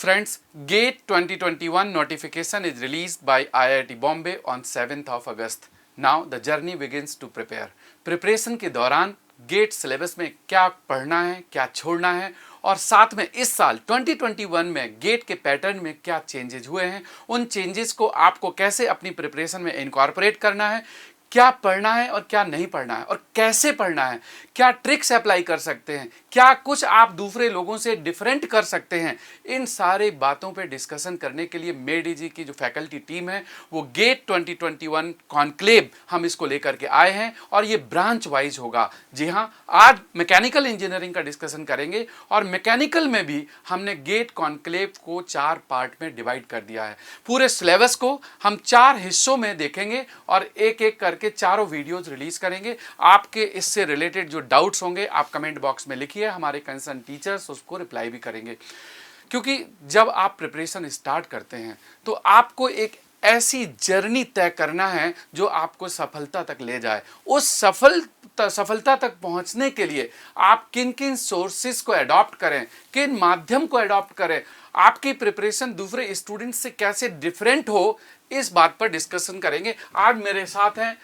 friends, GATE 2021 notification is released by IIT Bombay on 7th of August. Now the journey begins to prepare. Preparation के दौरान GATE syllabus में क्या पढ़ना है, क्या छोड़ना है और साथ में इस साल 2021 में GATE के पैटर्न में क्या चेंजेस हुए हैं, उन चेंजेस को आपको कैसे अपनी प्रिपरेशन में इनकॉर्पोरेट करना है, क्या पढ़ना है और क्या नहीं पढ़ना है और कैसे पढ़ना है, क्या ट्रिक्स अप्लाई कर सकते हैं, क्या कुछ आप दूसरे लोगों से डिफरेंट कर सकते हैं, इन सारे बातों पे डिस्कशन करने के लिए मेडीजी की जो फैकल्टी टीम है वो गेट 2021 कॉन्क्लेव हम इसको लेकर के आए हैं और ये ब्रांच वाइज होगा। जी हाँ, आज मैकेनिकल इंजीनियरिंग का डिस्कशन करेंगे और मैकेनिकल में भी हमने गेट कॉन्क्लेव को 4 पार्ट में डिवाइड कर दिया है। पूरे सिलेबस को हम 4 हिस्सों में देखेंगे और एक एक करके चारों वीडियोज रिलीज करेंगे। आपके इससे रिलेटेड जो डाउट्स होंगे आप कमेंट बॉक्स में लिखिए, हमारे कंसर्न टीचर्स उसको रिप्लाई भी करेंगे। क्योंकि जब आप प्रिपरेशन स्टार्ट करते हैं तो आपको एक ऐसी जर्नी तय करना है जो आपको सफलता तक ले जाए। उस सफलता तक पहुंचने के लिए आप किन किन सोर्सेज को अडॉप्ट करें, किन माध्यम को अडॉप्ट करें, आपकी प्रिपरेशन दूसरे स्टूडेंट्स से कैसे डिफरेंट हो, इस बात पर डिस्कशन करेंगे। आज मेरे साथ हैं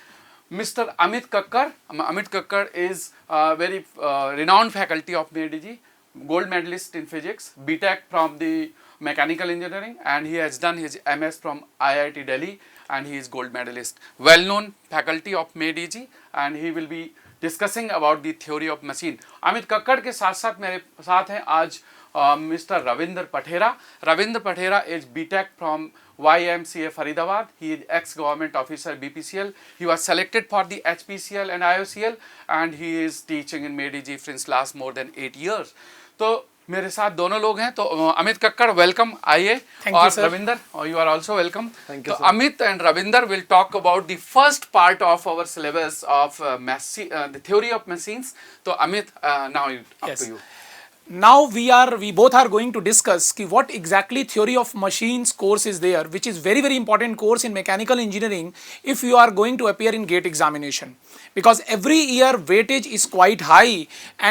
Mr. Amit Kakkar. Amit Kakkar is a very renowned faculty of MEDG, gold medalist in physics, BTech from the mechanical engineering, and he has done his MS from IIT Delhi and he is gold medalist. Well-known faculty of MEDG and he will be discussing about the theory of machine. Amit Kakkar के साथ साथ मेरे साथ हैं आज Mr. Ravinder Pathera. Ravinder Pathera is BTech from YMCA Faridabad. He is ex-government officer BPCL. He was selected for the HPCL and IOCL and he is teaching in MEDG since last more than 8 years. तो मेरे साथ दोनों लोग हैं। तो Amit Kakkar welcome, आइए, और Ravinder you are also welcome. तो Amit and Ravinder will talk about the first part of our syllabus of the theory of machines. तो Amit, now up to you. Now we both are going to discuss ki what exactly theory of machines course is there, which is very important course in mechanical engineering if you are going to appear in GATE examination, because every year weightage is quite high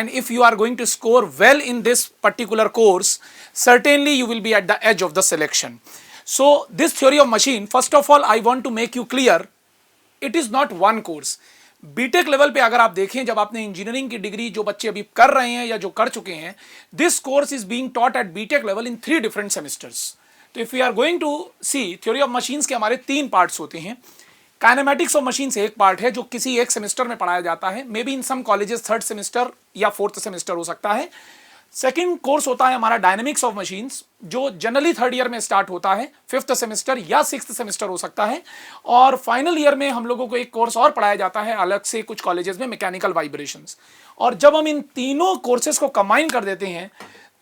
and if you are going to score well in this particular course, certainly you will be at the edge of the selection. So this theory of machine, first of all I want to make you clear, it is not one course. BTech level पे अगर आप देखें, जब आपने engineering की degree जो बच्चे अभी कर रहे हैं या जो कर चुके हैं, this course is being taught at BTech level in 3 different semesters. तो if we are going to see theory of machines के हमारे 3 पार्ट्स होते हैं। काइनेमेटिक्स ऑफ मशीन्स एक पार्ट है जो किसी एक सेमेस्टर में पढ़ाया जाता है, may be in some colleges 3rd semester या 4th सेमेस्टर हो सकता है। सेकेंड कोर्स होता है हमारा डायनेमिक्स ऑफ मशीन्स, जो जनरली 3rd ईयर में स्टार्ट होता है, 5th सेमेस्टर या 6th सेमेस्टर हो सकता है। और फाइनल ईयर में हम लोगों को एक कोर्स और पढ़ाया जाता है अलग से कुछ कॉलेजेस में, मैकेनिकल वाइब्रेशंस। और जब हम इन तीनों कोर्सेज को कंबाइन कर देते हैं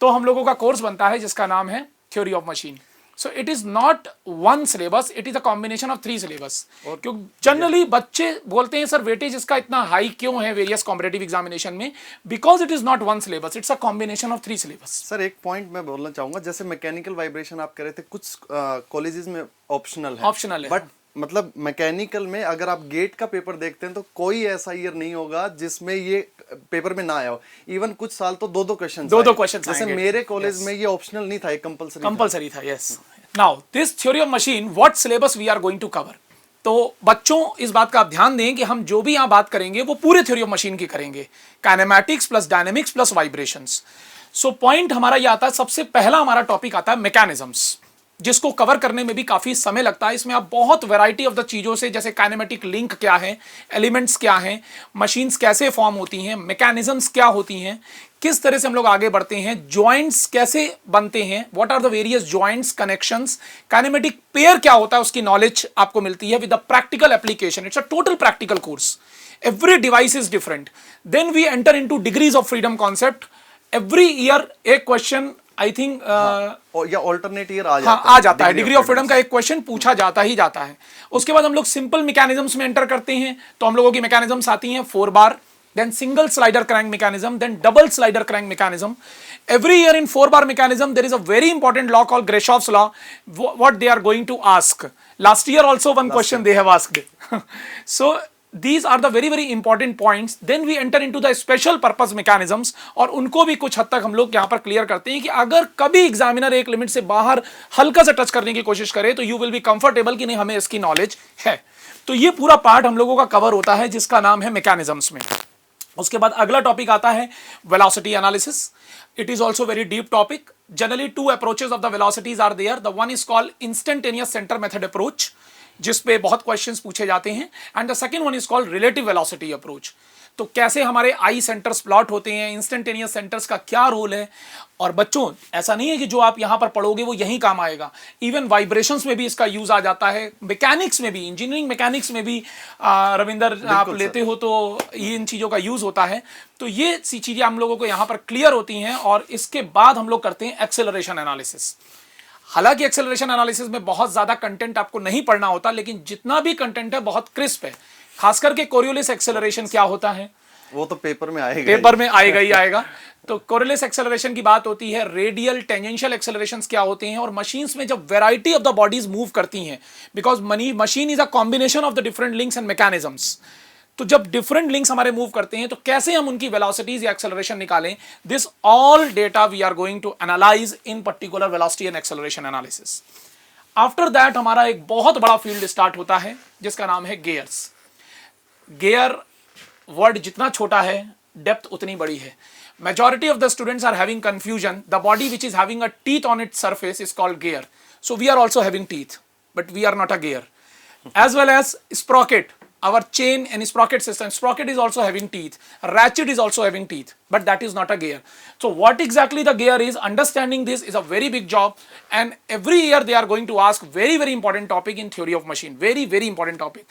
तो हम लोगों का कोर्स बनता है जिसका नाम है theory of machine. So it is not one syllabus, it is a combination of 3 syllabus. क्योंकि जनरली बच्चे बोलते हैं सर वेटेज इसका इतना हाई क्यों है वेरियस कॉम्पिटिटिव एग्जामिनेशन में, because it is not one syllabus, it's a combination of 3 syllabus. Sir एक पॉइंट मैं बोलना चाहूंगा, जैसे मैकेनिकल वाइब्रेशन आप कह रहे थे, कुछ कॉलेजेस में ऑप्शनल है, बट मतलब मैकेनिकल में अगर आप गेट का पेपर देखते हैं तो कोई ऐसा ईयर नहीं होगा जिसमें ये पेपर में ना आया हो। इवन कुछ साल तो 2-2 क्वेश्चन, जैसे मेरे कॉलेज में ये ऑप्शनल नहीं था, ये कंपलसरी था। Yes, now this theory of machine, what syllabus we are going to cover. तो बच्चों इस बात का आप ध्यान दें कि हम जो भी यहाँ बात करेंगे वो पूरे थ्योरी ऑफ मशीन की करेंगे, kinematics plus dynamics plus vibrations. So point हमारा ये आता है, सबसे पहला हमारा टॉपिक आता है मैकेनिज्म्स, जिसको कवर करने में भी काफ़ी समय लगता है। इसमें आप बहुत वैरायटी ऑफ द चीज़ों से, जैसे काइनेमेटिक लिंक क्या है, एलिमेंट्स क्या हैं, मशीन्स कैसे फॉर्म होती हैं, मैकेनिज्म्स क्या होती हैं, किस तरह से हम लोग आगे बढ़ते हैं, जॉइंट्स कैसे बनते हैं, what are the various joints, connections, kinematic pair क्या होता है, उसकी नॉलेज आपको मिलती है with the practical application. It's a total practical course, every device is different. Then we enter into degrees of freedom concept. Every year एक question I think या alternate year आ जाता है, डिग्री ऑफ फ्रीडम का एक question पूछा जाता ही जाता है। उसके बाद हम लोग सिंपल मैकेनिज्म्स में एंटर करते हैं, तो हम लोगों की मैकेनिज्म्स आती हैं 4 बार, then single slider crank mechanism, then double slider crank mechanism. Every year in 4 bar mechanism there is a very important law called Greshoff's law, what they are going to ask. Last year also one question they have asked. So these are the very very important points. Then we enter into the special purpose mechanisms, और उनको भी कुछ हद तक हम लोग यहाँ पर क्लियर करते हैं कि अगर कभी एग्जामिनर एक लिमिट से बाहर हल्का सा टच करने की कोशिश करे तो यू विल बी कंफर्टेबल कि नहीं हमें इसकी नॉलेज है. तो ये पूरा पार्ट हम लोगों का कवर होता है जिसका नाम है मैकेनिज्म्स में. उसके बाद अगला टॉपिक आता है velocity analysis. It is also very deep topic. Generally two approaches of the velocities are there. The one is called instantaneous centre method approach, जिसपे बहुत क्वेश्चंस पूछे जाते हैं, and the second one is called relative velocity approach. तो कैसे हमारे आई centres plot होते हैं, इंस्टेंटेनियस सेंटर्स का क्या रोल है. और बच्चों ऐसा नहीं है कि जो आप यहां पर पढ़ोगे वो यहीं काम आएगा. इवन वाइब्रेशंस में भी इसका यूज आ जाता है, मैकेनिक्स में भी, इंजीनियरिंग मैकेनिक्स में भी रविंदर आप लेते हो तो ये इन चीजों का यूज होता है. तो ये सी चीजें हम लोगों को यहां पर क्लियर होती हैं. और इसके बाद हम लोग करते हैं एक्सेलरेशन एनालिसिस. हालांकि एक्सेलरेशन एनालिसिस में बहुत ज्यादा कंटेंट आपको नहीं पढ़ना होता, लेकिन जितना भी कंटेंट है बहुत क्रिस्प है. खास करके कोरियोलिस एक्सेलरेशन क्या होता है वो तो पेपर में आएगा, पेपर में आएगा ही आएगा. तो कोरियोलिस एक्सेलरेशन की बात होती है. रेडियल टेंजेंशियल एक्सेलरेशंस क्या होते हैं, और मशीन्स में जब variety of the bodies move करती हैं, because machine is a combination of the different links and mechanisms. तो जब डिफरेंट लिंक्स हमारे मूव करते हैं तो कैसे हम उनकी वेलोसिटीज या एक्सेलरेशन निकालें, this all data we are going to analyse in particular velocity and acceleration analysis. After that हमारा एक बहुत बड़ा फील्ड स्टार्ट होता है जिसका नाम है गियर्स. गियर वर्ड जितना छोटा है डेप्थ उतनी बड़ी है. Majority of the students are having confusion. The body which is having a teeth on its surface is called gear. So we are also having teeth, but we are not a gear. As well as sprocket, our chain and sprocket system. Sprocket is also having teeth. Ratchet is also having teeth, but that is not a gear. So what exactly the gear is, understanding this is a very big job, and every year they are going to ask very very important topic in theory of machine. Very very important topic.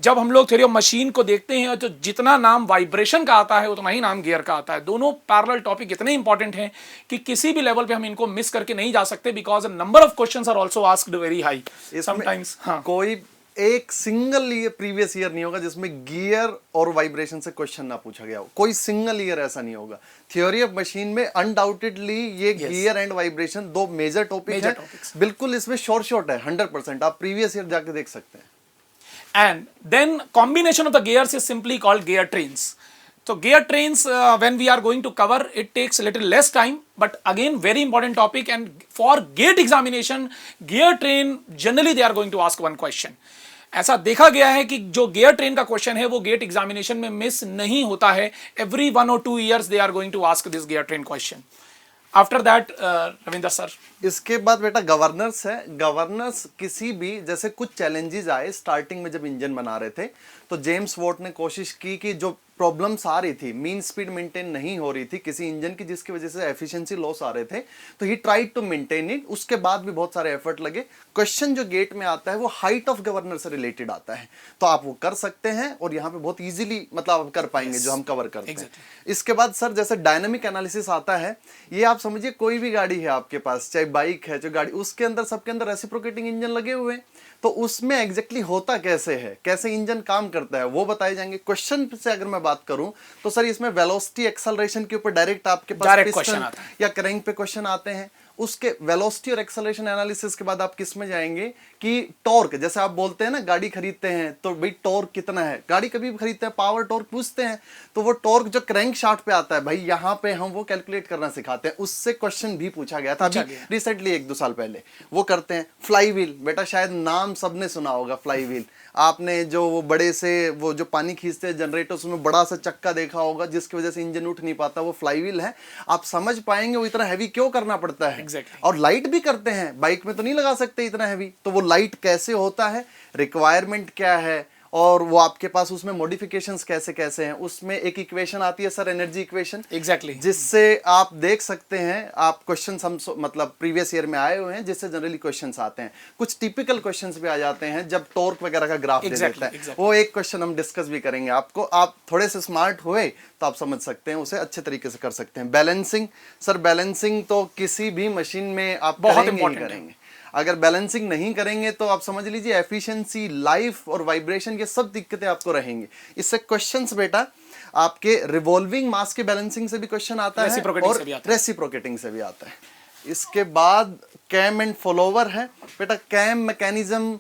जब हम लोग theory of machine को देखते हैं तो जितना नाम vibration का आता है उतना ही नाम गियर का आता है. दोनों पैरेलल टॉपिक इतने इंपॉर्टेंट हैं कि किसी भी लेवल पे हम इनको मिस करके नहीं जा सकते, because number of questions are also asked very high sometimes. हाँ, कोई एक सिंगल ईयर प्रीवियस ईयर नहीं होगा जिसमें गियर और वाइब्रेशन से क्वेश्चन ना पूछा गया हो. कोई सिंगल ईयर ऐसा नहीं होगा. थ्योरी ऑफ मशीन में अनडाउटेडली ये गियर एंड वाइब्रेशन दो मेजर टॉपिक है. बिल्कुल इसमें शॉर्ट है 100%. आप प्रीवियस ईयर जाके देख सकते हैं. And then combination of the gears is simply called gear trains. So gear trains, when we are going to cover, it takes a little less time, but again very important topic. And for GATE examination, gear train generally they are going to ask one question. ऐसा देखा गया है कि जो gear train का question है वो gate examination में मिस नहीं होता है. Every 1 or 2 years they are going to ask this gear train question. After that Ravinder sir, इसके बाद बेटा गवर्नर्स है. गवर्नर्स किसी भी, जैसे कुछ चैलेंजेस आए स्टार्टिंग में जब इंजन बना रहे थे तो जेम्स वॉट ने कोशिश की कि जो प्रॉब्लम्स आ रही थी, मीन स्पीड मेंटेन नहीं हो रही थी किसी इंजन की, जिसकी वजह से एफिशिएंसी लॉस आ रहे थे, तो he tried to maintain it. उसके बाद भी बहुत सारे एफर्ट लगे. क्वेश्चन जो गेट में आता है वो हाइट ऑफ गवर्नर से रिलेटेड आता है, तो आप वो कर सकते हैं और यहाँ पे बहुत इजीली मतलब आप कर पाएंगे जो हम कवर करते हैं. इसके बाद सर जैसे डायनामिक एनालिसिस आता है. ये आप समझिए कोई भी गाड़ी है आपके पास, चाहे बाइक है, जो गाड़ी, उसके अंदर सबके अंदर रेसिप्रोकेटिंग इंजन लगे हुए हैं, तो उसमें एग्जैक्टली होता कैसे है, कैसे इंजन काम करता है वो बताए जाएंगे. क्वेश्चन से अगर मैं बात करूं तो सर इसमें वेलोसिटी एक्सेलरेशन के ऊपर डायरेक्ट आपके पास पिस्टन या क्रैंक पे क्वेश्चन आते हैं. उसके वेलोसिटी और एक्सेलरेशन एनालिसिस के बाद आप किस में जाएंगे कि टॉर्क, जैसे आप बोलते हैं ना गाड़ी खरीदते हैं तो भाई टॉर्क कितना है, गाड़ी कभी भी खरीदते हैं पावर टॉर्क पूछते हैं, तो वो टॉर्क जो क्रैंक शाफ्ट पे आता है भाई यहाँ पे हम वो कैलकुलेट करना सिखाते हैं. उससे क्वेश्चन भी पूछा गया था अभी रिसेंटली 1-2 साल पहले. वो करते हैं. फ्लाई व्हील, बेटा शायद नाम सबने सुना होगा फ्लाई व्हील. आपने जो वो बड़े से वो जो पानी खींचते हैं जनरेटर, उसमें बड़ा सा चक्का देखा होगा जिसकी वजह से इंजन उठ नहीं पाता, वो फ्लाई व्हील है. आप समझ पाएंगे वो इतना हैवी क्यों करना पड़ता है. और लाइट भी करते हैं, बाइक में तो नहीं लगा सकते इतना हैवी, तो वो लाइट कैसे होता है, रिक्वायरमेंट क्या है, और वो आपके पास उसमें मॉडिफिकेशंस कैसे कैसे हैं. उसमें एक इक्वेशन आती है सर, एनर्जी इक्वेशन, एग्जैक्टली, जिससे आप देख सकते हैं. आप क्वेश्चंस हम मतलब प्रीवियस ईयर में आए हुए हैं जिससे जनरली क्वेश्चंस आते हैं. कुछ टिपिकल क्वेश्चंस भी आ जाते हैं जब टॉर्क वगैरह का ग्राफ दे देता है. वो एक क्वेश्चन हम डिस्कस भी करेंगे आपको. आप थोड़े से स्मार्ट हुए तो आप समझ सकते हैं, उसे अच्छे तरीके से कर सकते हैं. बैलेंसिंग, सर बैलेंसिंग तो किसी भी मशीन में आप बहुत इंपॉर्टेंट करेंगे. अगर बैलेंसिंग नहीं करेंगे तो आप समझ लीजिए एफिशिएंसी, लाइफ और वाइब्रेशन, ये सब दिक्कतें आपको रहेंगी. इससे क्वेश्चंस बेटा आपके रिवॉल्विंग मास के बैलेंसिंग से भी क्वेश्चन आता है और रेसिप्रोकेटिंग से भी आता है. इसके बाद कैम एंड फॉलोवर है. बेटा कैम मैकेनिज्म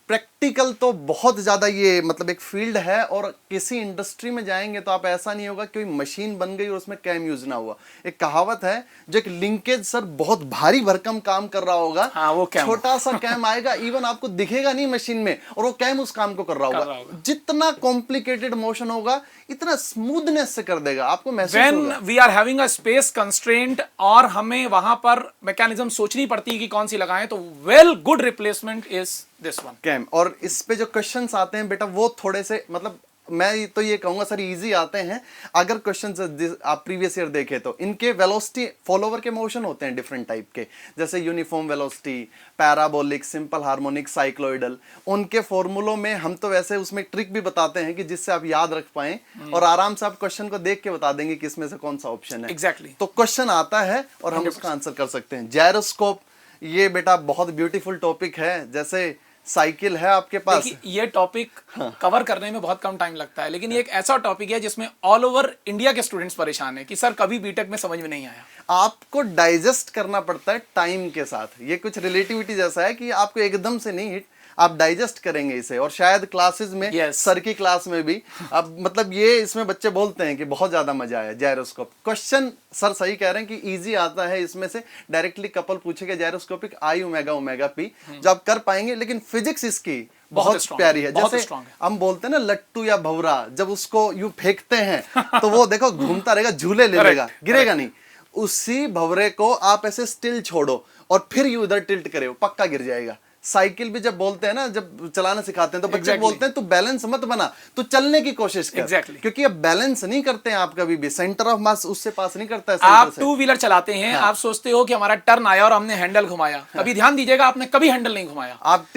प्रैक्टिकल तो बहुत ज़्यादा ये मतलब एक फील्ड है, और किसी इंडस्ट्री में जाएंगे तो आप ऐसा नहीं होगा कि कोई मशीन बन गई और उसमें कैम यूज ना हुआ। एक कहावत है, जो एक लिंकेज सर बहुत भारी भरकम काम कर रहा होगा, हाँ, वो कैम, छोटा सा कैम आएगा, इवन आपको दिखेगा नहीं मशीन में, और वो कैम उस काम को कर रहा होगा। जितना कॉम्प्लिकेटेड मोशन होगा इतना स्मूथनेस से कर देगा, आपको महसूस होगा। When we are having a space constraint और हमें वहां पर मैकेनिज्म सोचनी पड़ती है कि कौन सी लगाएं, तो well good replacement is this one cam. और इस पे जो क्वेश्चंस आते हैं बेटा, वो थोड़े से मतलब मैं तो ये कहूंगा सर इजी आते हैं। अगर क्वेश्चंस आप प्रीवियस ईयर देखें तो इनके वेलोसिटी फॉलोवर के मोशन होते हैं डिफरेंट टाइप के, जैसे uniform velocity, parabolic, simple harmonic, cycloidal. उनके फॉर्मूलों में हम तो वैसे उसमें एक ट्रिक भी बताते हैं कि जिससे आप याद रख पाएं और आराम से आप क्वेश्चन को देख के बता देंगे कि इसमें से कौन सा ऑप्शन है। एग्जैक्टली। तो क्वेश्चन आता है और हम उसका आंसर कर सकते हैं। जायरोस्कोप, ये बेटा बहुत ब्यूटीफुल टॉपिक है। जैसे साइकिल है आपके पास, ये टॉपिक कवर करने में बहुत कम टाइम लगता है, लेकिन ये एक ऐसा टॉपिक है जिसमें ऑल ओवर इंडिया के स्टूडेंट्स परेशान है कि सर कभी बीटेक में समझ में नहीं आया। आपको डाइजेस्ट करना पड़ता है टाइम के साथ। ये कुछ रिलेटिविटी जैसा है कि आपको एकदम से नहीं हिट, आप डाइजेस्ट करेंगे इसे। और शायद क्लासेस में सर की क्लास में भी अब मतलब ये इसमें बच्चे बोलते हैं कि बहुत ज्यादा मजा आया। जायरोस्कोप क्वेश्चन सर सही कह रहे हैं कि इजी आता है। इसमें से डायरेक्टली कपल पूछेगा जायरोस्कोपिक आई ओमेगा ओमेगा पी, जो आप कर पाएंगे। लेकिन फिजिक्स इसकी बहुत प्यारी है। जैसे हम बोलते हैं ना लट्टू या भवरा, जब उसको यू फेंकते हैं तो वो देखो घूमता रहेगा, झूले ले लेगा, गिरेगा नहीं। उसी भवरे को आप ऐसे स्टिल छोड़ो और फिर यू इधर टिल्ट करे, वो पक्का गिर जाएगा। साइकिल भी जब बोलते हैं ना, जब चलाना सिखाते हैं तो बच्चे बोलते हैं तू बैलेंस मत बना, तू चलने की कोशिश कर। क्योंकि अब बैलेंस नहीं करते हैं आप कभी भी, सेंटर ऑफ मास उससे पास नहीं करता है। आप टू व्हीलर चलाते हैं, आप सोचते हो कि हमारा टर्न आया और हमने हैंडल घुमाया, कभी ध्यान दीजिएगा आपने कभी हैंडल नहीं घुमाया, आप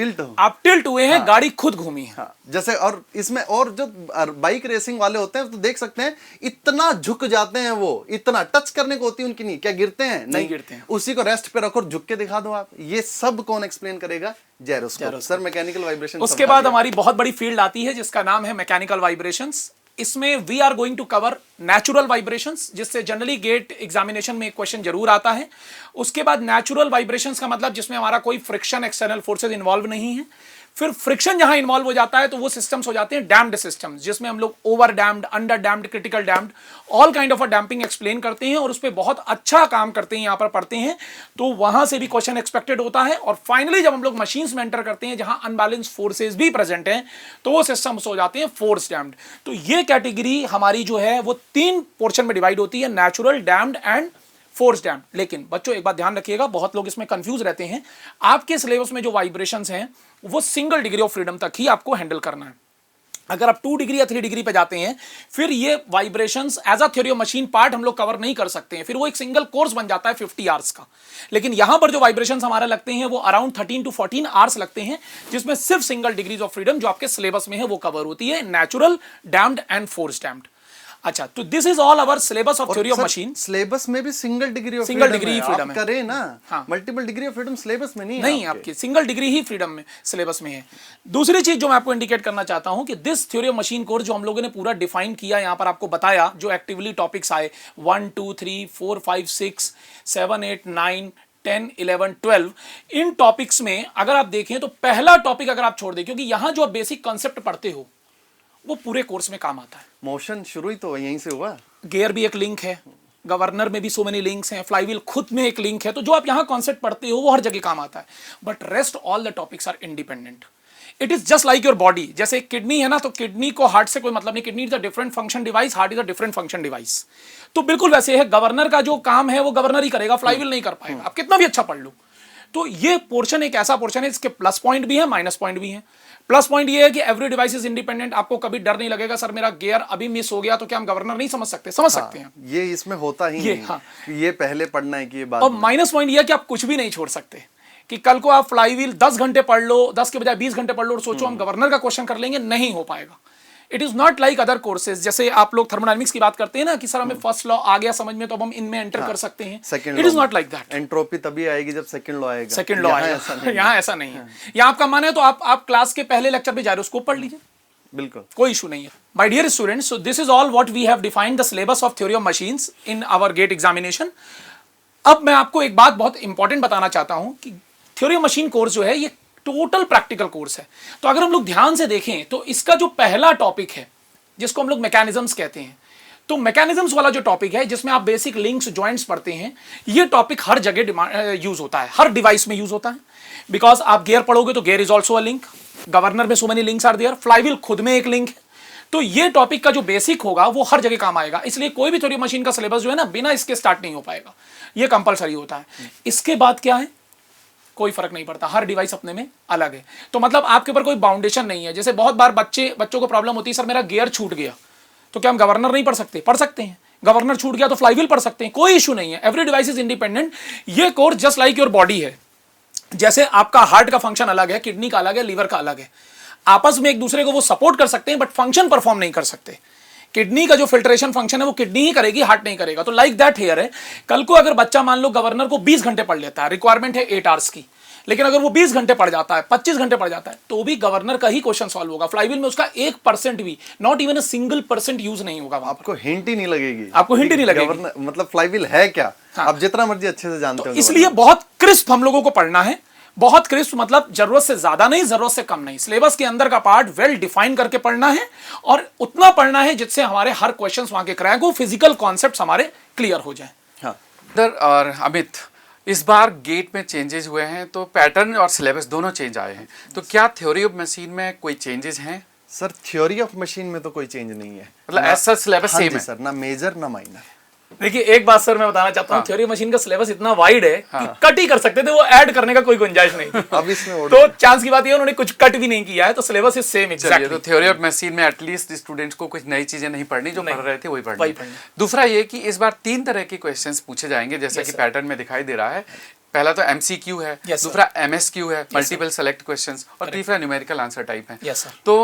टिल्ट हुए हैं, गाड़ी खुद घूमी है। जैसे और इसमें और जो बाइक रेसिंग वाले होते हैं तो देख सकते हैं इतना झुक जाते हैं, वो इतना टच करने को होती है उनकी नहीं, क्या गिरते हैं? नहीं गिरते हैं। उसी को रेस्ट पे रखो और झुक के दिखा दो आप। ये सब कौन एक्सप्लेन करेगा? Gyroscope sir, mechanical vibration. उसके बाद हमारी बहुत बड़ी फील्ड आती है जिसका नाम है मैकेनिकल वाइब्रेशंस। इसमें we are going to cover natural vibrations, जिससे जनरली गेट एग्जामिनेशन में एक क्वेश्चन जरूर आता है। उसके बाद नेचुरल वाइब्रेशंस का मतलब जिसमें हमारा कोई फ्रिक्शन, एक्सटर्नल फोर्सेज इन्वॉल्व नहीं है। फिर फ्रिक्शन जहां इन्वॉल्व हो जाता है तो वो सिस्टम्स हो जाते हैं डैम्ड सिस्टम्स, जिसमें हम लोग over damped, under damped, critical damped, all kind of a damping explain करते हैं और उस पर बहुत अच्छा काम करते हैं, यहाँ पर पढ़ते हैं, तो वहां से भी क्वेश्चन एक्सपेक्टेड होता है। और फाइनली जब हम लोग मशीन्स में एंटर करते हैं जहां अनबैलेंस फोर्सेज भी प्रेजेंट हैं, तो वो सिस्टम्स हो जाते हैं फोर्स डैम्ड। तो ये कैटेगरी हमारी जो है वो 3 पोर्शन में डिवाइड होती है, natural, damped and force damped. लेकिन बच्चों एक बात ध्यान रखिएगा, बहुत लोग इसमें कंफ्यूज रहते हैं। आपके सिलेबस में जो वाइब्रेशंस हैं वो सिंगल डिग्री ऑफ फ्रीडम तक ही आपको हैंडल करना है। अगर आप 2 डिग्री या 3 डिग्री पे जाते हैं फिर ये vibrations as a theory of machine part हम लोग कवर नहीं कर सकते हैं, फिर वो एक सिंगल कोर्स बन जाता है 50 आवर्स का। लेकिन यहां पर जो वाइब्रेशंस हमारे लगते हैं वो अराउंड 13 to 14 आवर्स लगते हैं, जिसमें सिर्फ सिंगल डिग्रीज ऑफ फ्रीडम जो आपके सिलेबस में है वो कवर होती है, natural, damped and force damped. अच्छा, तो this is all our syllabus of theory of machine. Syllabus में भी सिंगल डिग्री ऑफ फ्रीडम करे ना, multiple degree of freedom syllabus में नहीं आपकी सिंगल डिग्री ही फ्रीडम में सिलेबस में है। दूसरी चीज जो मैं आपको इंडिकेट करना चाहता हूं कि this theory of machine course जो हम लोगों ने पूरा डिफाइन किया, यहां पर आपको बताया जो एक्टिवली टॉपिक्स आए 1 2 3 4 5 6 7 8 9 10 11 12, इन टॉपिक्स में अगर आप देखें तो पहला टॉपिक अगर आप छोड़ दें, क्योंकि यहां जो आप बेसिक कॉन्सेप्ट पढ़ते हो वो पूरे कोर्स में काम आता है। मोशन शुरू ही तो यहीं से हुआ। गियर भी एक लिंक है, गवर्नर में भी सो मेनी लिंक्स हैं, फ्लाईव्हील खुद में एक लिंक है, तो जो आप यहां कॉन्सेप्ट पढ़ते हो वो हर जगह काम आता है। But rest all the topics are independent. It is just like your body. जैसे किडनी है ना, तो किडनी को हार्ट से कोई मतलब नहीं, kidney is a different function device, heart is a different function device. तो बिल्कुल वैसे है, गवर्नर का जो काम है वो गवर्नर ही करेगा, फ्लाईव्हील नहीं कर पाएगा, आप कितना भी अच्छा पढ़ लो। तो ये पोर्शन एक ऐसा पोर्शन है, इसके प्लस पॉइंट भी है, माइनस पॉइंट भी है। प्लस पॉइंट ये है कि एवरी डिवाइस इज इंडिपेंडेंट, आपको कभी डर नहीं लगेगा सर मेरा गियर अभी मिस हो गया तो क्या हम गवर्नर नहीं समझ सकते? समझ सकते हैं। ये इसमें होता ही नहीं, ये पहले पढ़ना है कि ये बात। और माइनस पॉइंट ये है कि आप कुछ भी नहीं छोड़ सकते, कि कल को आप फ्लाईव्हील 10 घंटे पढ़ लो, 10 के बजाय 20 घंटे पढ़ लो और सोचो हम गवर्नर का क्वेश्चन कर लेंगे, नहीं हो पाएगा। It is not like other courses. जैसे आप लोग थर्मोडायनामिक्स की बात करते हैं ना कि सर हमें फर्स्ट लॉ आ गया समझ में तो अब हम इनमें एंटर कर सकते हैं, it is not like that. Entropy तभी आएगी जब सेकंड लॉ आएगा, सेकंड लॉ आएगा, यहाँ ऐसा नहीं है। यहाँ आपका मन है तो आप क्लास के पहले लेक्चर पे जायरोस्कोप पढ़ लीजिए, बिल्कुल कोई इशू नहीं है। My dear students, so this is all what we have defined the syllabus of theory of machines in our GATE examination. अब मैं आपको एक बात बहुत इंपॉर्टेंट बताना चाहता हूं कि थ्योरी ऑफ मशीन कोर्स जो है ये टोटल प्रैक्टिकल कोर्स है। तो अगर हम लोग ध्यान से देखें तो इसका जो पहला टॉपिक है जिसको हम लोग मैकेनिज्म्स कहते हैं, तो मैकेनिज्म्स वाला जो टॉपिक है जिसमें आप बेसिक लिंक्स जॉइंट्स पढ़ते हैं, ये टॉपिक हर जगह यूज होता है, हर डिवाइस में यूज होता है। बिकॉज आप गियर पढ़ोगे तो gear is also a link, governor में so many links are there, flywheel खुद में एक लिंक है। तो ये टॉपिक का जो बेसिक होगा वो हर जगह काम आएगा, इसलिए कोई भी थ्योरी ऑफ मशीन का सिलेबस जो है ना बिना इसके स्टार्ट नहीं हो पाएगा, ये कंपलसरी होता है। इसके बाद क्या है, कोई फर्क नहीं पड़ता, हर डिवाइस अपने में अलग है। तो मतलब आपके ऊपर कोई बाउंडेशन नहीं है। जैसे बहुत बार बच्चों को प्रॉब्लम होती है, सर मेरा गियर छूट गया, तो क्या हम गवर्नर नहीं पढ़ सकते? पढ़ सकते हैं। गवर्नर छूट गया तो फ्लाईव्हील पढ़ सकते हैं, कोई इशू नहीं है। Every device is independent. ये course just like your body है, जैसे आपका हार्ट का फंक्शन अलग है, किडनी का अलग है, लीवर का अलग है, आपस में एक दूसरे को वो सपोर्ट कर सकते हैं बट फंक्शन परफॉर्म नहीं कर सकते। किडनी का जो फिल्ट्रेशन फंक्शन है वो किडनी ही करेगी, हार्ट नहीं करेगा। तो लाइक दैट हेयर है। कल को अगर बच्चा मान लो गवर्नर को 20 घंटे पढ़ लेता है, रिक्वायरमेंट है 8 आवर्स की, लेकिन अगर वो 20 घंटे पढ़ जाता है, 25 घंटे पढ़ जाता है, तो भी गवर्नर का ही क्वेश्चन सॉल्व होगा। फ्लाईव्हील में उसका 1% भी, not even a single % use नहीं होगा। आपको हिंट ही नहीं लगेगी, आपको हिंट ही नहीं लगेगी गवर्नर मतलब फ्लाईव्हील है क्या। हाँ। आप जितना मर्जी अच्छे से जानते हो। इसलिए बहुत क्रिस्प हम लोगों को पढ़ना है, बहुत क्रिस्प, मतलब जरूरत से ज्यादा नहीं, जरूरत से कम नहीं। सिलेबस के अंदर का पार्ट वेल डिफाइन करके पढ़ना है और उतना पढ़ना है जिससे हमारे हर क्वेश्चंस वहां के क्रैक हो, फिजिकल कॉन्सेप्ट्स हमारे क्लियर हो जाए। हाँ। और अमित, इस बार गेट में चेंजेस हुए हैं, तो पैटर्न और सिलेबस दोनों चेंज आए हैं, तो क्या थ्योरी ऑफ मशीन में कोई चेंजेस हैं? सर थ्योरी ऑफ मशीन में तो कोई चेंज नहीं है, मतलब ऐसा सिलेबस हाँ सेम जी है सर, ना मेजर ना माइनर। देखिए एक बात सर मैं बताना चाहता हूँ, थ्योरी मशीन का सिलेबस इतना वाइड है कि कट ही कर सकते थे, वो ऐड करने का कोई गुंजाइश नहीं थी। अब इसमें तो चांस की बात ये उन्होंने कुछ कट भी नहीं किया है, तो सिलेबस इज सेम एग्जैक्टली। तो थ्योरी ऑफ मशीन में एटलीस्ट स्टूडेंट्स को कुछ नई चीजें नहीं पढ़नी, जो पढ़ रहे थे वही पढ़नी। दूसरा ये कि इस बार 3 तरह के क्वेश्चंस पूछे जाएंगे, जैसा कि पैटर्न में दिखाई दे रहा है। पहला तो MCQ है, दूसरा MSQ है, मल्टीपल सेलेक्ट क्वेश्चंस, और तीसरा न्यूमेरिकल आंसर टाइप है। तो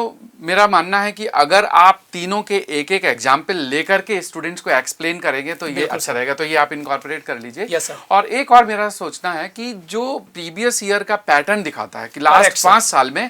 मेरा मानना है कि अगर आप तीनों के एक एक एग्जाम्पल लेकर के स्टूडेंट्स को एक्सप्लेन करेंगे तो ये अच्छा रहेगा, तो ये आप इनकॉर्पोरेट कर लीजिए। और एक और मेरा सोचना है कि जो प्रीवियस ईयर का पैटर्न दिखाता है कि लास्ट 5 साल में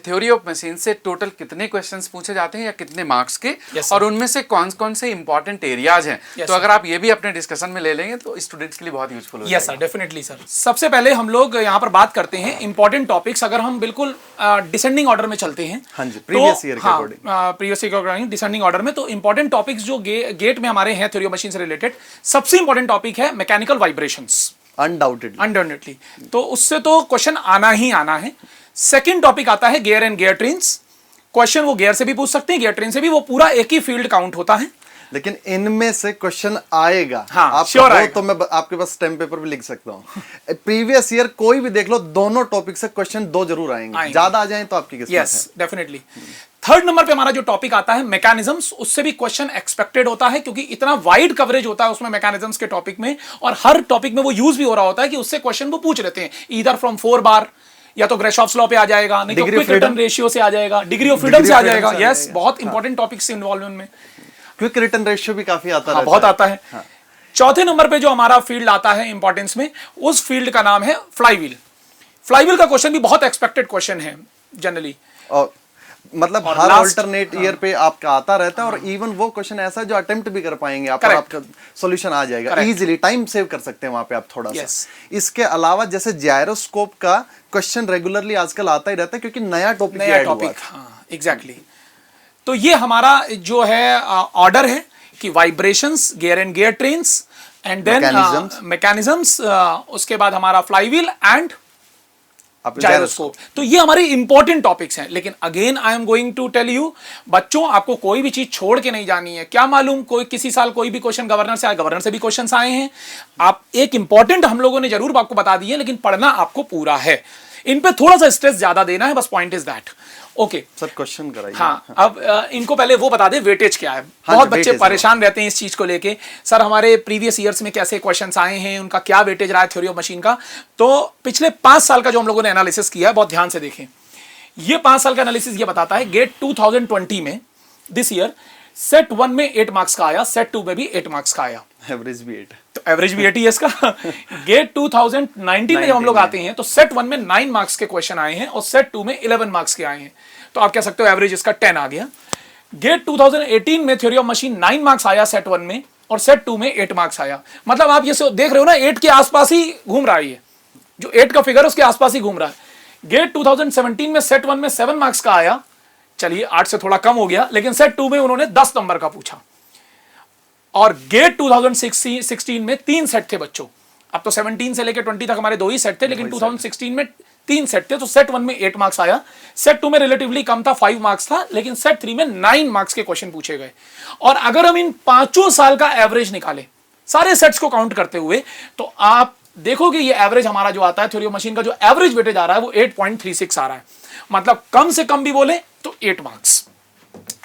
थ्योरी ऑफ मशीन से टोटल कितने क्वेश्चंस पूछे जाते हैं या कितने मार्क्स के, और उनमें से कौन कौन से इंपॉर्टेंट एरियाज हैं, तो अगर आप ये भी अपने डिस्कशन में ले लेंगे तो स्टूडेंट्स के लिए बहुत यूजफुल होगा। Yes sir, definitely sir. सबसे पहले हम लोग यहाँ पर बात करते हैं इंपॉर्टेंट टॉपिक्स। अगर हम बिल्कुल डिसेंडिंग ऑर्डर में चलते हैं, हाँ जी, प्रीवियस ईयर के अकॉर्डिंग, प्रीवियस ईयर के अकॉर्डिंग डिसेंडिंग ऑर्डर में, तो इंपॉर्टेंट टॉपिक्स जो गेट में हमारे हैं थ्योरी ऑफ मशीन से रिलेटेड, सबसे इंपॉर्टेंट टॉपिक है मैकेनिकल वाइब्रेशंस। अनडाउटेडली तो उससे तो क्वेश्चन आना ही आना है। सेकंड टॉपिक आता है gear and gear trains. Question वो गियर से भी पूछ सकते हैं, गियर ट्रेन से भी, वो पूरा एक ही फील्ड काउंट होता है, लेकिन इनमें से क्वेश्चन आएगा। हाँ, आप श्योर आएगा। तो मैं आपके पास स्टैम्प पेपर भी लिख सकता हूँ। प्रीवियस ईयर कोई भी देख लो, दोनों टॉपिक से क्वेश्चन 2 जरूर आएंगे, ज्यादा आ जाएं तो आपकी किस्मत है। Yes definitely. थर्ड नंबर पे हमारा जो टॉपिक आता है मैकेनिज्म्स, उससे भी क्वेश्चन एक्सपेक्टेड होता है, क्योंकि इतना वाइड कवरेज होता है उसमें मैकेनिज्म्स के टॉपिक में, और हर टॉपिक में वो यूज भी हो रहा होता है कि उससे क्वेश्चन वो पूछ लेते हैं, ईदर फ्रॉम 4 बार, या तो ग्रेशॉफ्स लॉ पे आ जाएगा, नहीं तो क्विक रिटर्न रेशियो से आ जाएगा, डिग्री ऑफ फ्रीडम से आ जाएगा। यस, बहुत इंपॉर्टेंट टॉपिक से इन्वॉल्व में क्विक रिटर्न रेशियो भी काफी आता है, बहुत आता है। चौथे नंबर पे जो हमारा फील्ड आता है इंपॉर्टेंस में, उस फील्ड का नाम है फ्लाईव्हील। फ्लाईव्हील का क्वेश्चन भी बहुत एक्सपेक्टेड क्वेश्चन है जनरली, और मतलब हर अल्टरनेट ईयर पे आपका आता रहता है, और इवन वो क्वेश्चन ऐसा जो अटेम्प्ट भी कर पाएंगे आप, और आपका सॉल्यूशन आ जाएगा इजीली, टाइम सेव कर सकते हैं वहां पे आप थोड़ा सा। इसके अलावा जैसे जायरोस्कोप का क्वेश्चन रेगुलरली आजकल आता ही रहता है, क्योंकि नया टॉपिक एग्जैक्टली। तो ये हमारा जो है ऑर्डर है कि vibrations, gear and gear trains, and then mechanisms, उसके बाद हमारा फ्लाईव्हील एंड जायरोस्कोप। तो ये हमारे इंपॉर्टेंट टॉपिक्स हैं। लेकिन again I am going to tell you, बच्चों आपको कोई भी चीज छोड़ के नहीं जानी है। क्या मालूम कोई किसी साल कोई भी क्वेश्चन गवर्नर से आए, गवर्नर से भी क्वेश्चन आए हैं। आप एक इंपॉर्टेंट हम लोगों ने जरूर आपको बता दी है, लेकिन पढ़ना आपको पूरा है। इन पे थोड़ा सा स्ट्रेस ज्यादा देना है, बस point is that. Okay sir, question कराइए। हाँ, अब इनको पहले वो बता दे वेटेज क्या है। बहुत बच्चे परेशान रहते हैं इस चीज को लेके, सर हमारे प्रीवियस ईयर्स में कैसे क्वेश्चंस आए हैं, उनका क्या वेटेज रहा है थ्योरी ऑफ मशीन का। तो पिछले 5 साल का जो हम लोगों ने एनालिसिस किया है, बहुत ध्यान से देखें। ये 5 साल का एनालिसिस ये बताता है, गेट 2020 में दिस ईयर सेट 1 में 8 मार्क्स का आया, सेट 2 में भी 8 मार्क्स का आया, एवरेज भी 8, तो एवरेज भी 8 ही है इसका। गेट 2019 में जब हम लोग आते हैं तो सेट 1 में 9 मार्क्स के क्वेश्चन आए हैं और सेट 2 में 11 मार्क्स के आए हैं, तो आप कह सकते हो एवरेज इसका 10 आ गया। गेट 2018 में थ्योरी ऑफ मशीन 9 मार्क्स आया सेट 1 में, और सेट 2 में 8 मार्क्स आया। मतलब आप ये देख रहे हो ना, 8 के आसपास ही घूम रहा है, ये जो 8 का फिगर है उसके आसपास ही घूम रहा है। गेट 2017 में सेट 1 में 7 मार्क्स का आया, चलिए 8 से थोड़ा कम हो गया, लेकिन सेट 2 में उन्होंने 10 नंबर का पूछा। और गेट 2016 में 3 सेट थे बच्चों, अब तो 17 से लेकर 20 तक हमारे 2 ही सेट थे, लेकिन 2016 में 3 सेट थे। तो सेट 1 में 8 मार्क्स आया, सेट 2 में रिलेटिवली कम था, 5 मार्क्स था, लेकिन सेट 3 में 9 मार्क्स के क्वेश्चन पूछे गए। और अगर हम इन 5 साल का एवरेज निकालें सारे सेट्स को काउंट करते हुए, तो आप देखोगे ये एवरेज हमारा जो आता है, थ्योरी ऑफ मशीन का जो एवरेज वेटेज आ रहा है वो 8.36 आ रहा है। मतलब कम से कम भी बोले तो 8 marks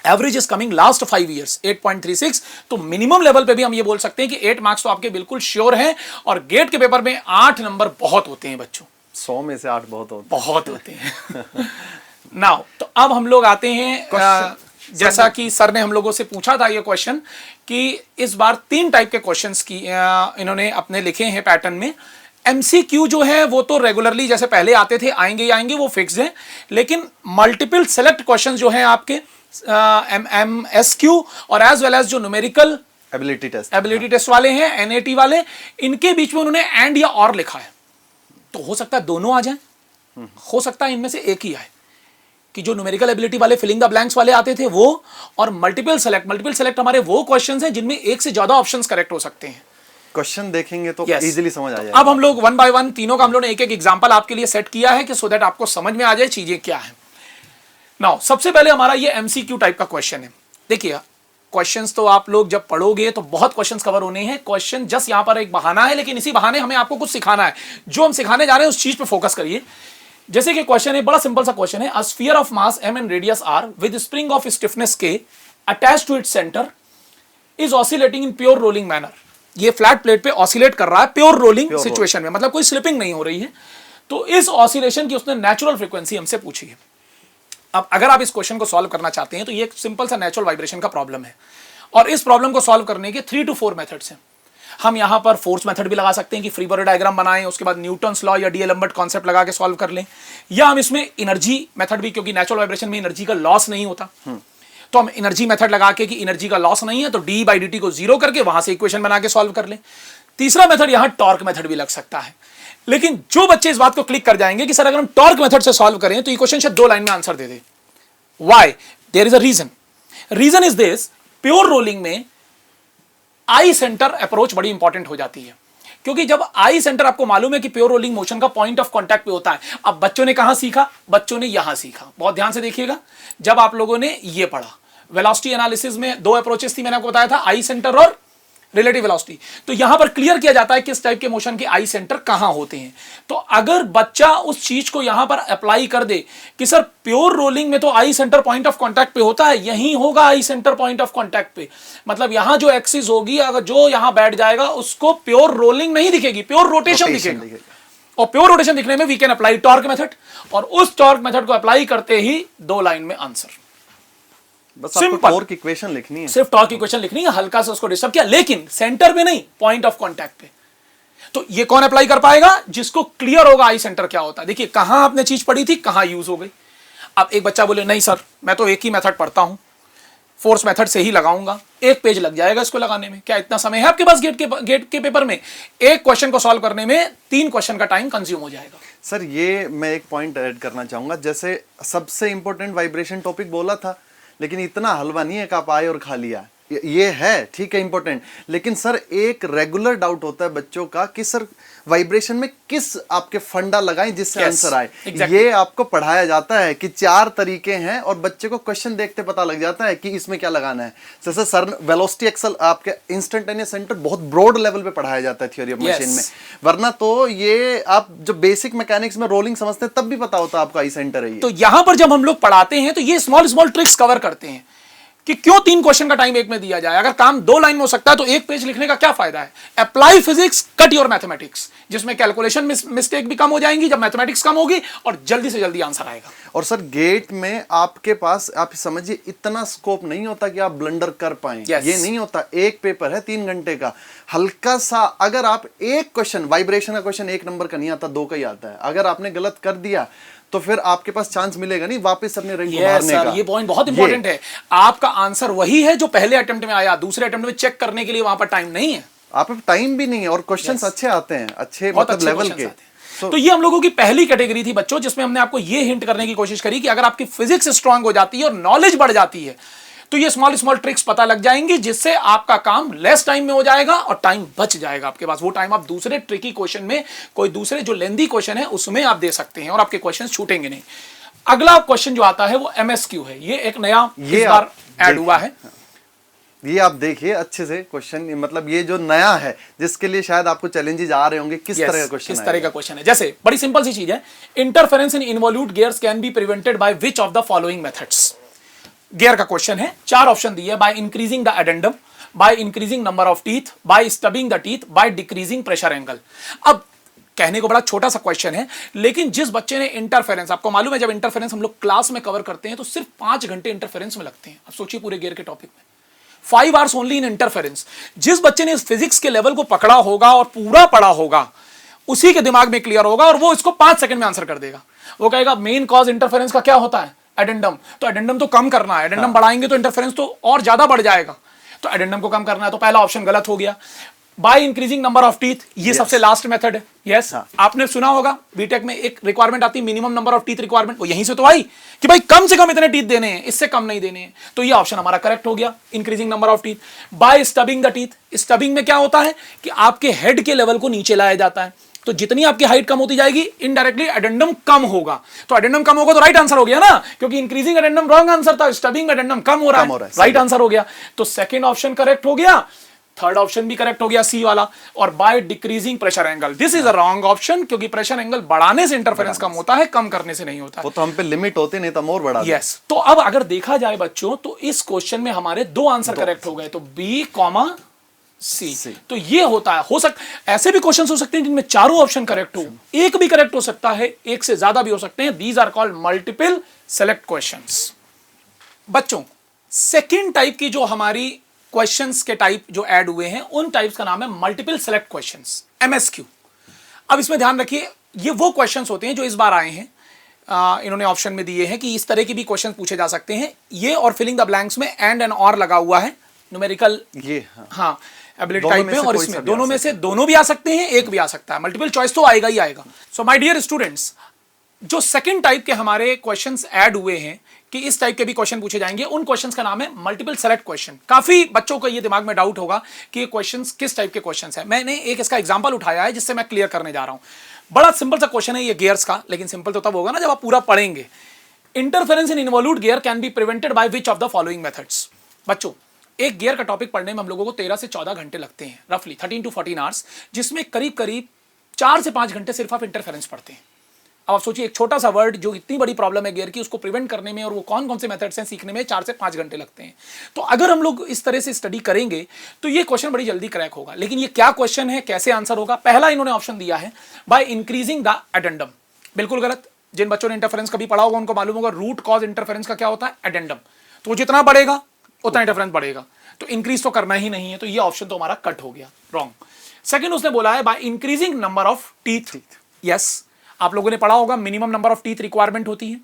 average is coming last 5 years 8.36। तो मिनिमम लेवल पे भी हम ये बोल सकते हैं कि 8 मार्क्स तो आपके बिल्कुल श्योर हैं। और गेट के पेपर में 8 नंबर बहुत होते हैं बच्चों, 100 में से 8 बहुत होते हैं। नाउ तो अब हम लोग आते हैं, जैसा कि सर ने हम लोगों से पूछा था ये क्वेश्चन कि इस बार 3 टाइप के क्वेश्चंस की इन्होंने अपने लिखे हैं पैटर्न में। एमसीक्यू जो है वो तो रेगुलरली जैसे पहले आते थे आएंगे ही आएंगे, वो फिक्स है, लेकिन मल्टीपल सेलेक्ट क्वेश्चंस जो हैं आपके एमएसक्यू और एज वेल एज जो न्यूमेरिकल एबिलिटी टेस्ट वाले हैं, एनएटी वाले, इनके बीच में उन्होंने एंड या और लिखा है। तो हो सकता है दोनों आ जाएं, हो सकता है इनमें से एक ही आए, कि जो न्यूमेरिकल एबिलिटी वाले फिलिंग द ब्लैंक्स वाले आते थे वो, और मल्टीपल सेलेक्ट हमारे वो क्वेश्चंस हैं जिनमें एक से ज्यादा ऑप्शंस करेक्ट हो सकते हैं। क्वेश्चन देखेंगे तो इजीली समझ आ जाएगा। अब हम लोग 1 बाय 1 तीनों का हम लोग ने एक एक एग्जांपल आपके लिए सेट किया है कि सो दैट आपको समझ में आ जाए चीजें क्या है। नाउ सबसे पहले हमारा ये एमसीक्यू टाइप का क्वेश्चन है। देखिए क्वेश्चंस तो आप लोग जब पढ़ोगे तो बहुत क्वेश्चंस कवर होने हैं। क्वेश्चन जस्ट यहां पर एक बहाना है, लेकिन इसी बहाने हमें आपको कुछ सिखाना है। जो हम सिखाने जा रहे हैं उस चीज पे फोकस करिए। जैसे कि क्वेश्चन है, बड़ा सिंपल सा क्वेश्चन है, a sphere of mass m and radius r with spring of stiffness k attached to its centre is oscillating in pure rolling manner. ये फ्लैट प्लेट पे ऑसिलेट कर रहा है प्योर रोलिंग सिचुएशन में, मतलब कोई स्लिपिंग नहीं हो रही है। तो इस ऑसिलेशन की उसने नेचुरल फ्रीक्वेंसी हमसे पूछी है। अब अगर आप इस क्वेश्चन को सॉल्व करना चाहते हैं तो ये एक सिंपल सा नेचुरल वाइब्रेशन का प्रॉब्लम है, और इस प्रॉब्लम को सॉल्व करने के 3 to 4 मेथड्स हैं। हम यहां पर फोर्स मेथड भी लगा सकते हैं कि फ्री बॉडी डायग्राम बनाएं, उसके बाद न्यूटन्स लॉ या डीएलम्बर्ट कॉन्सेप्ट लगा के सॉल्व कर लें, या हम इसमें एनर्जी मेथड भी, क्योंकि नेचुरल वाइब्रेशन में एनर्जी का लॉस नहीं होता, तो हम एनर्जी मेथड लगा के कि एनर्जी का लॉस नहीं है तो d/dt को 0 करके वहां से इक्वेशन बना के सॉल्व कर लें। तीसरा मेथड यहां टॉर्क मेथड भी लग सकता है। लेकिन जो बच्चे इस बात को क्लिक कर जाएंगे कि सर अगर हम टॉर्क मेथड से सॉल्व करें तो इक्वेशन शायद 2 लाइन में आंसर दे दे, why? There is a reason is this, pure rolling में आई सेंटर अप्रोच बड़ी इंपॉर्टेंट हो जाती है, क्योंकि जब आई सेंटर आपको मालूम है कि प्योर रोलिंग मोशन का पॉइंट ऑफ कांटेक्ट पे होता है। अब बच्चों ने कहां सीखा? बच्चों ने यहां सीखा। बहुत ध्यान से देखिएगा, जब आप लोगों ने ये पढ़ा वेलोसिटी एनालिसिस में 2 अप्रोचेस थी, मैंने आपको बताया था, आई सेंटर और रिलेटिव वेलोसिटी। तो यहां पर क्लियर किया जाता है किस टाइप के मोशन के आई सेंटर कहां होते हैं। तो अगर बच्चा उस चीज को यहां पर अप्लाई कर दे कि सर प्योर रोलिंग में तो आई सेंटर पॉइंट ऑफ कांटेक्ट पे होता है, यहीं होगा आई सेंटर पॉइंट ऑफ कांटेक्ट पे, मतलब यहां जो एक्सिस होगी, अगर जो यहां बैठ जाएगा उसको प्योर रोलिंग नहीं दिखेगी, प्योर रोटेशन दिखेगा। और प्योर रोटेशन दिखने में we can apply torque method, और उस टॉर्क मेथड को अप्लाई करते ही 2 लाइन में आंसर। बस आपको टॉर्क इक्वेशन लिखनी है, सिर्फ टॉर्क इक्वेशन लिखनी है, हल्का से उसको डिस्टर्ब किया, लेकिन सेंटर पे नहीं, पॉइंट ऑफ कांटेक्ट पे। तो ये कौन अप्लाई कर पाएगा? जिसको क्लियर होगा आई सेंटर क्या होता है। देखिए कहां आपने चीज पढ़ी थी, कहां यूज हो गई। अब एक बच्चा बोले नहीं सर मैं तो एक ही मेथड पढ़ता हूं, फोर्स मेथड से ही लगाऊंगा, 1 पेज लग जाएगा इसको लगाने में। क्या इतना समय है आपके पास? गेट के पेपर में एक क्वेश्चन को सॉल्व करने में 3 क्वेश्चन का टाइम कंज्यूम हो जाएगा। सर ये मैं एक पॉइंट ऐड करना चाहूंगा, जैसे सबसे इंपॉर्टेंट वाइब्रेशन टॉपिक बोला था, लेकिन इतना हलवा नहीं है कि आप आए और खा लिया। ये है ठीक है इंपॉर्टेंट, लेकिन सर एक रेगुलर डाउट होता है बच्चों का कि सर वाइब्रेशन में किस आपके फंडा लगाएं जिससे आंसर आए। ये आपको पढ़ाया जाता है कि 4 तरीके हैं, और बच्चे को क्वेश्चन देखते पता लग जाता है कि इसमें क्या लगाना है। जैसे सर वेलोसिटी एक्सल आपके इंस्टेंटेनियस सेंटर बहुत ब्रॉड लेवल पे पढ़ाया जाता है थ्योरी ऑफ मशीन में, वरना तो ये आप जो बेसिक मैकेनिक्स में रोलिंग समझते हैं तब भी पता होता है आपका आई सेंटर है ये। तो यहां पर जब हम लोग पढ़ाते हैं तो ये स्मॉल ट्रिक्स कवर करते हैं कि क्यों 3 क्वेश्चन का टाइम एक में दिया जाए। अगर काम 2 लाइन में हो सकता है तो 1 पेज लिखने का क्या फायदा है। Apply physics, cut your mathematics, जिसमें कैलकुलेशन मिस्टेक भी कम हो जाएंगी जब मैथमेटिक्स कम होगी, और जल्दी से जल्दी आंसर आएगा। और सर गेट में आपके पास आप समझिए इतना स्कोप नहीं होता कि आप ब्लंडर कर पाएं। ये नहीं होता, एक पेपर है 3 घंटे का, हल्का सा अगर आप एक क्वेश्चन, वाइब्रेशन का क्वेश्चन 1 नंबर का नहीं आता, 2 का ही आता है, अगर आपने गलत कर दिया तो फिर आपके पास चांस मिलेगा नहीं वापस अपने रैंक को मारने का। ये पॉइंट बहुत इंपॉर्टेंट है। आपका आंसर वही है जो पहले अटेम्प्ट में आया, दूसरे अटेम्प्ट में चेक करने के लिए वहां पर टाइम नहीं है, आप टाइम भी नहीं है, और क्वेश्चंस अच्छे आते हैं, अच्छे मतलब लेवल के। तो ये हम लोगों की पहली कैटेगरी थी बच्चों, जिसमें हमने आपको ये हिंट करने की कोशिश करी कि अगर आपकी फिजिक्स स्ट्रांग हो जाती है और नॉलेज बढ़ जाती है तो ये स्मॉल स्मॉल ट्रिक्स पता लग जाएंगी, जिससे आपका काम लेस टाइम में हो जाएगा और टाइम बच जाएगा आपके पास। वो टाइम आप दूसरे ट्रिकी क्वेश्चन में, कोई दूसरे जो लेंदी क्वेश्चन है उसमें आप दे सकते हैं और आपके क्वेश्चन छूटेंगे नहीं। अगला क्वेश्चन जो आता है वो MSQ है। ये एक नया इस बार ऐड हुआ है। ये आप देखिए अच्छे से क्वेश्चन, मतलब ये जो नया है जिसके लिए शायद आपको चैलेंजेस आ रहे होंगे, किस तरह का क्वेश्चन, किस तरह का क्वेश्चन है। जैसे बड़ी सिंपल सी चीज है, interference in involute gears can be prevented by which of the following methods. Gear का क्वेश्चन है, 4 ऑप्शन दिए, by increasing the addendum, by increasing number of teeth, by stubbing the teeth, by decreasing pressure angle. अब कहने को बड़ा छोटा सा question है, लेकिन जिस बच्चे ने इंटरफेरेंस, आपको मालूम है जब इंटरफेरेंस हम लोग क्लास में कवर करते हैं तो सिर्फ 5 घंटे इंटरफेरेंस में लगते हैं। अब सोचिए पूरे गियर के टॉपिक में 5 आवर्स ओनली इन इंटरफेरेंस। जिस बच्चे ने इस फिजिक्स के लेवल को पकड़ा होगा और पूरा पढ़ा होगा, उसी के दिमाग में क्लियर होगा और वो इसको 5 सेकंड में आंसर कर देगा। वो कहेगा मेन कॉज इंटरफेरेंस का क्या होता है, एडेंडम। तो एडेंडम तो कम करना है, एडेंडम बढ़ाएंगे तो इंटरफेरेंस तो और ज्यादा बढ़ जाएगा, तो एडेंडम को कम करना है। तो पहला ऑप्शन गलत हो गया। Bye increasing number of teeth, ये सबसे लास्ट मेथड है। यस, आपने सुना होगा बीटेक में एक रिक्वायरमेंट आती है minimum number of teeth requirement, वो यहीं से तो आई कि भाई कम से कम इतने टीथ देने हैं, इससे कम नहीं देने हैं। तो ये ऑप्शन हमारा करेक्ट हो गया, increasing number of teeth. By stubbing the teeth, stubbing में क्या होता है कि आपके हेड के लेवल को नीचे लाया जाता है, तो जितनी आपकी हाइट कम होती जाएगी इनडायरेक्टली एडेंडम कम होगा। तो एडेंडम कम होगा तो राइट आंसर हो गया ना, क्योंकि इंक्रीजिंग एडेंडम रॉन्ग आंसर था, स्टबिंग एडेंडम कम हो रहा है, राइट आंसर हो गया। तो सेकंड ऑप्शन करेक्ट हो गया, थर्ड ऑप्शन भी करेक्ट हो गया, सी वाला। और bye decreasing pressure angle, this is a wrong option, क्योंकि प्रेशर एंगल बढ़ाने से इंटरफेरेंस कम होता है, कम करने से नहीं होता। वो तो हम पे लिमिट होती नहीं, तो मोर बढ़ा। यस, तो अब अगर देखा जाए बच्चों तो इस क्वेश्चन में हमारे 2 आंसर करेक्ट हो गए, तो बी कॉमा सी। तो ये होता है, हो सकता ऐसे भी क्वेश्चंस हो सकते हैं जिनमें चारों ऑप्शन करेक्ट हो, एक भी करेक्ट हो सकता है, एक से ज्यादा भी हो सकते हैं। These are called multiple select questions. बच्चों सेकंड टाइप की जो हमारी क्वेश्चंस के टाइप जो ऐड हुए हैं उन टाइप्स का नाम है मल्टीपल सेलेक्ट क्वेश्चंस, MSQ। अब इसमें ध्यान रखिए, ये वो क्वेश्चंस होते हैं जो इस बार आए हैं, इन्होंने ऑप्शन में दिए हैं कि इस तरह के भी क्वेश्चन पूछे जा सकते हैं। ये और फिलिंग द ब्लैंक्स में एंड और लगा हुआ है, न्यूमेरिकल, ये हाँ एबिलिटी टाइप में, और इसमें दोनों में से दोनों भी आ सकते हैं, एक भी आ सकता है, मल्टीपल चॉइस तो आएगा ही आएगा। सो माय डियर स्टूडेंट्स, जो सेकंड टाइप के हमारे क्वेश्चंस ऐड हुए हैं कि इस टाइप के भी क्वेश्चन पूछे जाएंगे, उन क्वेश्चंस का नाम है मल्टीपल सेलेक्ट क्वेश्चन। काफी बच्चों को ये दिमाग में डाउट होगा कि ये क्वेश्चंस किस टाइप के क्वेश्चंस हैं। मैंने एक इसका एग्जांपल उठाया है जिससे मैं क्लियर करने जा रहा हूं। बड़ा सिंपल सा क्वेश्चन है ये गियर्स का, लेकिन सिंपल तो तब होगा ना जब आप पूरा पढ़ेंगे। Interference in involute gear can be prevented by which of the following methods. बच्चों एक गियर का टॉपिक पढ़ने में हम लोगों को 13 से 14 घंटे लगते हैं, रफली 13 to 14 आवर्स, जिसमें करीब करीब 4 से 5 घंटे सिर्फ आप इंटरफेरेंस पढ़ते हैं। अब आप सोचिए एक छोटा सा वर्ड जो इतनी बड़ी प्रॉब्लम है गियर की, उसको प्रिवेंट करने में और वो कौन कौन से मेथड्स हैं सीखने में 4 से 5 घंटे लगते हैं। तो अगर हम लोग इस तरह से स्टडी करेंगे तो ये क्वेश्चन बड़ी जल्दी क्रैक होगा। लेकिन ये क्या क्वेश्चन है, कैसे आंसर होगा? पहला इन्होंने ऑप्शन दिया है बाय इंक्रीजिंग द एडेंडम, बिल्कुल गलत। जिन बच्चों ने इंटरफेरेंस कभी पढ़ा होगा उनको मालूम होगा रूट कॉज इंटरफेरेंस का क्या होता है, एडेंडम। तो वो जितना बढ़ेगा उतना इंटरफेरेंस बढ़ेगा, तो इंक्रीज तो करना ही नहीं है, तो ये ऑप्शन तो हमारा कट हो गया, रॉन्ग। सेकंड उसने बोला है bye increasing number of teeth. Yes, आप लोगों ने पढ़ा होगा minimum number of teeth requirement होती है,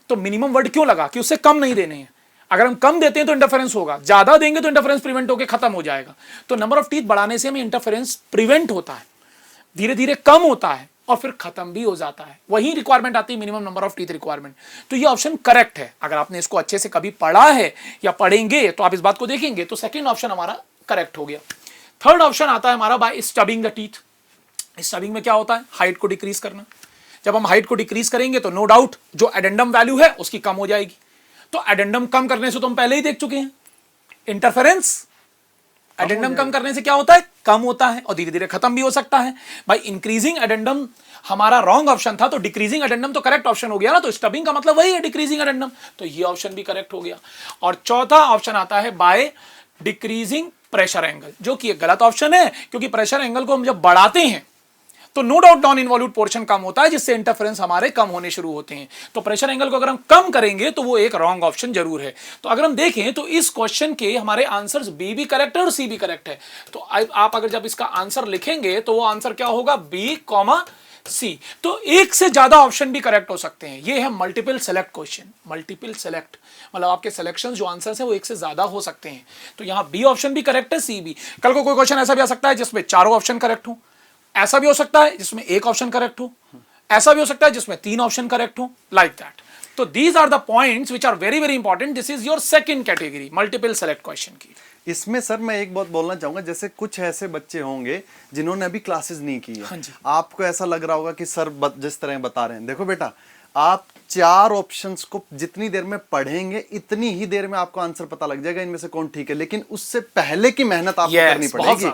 तो मिनिमम वर्ड क्यों लगा कि उससे कम नहीं देने हैं। अगर हम कम देते हैं तो इंटरफेरेंस होगा, ज्यादा देंगे तो इंटरफेरेंस प्रिवेंट होकर खत्म हो जाएगा। तो नंबर ऑफ टीथ बढ़ाने से हमें इंटरफेरेंस प्रिवेंट होता है, धीरे धीरे कम होता है और फिर खत्म भी हो जाता है। वही रिक्वायरमेंट आती है minimum number of teeth requirement. तो ये ऑप्शन करेक्ट है। अगर आपने इसको अच्छे से कभी पढ़ा है या पढ़ेंगे तो आप इस बात को देखेंगे, तो सेकंड ऑप्शन हमारा करेक्ट हो गया। थर्ड ऑप्शन आता है हमारा bye stubbing the teeth. Stubbing में क्या होता है, हाइट को डिक्रीज करना। जब हम हाइट को डिक्रीज करेंगे तो नो डाउट जो एडेंडम वैल्यू है उसकी कम हो जाएगी। तो एडेंडम कम करने से तो हम पहले ही देख चुके हैं, इंटरफेरेंस एडेंडम कम करने से क्या होता है, कम होता है और धीरे धीरे खत्म भी हो सकता है। भाई इंक्रीजिंग एडेंडम हमारा रॉन्ग ऑप्शन था, तो डिक्रीजिंग एडेंडम तो करेक्ट ऑप्शन हो गया ना। तो स्टबिंग का मतलब वही है डिक्रीजिंग एडेंडम, तो ये ऑप्शन भी करेक्ट हो गया। और चौथा ऑप्शन आता है बाय डिक्रीजिंग प्रेशर एंगल, जो कि एक गलत ऑप्शन है, क्योंकि प्रेशर एंगल को हम जब बढ़ाते हैं तो no doubt non involute portion कम होता है, जिससे इंटरफेरेंस हमारे कम होने शुरू होते हैं। तो प्रेशर एंगल को अगर हम कम करेंगे तो वो एक रॉन्ग ऑप्शन जरूर है। तो अगर हम देखें तो इस क्वेश्चन के हमारे आंसर्स बी भी करेक्ट है और सी भी करेक्ट है। तो आप अगर जब इसका आंसर लिखेंगे तो वो आंसर क्या होगा, बी कॉमा सी। तो एक से ज्यादा ऑप्शन भी करेक्ट हो सकते हैं। ये है multiple select question. Multiple select मतलब आपके सिलेक्शन जो आंसर्स है वो एक से ज्यादा हो सकते हैं। तो यहां बी ऑप्शन भी करेक्ट है, सी भी। कल को कोई क्वेश्चन ऐसा भी आ सकता है जिसमें चारों ऑप्शन करेक्ट हो, ऐसा भी हो सकता है जिसमें एक ऑप्शन करेक्ट हो, ऐसा भी हो सकता है जिसमें 3 ऑप्शन करेक्ट हो, लाइक दैट. तो these are the points which are very very important. This is your second category, multiple select question की. इसमें सर मैं एक बात बोलना चाहूंगा, जैसे कुछ ऐसे बच्चे होंगे जिन्होंने अभी क्लासेस नहीं की है. हाँ जी. आपको ऐसा लग रहा होगा कि सर जिस तरह बता रहे हैं, देखो बेटा, आप 4 ऑप्शंस को जितनी देर में पढ़ेंगे इतनी ही देर में आपको आंसर पता लग जाएगा इनमें से कौन ठीक है. लेकिन उससे पहले की मेहनत आपको करनी पड़ेगी.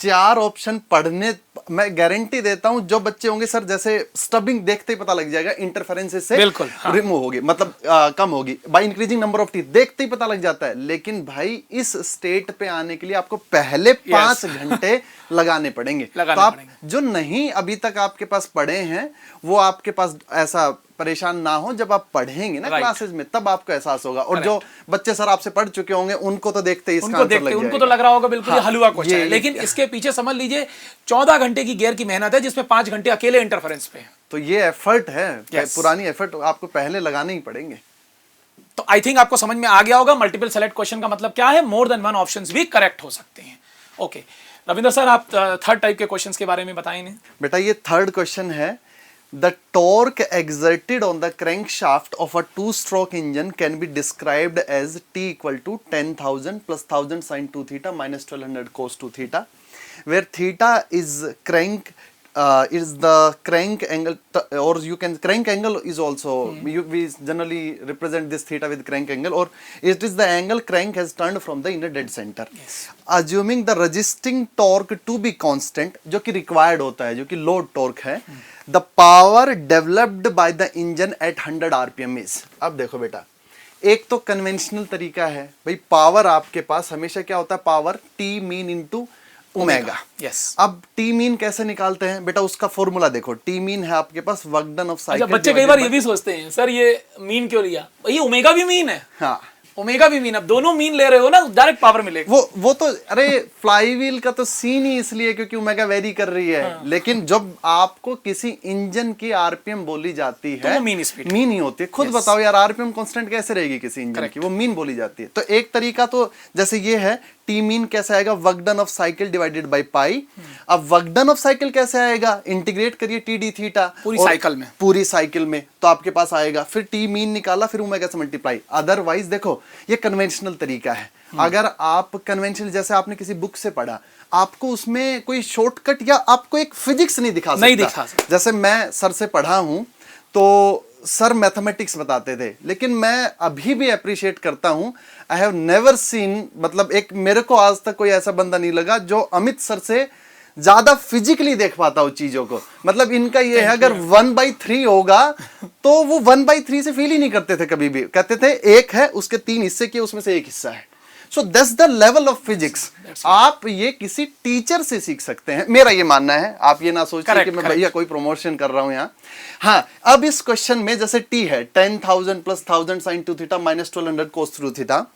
4 ऑप्शन पढ़ने, मैं गारंटी देता हूं जो बच्चे होंगे सर जैसे स्टबिंग देखते ही पता लग जाएगा, इंटरफेरेंसेस से बिल्कुल रिमूव होगी, मतलब कम होगी bye increasing number of teeth, देखते ही पता लग जाता है. लेकिन भाई इस स्टेट पे आने के लिए आपको पहले 5 घंटे लगाने पड़ेंगे. तो आप जो नहीं अभी तक आपके पास पढ़े हैं वो आपके पास ऐसा परेशान ना हो, जब आप पढ़ेंगे ना क्लासेस में तब आपको एहसास होगा. और जो बच्चे सर आपसे पढ़ चुके होंगे उनको तो देखते ही इसका आंसर लग जाएगा. उनको तो लग रहा होगा बिल्कुल ये हलवा क्वेश्चन है. लेकिन इसके पीछे समझ लीजिए 14 घंटे की गियर की मेहनत है जिसमें 5 घंटे अकेले इंटरफेरेंस पे. तो ये एफर्ट है, पुरानी एफर्ट आपको पहले लगाने ही पड़ेंगे. तो आई थिंक आपको समझ में आ गया होगा मल्टीपल सेलेक्ट क्वेश्चन का मतलब क्या है. मोर देन 1 ऑप्शंस भी करेक्ट हो सकते हैं. ओके रविंद्र सर, आप थर्ड टाइप के क्वेश्चंस के बारे में बताएं. बेटा ये थर्ड क्वेश्चन है. The torque exerted on the crankshaft of a 2-stroke engine can be described as T equal to 10,000 plus 1,000 sin 2 theta minus 1,200 cos 2 theta, where theta is the crank angle, or you can crank angle is also we generally represent this theta with crank angle, or it is the angle crank has turned from the inner dead center. Assuming the resisting torque to be constant, जो कि required होता है, जो कि load torque है, the power developed by the engine at 100 rpm is. अब देखो बेटा, एक तो कन्वेंशनल तरीका है भाई, पावर आपके पास हमेशा क्या होता है, power T mean into omega. Yes. अब टी मीन कैसे निकालते हैं बेटा, उसका फॉर्मूला देखो. टी मीन है आपके पास वर्क डन ऑफ साइकिल. बच्चे कई बार ये भी सोचते हैं सर ये मीन क्यों लिया, भाई ओमेगा भी मीन है. हाँ, ओमेगा भी मीन. अब दोनों मीन ले रहे हो ना, डायरेक्ट पावर मिलेगा. वो तो अरे फ्लाईव्हील का तो सीन ही इसलिए क्योंकि ओमेगा वेरी कर रही है. हाँ. लेकिन जब आपको किसी इंजन की आरपीएम बोली जाती है तो मीन स्पीड मीन ही होती है. खुद बताओ यार, आरपीएम कांस्टेंट कैसे रहेगी किसी इंजन की, वो मीन बोली जाती है. तो एक तरीका तो जैसे ये है, टी मीन कैसे आएगा, work done of cycle divided by pi. अब वर्क डन ऑफ साइकिल कैसे आएगा, इंटीग्रेट करिए टी डी थीटा पूरी साइकिल में तो आपके पास आएगा. फिर टी मीन निकाला, फिर ओमेगा से मल्टीप्लाई. अदरवाइज देखो ये कन्वेंशनल तरीका है. अगर आप कन्वेंशनल जैसे आपने किसी बुक से पढ़ा, आपको उसमें कोई शॉर्टकट या आपको एक फिजिक्स नहीं दिखा सकता. जैसे मैं सर से पढ़ा हूं तो सर मैथमेटिक्स बताते थे, लेकिन मैं अभी भी अप्रिशिएट करता हूं, आई हैव नेवर सीन, मतलब एक मेरे को आज तक कोई ऐसा बंदा नहीं लगा जो अमित सर से ज्यादा फिजिकली देख पाता हो चीजों को. मतलब इनका ये है, अगर 1/3 होगा तो वो 1/3 से फील ही नहीं करते थे कभी भी. कहते थे एक है, उसके 3 हिस्से किए, उसमें से एक हिस्सा है. So that's the level of physics. आप ये किसी टीचर से सीख सकते हैं, मेरा ये मानना है. आप ये ना सोचिए कि मैं भैया कोई प्रमोशन कर रहा हूं यहाँ. हाँ, अब इस क्वेश्चन में जैसे टी है 10,000 प्लस 1,000 साइन 2 थीटा माइनस 1,200 कोस 3 थीटा.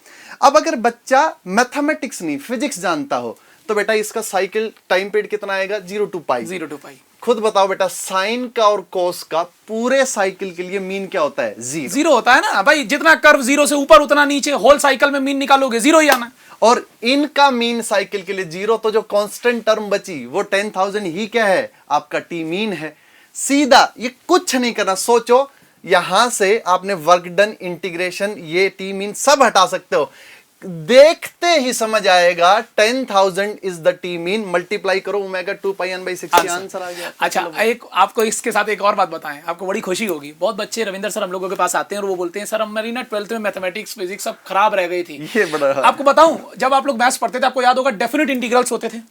अब अगर बच्चा मैथमेटिक्स नहीं फिजिक्स जानता हो तो बेटा इसका साइकिल टाइम पीरियड कितना आएगा, 0 to पाई. खुद बताओ बेटा, साइन का और कोस का पूरे साइकिल के लिए मीन क्या होता है, 0 होता है ना भाई. जितना कर्व 0 से ऊपर उतना नीचे, होल साइकिल में मीन निकालोगे 0 ही आना. और इनका मीन साइकिल के लिए 0, तो जो कांस्टेंट टर्म बची वो 10,000 ही क्या है, आपका टी मीन है. सीधा ये कुछ नहीं करना. सोचो, यहां से आपने वर्क डन, इंटीग्रेशन, ये टी मीन सब हटा सकते हो. देखते ही समझ आएगा 10,000 is the T mean. Multiply करो omega 2 pi n by 60, answer आ गया. अच्छा, एक आपको इसके साथ एक और बात बताएं, आपको बड़ी खुशी होगी. बहुत बच्चे रविंद्र सर हम लोगों के पास आते हैं और वो बोलते हैं सर हमारी ना 12th में मैथमेटिक्स फिजिक्स सब खराब रह गई थी. ये बड़ा आपको बताऊं, जब आप लोग मैथ्स पढ़ते थे आपको याद होगा डेफिनेट इंटीग्रल्स होते थे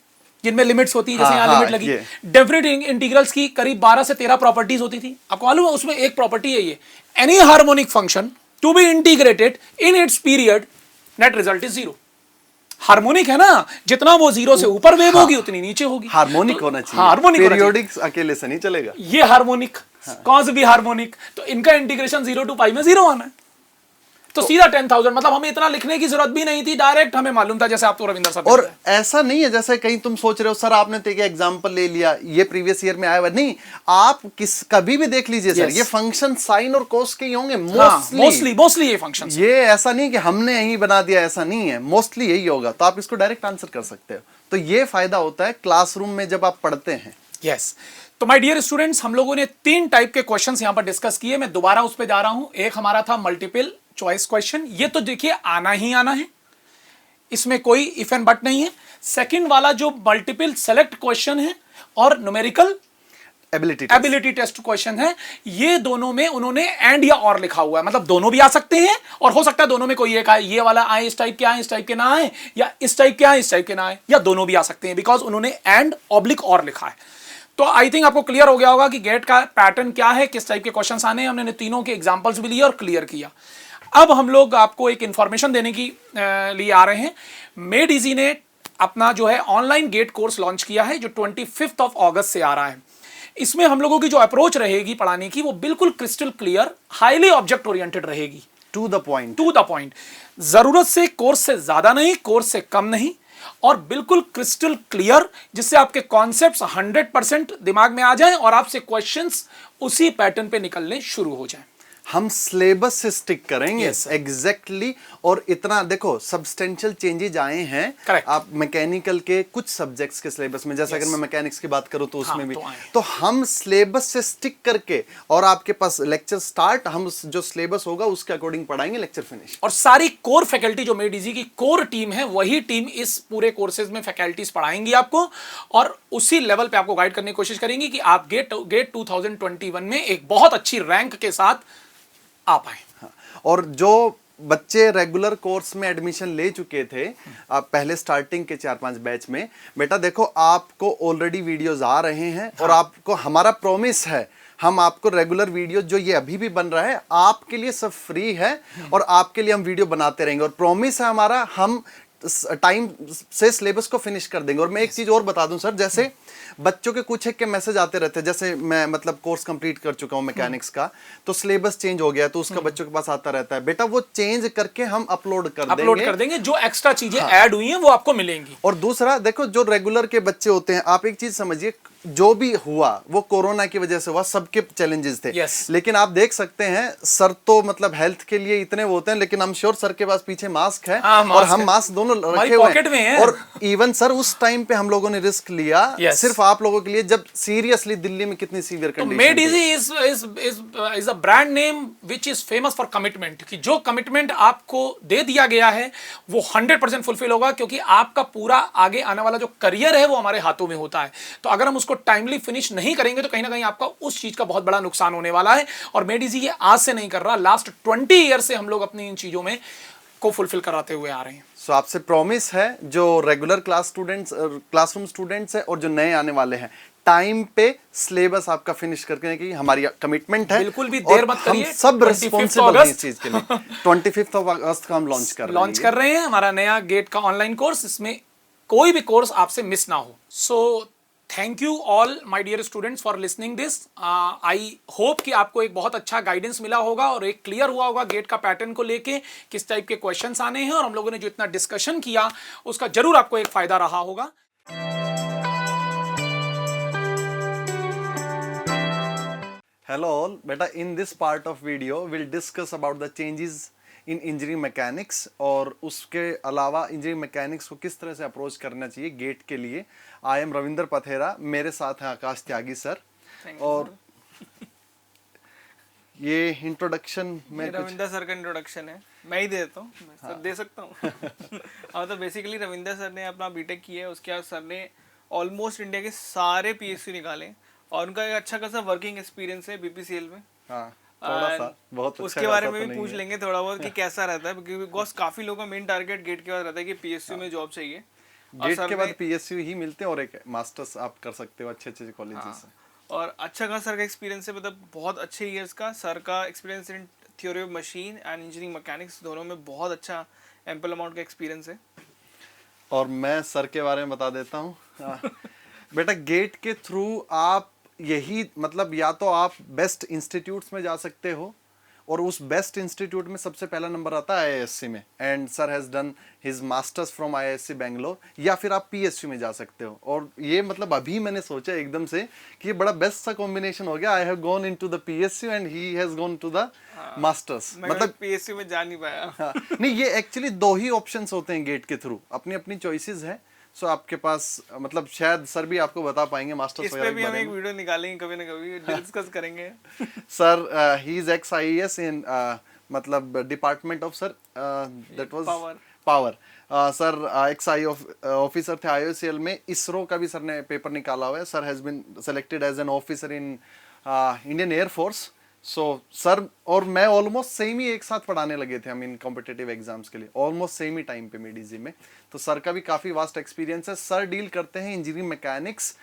जिनमें लिमिट्स होती है, जैसे यहाँ लिमिट लगी. डेफिनेट इंटीग्रल्स की करीब 12 से 13 प्रॉपर्टीज होती थी. आपको मालूम है उसमें एक प्रॉपर्टी है ये, any harmonic function to be integrated in its period net result is 0. Harmonic है ना, जितना वो 0 से ऊपर वेव होगी उतनी नीचे होगी. हार्मोनिक होना चाहिए. हार्मोनिक पीरियोडिक अकेले से नहीं चलेगा. ये हार्मोनिक, कौन सा भी हार्मोनिक, तो इनका इंटीग्रेशन 0 to पाई में 0 आना है. तो सीधा 10,000, मतलब हमें इतना लिखने की जरूरत भी नहीं थी, डायरेक्ट हमें मालूम था, जैसे आप तो रविंद्र सर. और ऐसा नहीं है जैसे कहीं तुम सोच रहे हो सर आपने तो एक एग्जांपल ले लिया, ये प्रीवियस ईयर में आया हुआ नहीं. आप कभी भी देख लीजिए सर, ये फंक्शन साइन और कोस के ही होंगे मोस्टली ये फंक्शन. ये ऐसा नहीं कि हमने यही बना दिया, ऐसा नहीं है, मोस्टली यही होगा. तो आप इसको डायरेक्ट आंसर कर सकते हो. तो ये फायदा होता है क्लासरूम में जब आप पढ़ते हैं. यस तो माय डियर स्टूडेंट्स, हम लोगों ने 3 टाइप के क्वेश्चंस यहां पर डिस्कस किए। मैं दोबारा उस पर जा रहा हूं। एक हमारा था मल्टीपल चॉइस क्वेश्चन, ये तो देखिए आना ही आना है, इसमें कोई इफ एंड बट नहीं है। सेकंड वाला जो मल्टीपल सेलेक्ट क्वेश्चन है और न्यूमेरिकल एबिलिटी टेस्ट क्वेश्चन है, ये दोनों में उन्होंने एंड या और लिखा हुआ है, मतलब दोनों भी आ सकते हैं और हो सकता है दोनों में कोई एक आए, ये वाला आए इस टाइप के आए, इस टाइप के ना आए, या इस टाइप के आए इस टाइप के ना आए, या दोनों भी आ सकते हैं, बिकॉज उन्होंने एंड ऑब्लिक और लिखा है। तो आई थिंक आपको क्लियर हो गया होगा कि गेट का पैटर्न क्या है, किस टाइप के क्वेश्चंस आने हैं। हमने तीनों के एग्जांपल्स भी लिए और क्लियर किया। अब हम लोग आपको एक इंफॉर्मेशन देने की लिए आ रहे हैं। मेड इजी ने अपना जो है ऑनलाइन गेट कोर्स लॉन्च किया है, जो 25 अगस्त से आ रहा है। इसमें हम लोगों की जो अप्रोच रहेगी पढ़ाने की, वो बिल्कुल crystal clear, highly object oriented रहेगी, टू द पॉइंट। जरूरत से कोर्स से ज्यादा नहीं, कोर्स से कम नहीं, और बिल्कुल क्रिस्टल क्लियर, जिससे आपके कॉन्सेप्ट्स 100% दिमाग में आ जाएं और आपसे क्वेश्चंस उसी पैटर्न पे निकलने शुरू हो जाएं। हम सिलेबस से स्टिक करेंगे एग्जैक्टली और इतना देखो सब्सटेंशियल चेंजेज आए हैं। Correct. आप मैकेनिकल के कुछ सब्जेक्ट्स के सिलेबस में, जैसे अगर मैं मैकेनिक्स की बात करूं तो उसमें भी तो हम सिलेबस से स्टिक करके और आपके पास लेक्चर स्टार्ट, हम जो सिलेबस होगा उसके अकॉर्डिंग पढ़ाएंगे, लेक्चर फिनिश। और सारी कोर फैकल्टी जो मेड इजी की कोर टीम है, वही टीम इस पूरे कोर्सेज में फैकल्टीज पढ़ाएंगी आपको और उसी लेवल पे आपको गाइड करने की कोशिश करेंगी कि आप गेट 2021 में एक बहुत अच्छी रैंक के साथ आ पाए। हाँ। और जो बच्चे रेगुलर कोर्स में एडमिशन ले चुके थे आप पहले स्टार्टिंग के 4-5 बैच में, बेटा देखो आपको ऑलरेडी वीडियोस आ रहे हैं। और आपको हमारा प्रॉमिस है, हम आपको रेगुलर वीडियो जो ये अभी भी बन रहा है आपके लिए सब फ्री है और आपके लिए हम वीडियो बनाते रहेंगे। और प्रॉमिस है हमारा, हम टाइम से सिलेबस को फिनिश कर देंगे। और मैं एक चीज और बता दूं सर, जैसे बच्चों के कुछ एक के मैसेज आते रहते हैं, जैसे मैं मतलब कोर्स कंप्लीट कर चुका हूं मैकेनिक्स का, तो सिलेबस चेंज हो गया तो उसका बच्चों के पास आता रहता है, बेटा वो चेंज करके हम अपलोड कर देंगे, जो एक्स्ट्रा चीजें ऐड हुई हैं वो आपको मिलेंगी। और दूसरा देखो, जो रेगुलर के बच्चे होते हैं, आप एक चीज समझिए, जो भी हुआ वो कोरोना की वजह से हुआ, सबके चैलेंजेस थे। लेकिन आप देख सकते हैं सर तो मतलब हेल्थ के लिए इतने वो होते हैं, लेकिन हम श्योर सर के पास पीछे मास्क है और हम मास्क दोनों रखे हुए हैं। और इवन सर उस टाइम पे हम लोगों ने रिस्क लिया सिर्फ आप लोगों के लिए, जब सीरियसली दिल्ली में कितनी severe condition. Made easy is a brand name which is famous for commitment, कि जो कमिटमेंट आपको दे दिया गया है वो 100% फुलफिल होगा, क्योंकि आपका पूरा आगे आने वाला जो करियर है वो हमारे हाथों में होता है। तो अगर हम उसको टाइमली फिनिश नहीं करेंगे तो कहीं ना कहीं आपका उस चीज का बहुत बड़ा नुकसान होने वाला है। और मेड इजी ये आज से नहीं कर रहा, लास्ट 20 ईयर से हम लोग अपनी इन चीजों में को फुलफिल कराते हुए आ रहे हैं। सो आपसे प्रॉमिस है, जो रेगुलर क्लासरूम स्टूडेंट्स हैं और जो नए आने वाले हैं, टाइम पे सिलेबस आपका फिनिश करके की हमारी कमिटमेंट है। बिल्कुल भी देर मत करिए, हम सब रिस्पांसिबल हैं इस चीज के लिए। 25 अगस्त का हम लॉन्च कर रहे हैं हमारा नया गेट का ऑनलाइन कोर्स। इसमें कोई भी कोर्स आपसे मिस ना हो। So thank you all my dear students for listening this. I hope कि आपको एक बहुत अच्छा गाइडेंस मिला होगा और एक क्लियर हुआ होगा गेट का पैटर्न को लेके, किस टाइप के क्वेश्चंस आने हैं, और हम लोगों ने जो इतना डिस्कशन किया उसका जरूर आपको एक फायदा रहा होगा। Hello all, beta in this part of video we'll discuss about the changes in engineering mechanics और उसके अलावा इंजीनियरिंग मैकेनिक्स को किस तरह से अप्रोच करना चाहिए गेट के लिए। आई एम रविंदर पथेरा, मेरे साथ हैं आकाश त्यागी सर। और ये इंट्रोडक्शन में रविंदर सर का इंट्रोडक्शन है, मैं ही देता हूँ। हाँ। दे सकता हूँ। तो बेसिकली रविंदर सर ने अपना बीटेक किया है, उसके बाद सर ने ऑलमोस्ट इंडिया के सारे पीएसयू निकाले और उनका एक अच्छा खासा वर्किंग एक्सपीरियंस है बीपीसीएल में। हाँ, थोड़ा सा बहुत अच्छा, उसके बारे में भी पूछ लेंगे थोड़ा बहुत कि कैसा रहता है, क्योंकि काफी लोगों का मेन टारगेट गेट के बाद रहता है कि पीएसयू में जॉब चाहिए। गेट के बाद पीएसयू ही मिलते हैं और एक मास्टर्स आप कर सकते हो अच्छे अच्छे कॉलेजेस से। और अच्छा खासा सर का एक्सपीरियंस है, मतलब बहुत अच्छे ईयर्स का सर का experience in theory of machine and engineering mechanics, दोनों में बहुत अच्छा एम्पल अमाउंट का एक्सपीरियंस है। और मैं सर के बारे में बता देता हूँ। बेटा गेट के थ्रू आप यही मतलब या तो आप बेस्ट इंस्टीट्यूट्स में जा सकते हो और उस बेस्ट इंस्टीट्यूट में सबसे पहला नंबर आता है आईआईएससी में, and sir has done his masters from IISc Bangalore, या फिर आप पीएसयू में जा सकते हो। और ये मतलब अभी मैंने सोचा एकदम से कि ये बड़ा बेस्ट सा कॉम्बिनेशन हो गया। I have gone into the PSU and he has gone to the masters. मतलब पीएसयू में जा नहीं पाया। हाँ, नहीं ये एक्चुअली दो ही ऑप्शंस होते हैं गेट के थ्रू, अपनी अपनी चॉइसेस है। सो आपके पास मतलब शायद सर भी आपको बता पाएंगे मास्टर इस पे भी हम एक वीडियो निकालेंगे कभी ना कभी, डिस्कस करेंगे। Sir he is x IAS इन मतलब department of sir that was power. Sir x officer थे IOCL में। इसरो का भी सर ने पेपर निकाला हुआ है। Sir has been selected as an officer in Indian Air Force. So sir और मैं ऑलमोस्ट सेम ही एक साथ पढ़ाने लगे थे हम इन कॉम्पिटिटिव एग्जाम्स के लिए, ऑलमोस्ट सेम ही टाइम पे मेडीजी में। तो सर का भी काफ़ी वास्ट एक्सपीरियंस है। सर डील करते हैं इंजीनियरिंग मैकेनिक्स,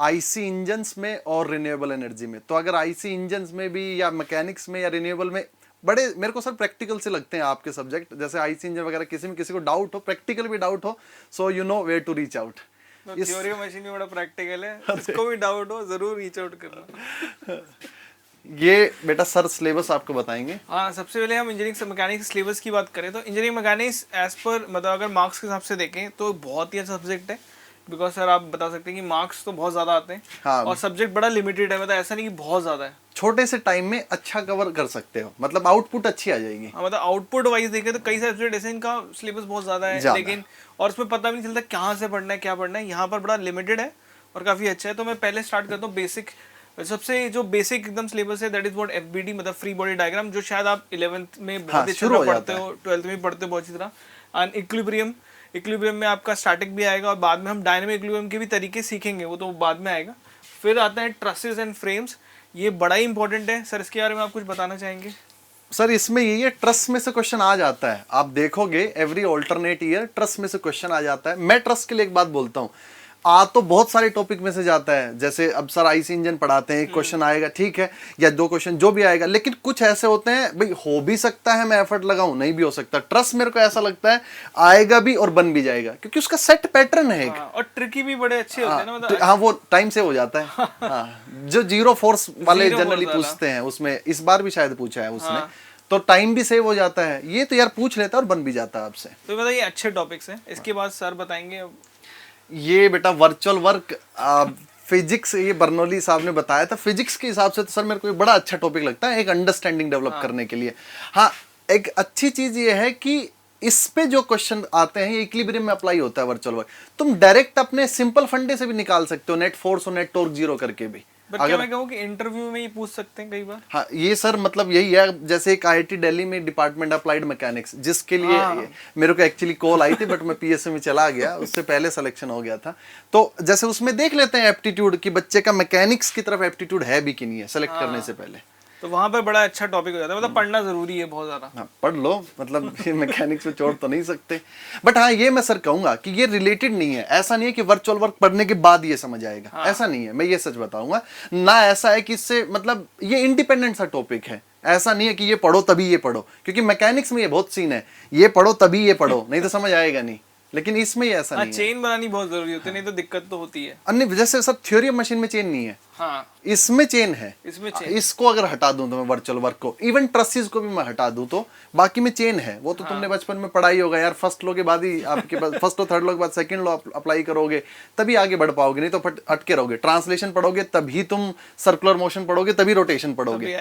IC इंजन्स में और रिन्यूएबल एनर्जी में। तो अगर IC इंजन्स में भी या मैकेनिक्स में या रिन्यूएबल में बड़े मेरे को सर प्रैक्टिकल से लगते हैं आपके सब्जेक्ट। जैसे IC इंजन वगैरह किसी को डाउट हो, प्रैक्टिकल भी डाउट हो, so you know where to reach out. Theory machine भी बड़ा प्रैक्टिकल है, इसको भी डाउट हो जरूर रीच आउट करना। ये बेटा सर सिलेबस आपको बताएंगे। हाँ, सबसे पहले हम इंजीनियरिंग से मैकेनिक्स सिलेबस की बात करें तो इंजीनियरिंग मैकेनिक्स एज पर मतलब अगर मार्क्स के हिसाब से देखें तो बहुत ही अच्छा सब्जेक्ट है। बिकॉज सर आप बता सकते हैं कि मार्क्स तो बहुत ज़्यादा आते हैं। हाँ। और सब्जेक्ट बड़ा लिमिटेड है, मतलब ऐसा नहीं कि बहुत ज़्यादा है। छोटे से टाइम में अच्छा कवर कर सकते हो, मतलब आउटपुट अच्छी आ जाएगी। हाँ, मतलब आउटपुट वाइज देखें तो कई सब्जेक्ट ऐसे इनका सिलेबस बहुत ज़्यादा है, लेकिन और उसमें पता भी नहीं चलता कहाँ से पढ़ना है क्या पढ़ना है। यहाँ पर बड़ा लिमिटेड है और काफ़ी अच्छा है। तो मैं पहले स्टार्ट करता हूँ बेसिक। सबसे जो बेसिक एकदम सिलेबस है दैट इज व्हाट FBD मतलब फ्री बॉडी डायग्राम, जो शायद आप 11th में बहुत अच्छी तरह पढ़ते हो, 12th में पढ़ते हो बहुत अच्छी तरह। एंड इक्विलिब्रियम में आपका स्टैटिक भी आएगा और बाद में हम डायनामिक इक्विलिब्रियम के भी तरीके सीखेंगे, वो तो बाद में आएगा। फिर आता है ट्रसेस एंड फ्रेम्स, ये बड़ा ही इंपॉर्टेंट है। सर इसके बारे में आप कुछ बताना चाहेंगे? सर इसमें यही है, ट्रस में से क्वेश्चन आ जाता है। आप देखोगे एवरी ऑल्टरनेट ईयर ट्रस में से क्वेश्चन आ जाता है। मैं ट्रस के लिए एक बात बोलता हूँ, आ तो बहुत सारे टॉपिक में से जाता है। जैसे अब सर IC इंजन पढ़ाते हैं, एक क्वेश्चन आएगा ठीक है, या 2 क्वेश्चन जो भी आएगा, लेकिन कुछ ऐसे होते हैं भाई हो भी सकता है मैं एफर्ट लगाऊं, नहीं भी हो सकता। ट्रस्ट मेरे को ऐसा लगता है आएगा भी और बन भी जाएगा, क्योंकि उसका सेट पैटर्न है एक। और ट्रिकी भी बड़े अच्छे होते हैं ना, मतलब हाँ वो टाइम से हो जाता है। हाँ, जो 0 फोर्स वाले जनरली पूछते हैं उसमें इस बार भी शायद पूछा है उसने। तो टाइम भी सेव हो जाता है। ये तो यार पूछ लेता है और बन भी जाता है आपसे। तो मतलब ये अच्छे टॉपिक्स हैं। इसके बाद सर बताएंगे ये बेटा वर्चुअल वर्क फिजिक्स, ये बर्नौली साहब ने बताया था। फिजिक्स के हिसाब से तो सर मेरे को बड़ा अच्छा टॉपिक लगता है एक अंडरस्टैंडिंग डेवलप करने के लिए। हाँ, एक अच्छी चीज ये है कि इस पे जो क्वेश्चन आते हैं ये इक्विलिब्रियम में अप्लाई होता है वर्चुअल वर्क। तुम डायरेक्ट अपने सिंपल फंडे से भी निकाल सकते हो, नेट फोर्स और नेट टॉर्क जीरो करके भी। अगर मैं कहूँ कि इंटरव्यू में ही पूछ सकते हैं कई बार। हाँ, ये सर मतलब यही है। जैसे एक IIT दिल्ली में डिपार्टमेंट अप्लाइड मैकेनिक्स, जिसके लिए मेरे को एक्चुअली कॉल आई थी, बट मैं PSC में चला गया, उससे पहले सिलेक्शन हो गया था। तो जैसे उसमें देख लेते हैं एप्टीट्यूड कि बच्चे का मैकेनिक्स की तरफ एप्टीट्यूड है भी कि नहीं है, सेलेक्ट करने से पहले। तो वहां पर बड़ा अच्छा टॉपिक हो जाता है, मतलब पढ़ना जरूरी है बहुत ज्यादा। हाँ, पढ़ लो, मतलब मैकेनिक्स में छोड़ तो नहीं सकते। बट हाँ, ये मैं सर कहूंगा कि ये रिलेटेड नहीं है। ऐसा नहीं है कि वर्चुअल वर्क पढ़ने के बाद ये समझ आएगा। हाँ। ऐसा नहीं है, मैं ये सच बताऊंगा ना। ऐसा है कि इससे मतलब ये इंडिपेंडेंट सा टॉपिक है। ऐसा नहीं है कि ये पढ़ो तभी ये पढ़ो, क्योंकि मैकेनिक्स में ये बहुत सीन है, ये पढ़ो तभी ये पढ़ो, नहीं तो समझ आएगा नहीं। लेकिन इसमें ऐसा नहीं है। चेन बनानी बहुत जरूरी होती है, नहीं तो दिक्कत तो होती है। अन्य जैसे सर थ्योरी ऑफ मशीन में चेन नहीं है। हाँ, इसमें चेन है। इसमें चेन। इसको अगर हटा दूं तो मैं वर्चुअल वर्क को, इवन ट्रसेस को भी मैं हटा दूं तो बाकी में चेन है। वो तो तुमने बचपन में पढ़ाई होगा यार, फर्स्ट लो के बाद ही आपके पास फर्स्ट और थर्ड लो के बाद सेकंड लो अप्लाई करोगे तभी आगे बढ़ पाओगे, नहीं तो अटके रहोगे। ट्रांसलेशन पढ़ोगे तभी तुम सर्कुलर मोशन पढ़ोगे, तभी रोटेशन पढ़ोगे।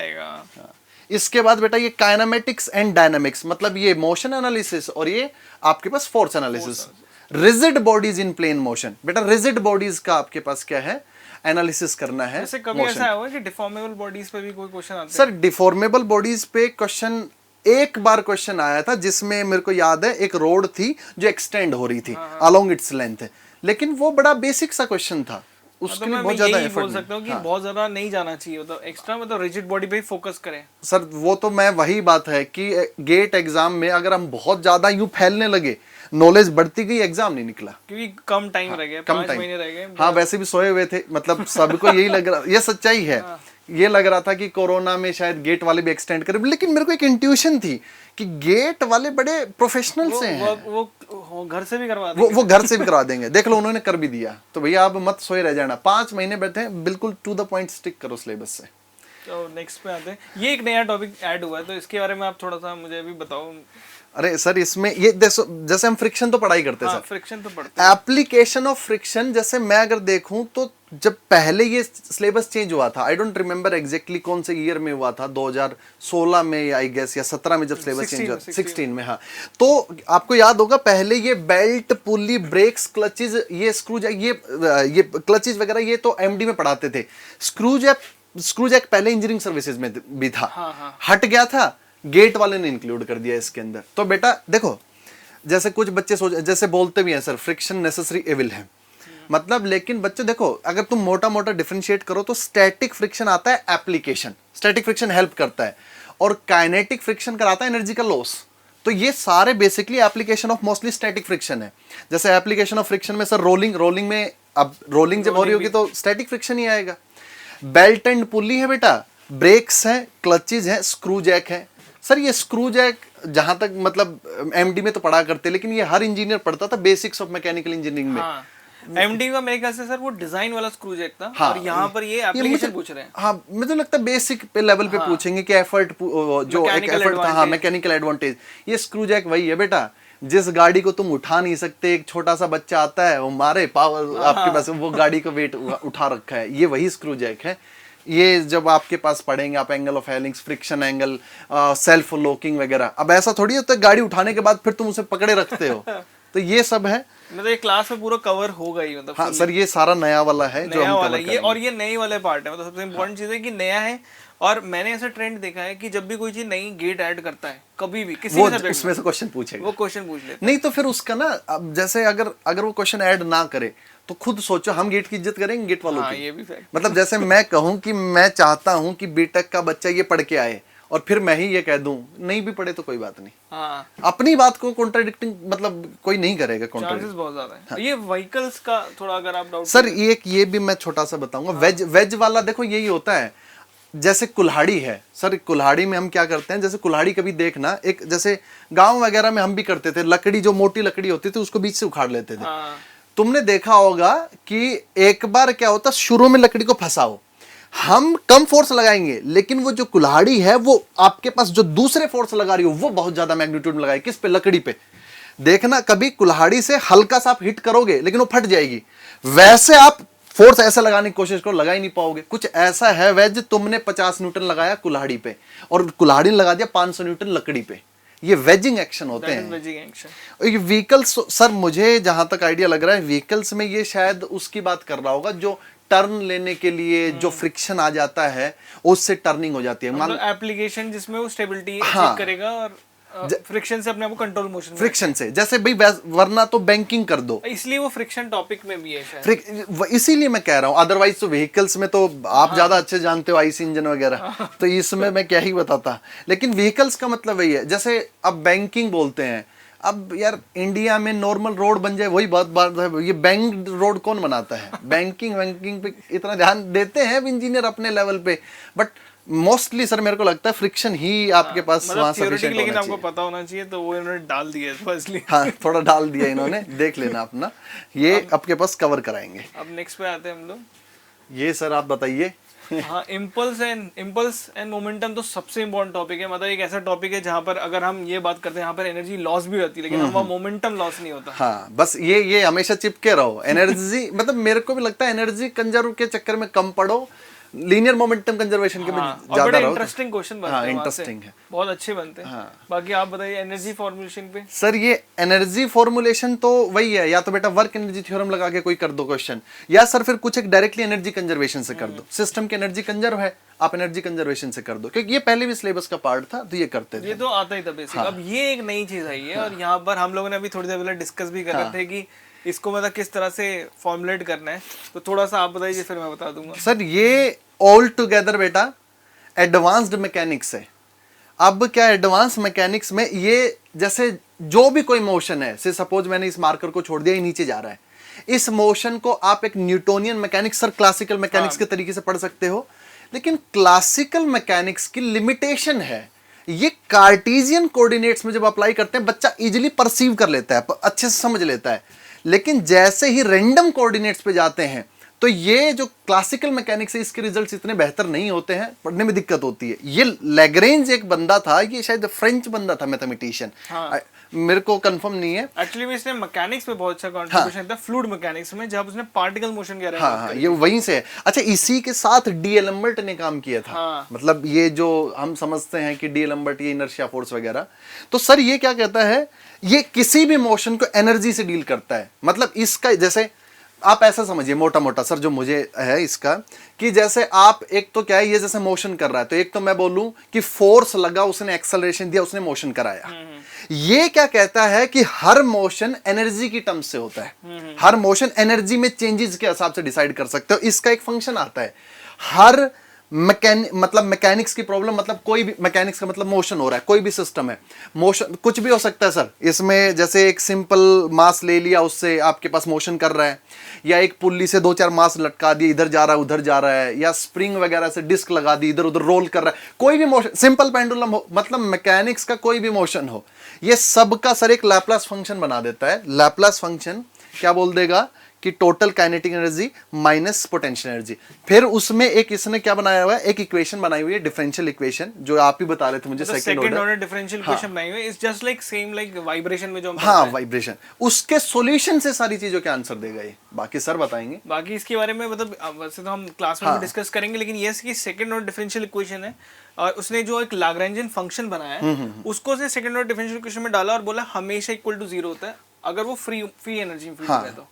इसके बाद बेटा ये काइनेमेटिक्स एंड डायनामिक्स, मतलब ये मोशन एनालिसिस और ये आपके पास force analysis. Rigid bodies in plane motion, बेटा रिजिड बॉडीज का आपके पास क्या है, एनालिसिस करना है। जैसे कभी ऐसा हुआ कि डिफॉर्मेबल बॉडीज पे भी कोई क्वेश्चन आता है? सर डिफॉर्मेबल बॉडीज पे क्वेश्चन एक बार क्वेश्चन आया था, जिसमें मेरे को याद है एक रोड थी जो एक्सटेंड हो रही थी अलोंग इट्स लेंथ, लेकिन वो बड़ा बेसिक सा क्वेश्चन था। उसके लिए बहुत ज्यादा एफर्ट बोल सकता हूँ कि बहुत ज्यादा नहीं जाना चाहिए, मतलब एक्स्ट्रा मतलब रिजिड बॉडी पे ही फोकस करें। सर वो तो मैं वही बात है कि गेट एग्जाम में अगर हम बहुत ज्यादा यूं फैलने लगे, नॉलेज बढ़ती गई, एग्जाम नहीं निकला, क्योंकि कम टाइम रह गया, 5 महीने रह गए। हाँ, वैसे भी सोए हुए थे, मतलब सबको यही लग रहा, ये सच्चाई है। ये लग रहा था कि कोरोना में शायद गेट वाले भी एक्सटेंड करें, लेकिन मेरे को एक इंट्यूशन थी कि गेट वाले बड़े प्रोफेशनल से हैं, वो घर से भी करवा देंगे। वो घर से भी करवा देंगे। देख लो, उन्होंने कर भी दिया। तो भैया आप मत सोए रह जाना, 5 महीने बैठे, बिल्कुल टू द पॉइंट स्टिक करो सिलेबस से। तो नेक्स्ट पे आते हैं, ये एक नया टॉपिक ऐड हुआ है, तो इसके बारे में आप थोड़ा सा मुझे भी बताओ। अरे सर इसमें ये जैसे हम फ्रिक्शन तो पढ़ाई करते हैं, हाँ, सर फ्रिक्शन तो पढ़ते हैं। एप्लीकेशन ऑफ फ्रिक्शन, जैसे मैं अगर देखूं तो जब पहले ये सिलेबस चेंज हुआ था, आई डोंट रिमेम्बर एग्जैक्टली कौन से ईयर में हुआ था, 2016 में आई गेस या 17 में, जब सिलेबस चेंज हुआ 16 में, हाँ। तो आपको याद होगा पहले ये बेल्ट, पुली, ब्रेक्स, क्लचेज, ये स्क्रू जैक, ये क्लचेज वगैरह ये तो एमडी में पढ़ाते थे। स्क्रू जैक पहले इंजीनियरिंग सर्विसेज में भी था। हाँ। हट गया था, गेट वाले ने इंक्लूड कर दिया इसके अंदर। तो बेटा देखो, जैसे कुछ बच्चे जैसे बोलते भी हैं सर फ्रिक्शन नेसेसरी एविल है, मतलब, लेकिन बच्चे देखो, अगर तुम मोटा मोटा डिफरेंशिएट करो तो स्टैटिक फ्रिक्शन आता है एप्लीकेशन, स्टैटिक फ्रिक्शन हेल्प करता है, और काइनेटिक फ्रिक्शन कराता है एनर्जी का लॉस। तो ये सारे basically application of mostly static friction है। जैसे एप्लीकेशन ऑफ फ्रिक्शन में सर रोलिंग में, अब रोलिंग जब हो रही होगी तो स्टैटिक फ्रिक्शन ही आएगा। बेल्ट एंड पुली है बेटा, ब्रेक्स है, क्लचेज है, स्क्रू जैक है। सर ये स्क्रू जैक जहां तक मतलब एमडी में तो पढ़ा करते, लेकिन ये हर इंजीनियर पढ़ता था बेसिक्स ऑफ मैकेनिकल इंजीनियरिंग में। एमडी का मेरे ख्याल से सर वो डिजाइन वाला स्क्रू जैक था। हाँ, और यहाँ पर ये एप्लीकेशन पूछ रहे हैं। हाँ, मुझे लगता है बेसिक पे लेवल पे पूछेंगे कि एफर्ट, जो एक एफर्ट था, हाँ, मैकेनिकल एडवांटेज। ये स्क्रू जैक वही है बेटा, जिस गाड़ी को तुम उठा नहीं सकते, एक छोटा सा बच्चा आता है वो मारे पावर आपके पास, वो गाड़ी को वेट उठा रखा है, ये वही स्क्रू जैक है। ये जब आपके पास पढ़ेंगे आप एंगल ऑफ हेलिंग्स, फ्रिक्शन एंगल, सेल्फ लॉकिंग वगैरह। अब ऐसा थोड़ी होता है गाड़ी उठाने के बाद फिर तुम उसे पकड़े रखते हो। तो ये सब है, मतलब ये क्लास में पूरा कवर होगा ही, मतलब हाँ सर ये सारा नया वाला है, जो हम वाला ये, और ये नई वाले पार्ट है, मतलब सबसे इम्पोर्टेंट चीज है कि नया है। और मैंने ऐसा ट्रेंड देखा है कि जब भी कोई चीज नई गेट ऐड करता है, कभी भी किसी भी सब्जेक्ट उसमें से क्वेश्चन पूछेगा, वो क्वेश्चन पूछ लेते नहीं तो फिर उसका ना, अब जैसे अगर वो क्वेश्चन ऐड ना करे तो खुद सोचो, हम गेट की इज्जत करेंगे गेट वालों की? ये भी फैक्ट। मतलब जैसे मैं कहूँ कि मैं चाहता हूँ कि बीटेक का बच्चा ये पढ़ के आए, और फिर मैं ही ये कह दूं नहीं भी पढ़े तो कोई बात नहीं। हाँ, अपनी बात को कॉन्ट्राडिक्टिंग मतलब कोई नहीं करेगा, चांसेस बहुत ज्यादा है। हाँ। ये व्हीकल्स का थोड़ा अगर आप डाउट सर ये भी मैं छोटा सा बताऊंगा। हाँ। वेज वाला देखो यही होता है, जैसे कुल्हाड़ी है सर, कुल्हाड़ी में हम क्या करते हैं, जैसे कुल्हाड़ी कभी देखना, एक जैसे गांव वगैरह में हम भी करते थे, लकड़ी जो मोटी लकड़ी होती थी उसको बीच से उखाड़ लेते थे। हाँ। तुमने देखा होगा कि एक बार क्या होता, शुरू में लकड़ी को फंसाओ, हम कम फोर्स लगाएंगे, लेकिन वो जो कुल्हाड़ी है वो आपके पास जो दूसरे फोर्स लगा रही हो वो बहुत ज्यादा मैग्नीट्यूड में लगाए। किस पे? लकड़ी पे। देखना कभी कुल्हाड़ी से हल्का सा आप हिट करोगे लेकिन वो फट जाएगी, वैसे आप फोर्स ऐसा लगाने की कोशिश करो, लगा ही नहीं पाओगे। कुछ ऐसा है वेज, तुमने 50 न्यूटन लगाया कुल्हाड़ी पे और कुल्हाड़ी ने लगा दिया 500 न्यूटन लकड़ी पे, ये वेजिंग एक्शन होते हैं। ये व्हीकल्स सर मुझे जहां तक आइडिया लग रहा है व्हीकल्स में ये शायद उसकी बात कर रहा होगा जो टर्न लेने के लिए जो फ्रिक्शन आ जाता है उससे टर्निंग हो जाती है, मतलब एप्लीकेशन जिसमें वो स्टेबिलिटी अचीव करेगा और फ्रिक्शन से अपने आप को कंट्रोल मोशन, फ्रिक्शन से, जैसे भाई वरना तो बैंकिंग कर दो, इसलिए वो फ्रिक्शन टॉपिक में भी है शायद। इसीलिए मैं कह रहा हूँ, अदरवाइज तो व्हीकल्स में तो आप ज्यादा अच्छे जानते हो आईसी इंजन वगैरह, तो इसमें मैं क्या ही बताता, लेकिन व्हीकल्स का मतलब वही है। जैसे अब बैंकिंग बोलते हैं, अब यार इंडिया में नॉर्मल रोड बन जाए वही बात है, ये बैंक रोड कौन बनाता है? बैंकिंग पे इतना ध्यान देते हैं इंजीनियर अपने लेवल पे, बट मोस्टली सर मेरे को लगता है फ्रिक्शन ही आपके पास वहां सफिशिएंट, लेकिन आपको पता होना चाहिए, तो वो इन्होंने डाल दिया है इसलिए। हाँ थोड़ा डाल दिया इन्होंने, देख लेना अपना, ये आपके पास कवर कराएंगे। अब नेक्स्ट पे आते हैं हम लोग। ये सर आप बताइए। हाँ, इम्पल्स एंड मोमेंटम तो सबसे इम्पोर्टेंट टॉपिक है, मतलब एक ऐसा टॉपिक है जहाँ पर अगर हम ये बात करते हैं यहाँ पर एनर्जी लॉस भी होती है, लेकिन वहाँ मोमेंटम लॉस नहीं होता। हाँ बस ये हमेशा चिपके रहो एनर्जी मतलब मेरे को भी लगता है एनर्जी कंजर्व के चक्कर में कम पड़ो, लीनियर मोमेंटम कंजर्वेशन के में ज्यादा रहो। इंटरेस्टिंग क्वेश्चन बनते हैं, इंटरेस्टिंग है, बहुत अच्छे बनते हैं। हाँ। बाकी आप बताइए एनर्जी फॉर्मुलेशन पे। सर ये एनर्जी फॉर्मुलेशन तो वही है, या तो बेटा वर्क एनर्जी थ्योरम लगा के कोई कर दो क्वेश्चन, या सर फिर कुछ एक डायरेक्टली एनर्जी कंजर्वेशन से कर दो। सिस्टम की एनर्जी कंजर्व है, आप एनर्जी कंजर्वेशन से कर दो, क्योंकि ये पहले भी सिलेबस का पार्ट था तो ये करते थे, ये तो आता ही था बेसिक। अब ये एक नई चीज आई है, और यहाँ पर हम लोगों ने अभी थोड़ी देर पहले डिस्कस भी कर रहे थे कि इसको मतलब किस तरह से फॉर्मुलेट करना है, तो थोड़ा सा आप बताइए फिर मैं बता दूंगा। सर ये ऑल टुगेदर बेटा एडवांस्ड मैकेनिक्स है। अब क्या एडवांस मैकेनिक्स में ये जैसे जो भी कोई मोशन है, से सपोज मैंने इस मार्कर को छोड़ दिया, ये नीचे जा रहा है, इस मोशन को आप एक Newtonian mechanics, sir classical mechanics के तरीके से पढ़ सकते हो, लेकिन क्लासिकल मैकेनिक्स की लिमिटेशन है, ये कार्टेशियन कोऑर्डिनेट्स में जब अप्लाई करते हैं बच्चा इजीली परसीव कर लेता है, अच्छे से समझ लेता है, लेकिन जैसे ही रैंडम कोऑर्डिनेट्स पे जाते हैं तो ये जो क्लासिकल मैकेनिक्स है इसके रिजल्ट्स इतने बेहतर नहीं होते हैं, पढ़ने में दिक्कत होती है। ये लैग्रेंज एक बंदा था, ये शायद फ्रेंच बंदा था, मैथमेटिशियन, मेरे को कंफर्म नहीं है। एक्चुअली इसने मैकेनिक्स में बहुत अच्छा कंट्रीब्यूशन था, फ्लूइड मैकेनिक्स में, जब उसने पार्टिकल मोशन के बारे में हाँ, ये वहीं से है। अच्छा, इसी के साथ डी एलम्बर्ट ने काम किया था। हाँ। मतलब ये जो हम समझते हैं कि डी एलम्बर्ट ये इनर्शिया फोर्स वगैरह, तो सर ये क्या कहता है, ये किसी भी मोशन को एनर्जी से डील करता है। मतलब इसका जैसे आप ऐसा समझिए मोटा मोटा सर, जो मुझे है इसका, कि जैसे आप एक तो क्या है, ये जैसे मोशन कर रहा है, तो एक तो मैं बोलूं कि फोर्स लगा, उसने एक्सेलरेशन दिया, उसने मोशन कराया। ये क्या कहता है कि हर मोशन एनर्जी की टर्म्स से होता है, हर मोशन एनर्जी में चेंजेस के हिसाब से डिसाइड कर सकते हो। इसका एक फंक्शन आता है। हर मैकेनिक्स की प्रॉब्लम, मतलब कोई भी मैकेनिक्स का मतलब मोशन हो रहा है, कोई भी सिस्टम है, मोशन कुछ भी हो सकता है सर। इसमें जैसे एक सिंपल मास ले लिया, उससे आपके पास मोशन कर रहा है, या एक पुल्ली से 2-4 मास लटका दिए, इधर जा रहा है उधर जा रहा है, या स्प्रिंग वगैरह से डिस्क लगा दी, इधर उधर रोल कर रहा है, कोई भी मोशन, सिंपल पेंडुलम हो, मतलब मैकेनिक्स का कोई भी मोशन हो, ये सबका सर एक लैप्लास फंक्शन बना देता है। लैप्लास फंक्शन क्या बोल देगा कि total kinetic energy minus potential energy. फिर उसमें एक इसने क्या बनाया हुआ है, एक इक्वेशन बनाई हुई है, डिफरेंशियल इक्वेशन, जो आप ही बता रहे थे मुझे, सेकंड ऑर्डर डिफरेंशियल इक्वेशन बनाई हुई है। It's just like same like vibration में जो हम हाँ, वाइब्रेशन, उसके सॉल्यूशन से सारी चीजों के आंसर देगा ये। बाकी सर बताएंगे, बाकी इसके बारे में मतलब वैसे तो हम क्लास में डिस्कस करेंगे, लेकिन ये कि सेकंड ऑर्डर डिफरेंशियल इक्वेशन है, और उसने जो एक लाग्रेंजियन फंक्शन बनाया है, उसको उसने सेकंड ऑर्डर डिफरेंशियल इक्वेशन में डाला और बोला हमेशा इक्वल टू 0 होता है अगर वो फ्री एनर्जी में है तो।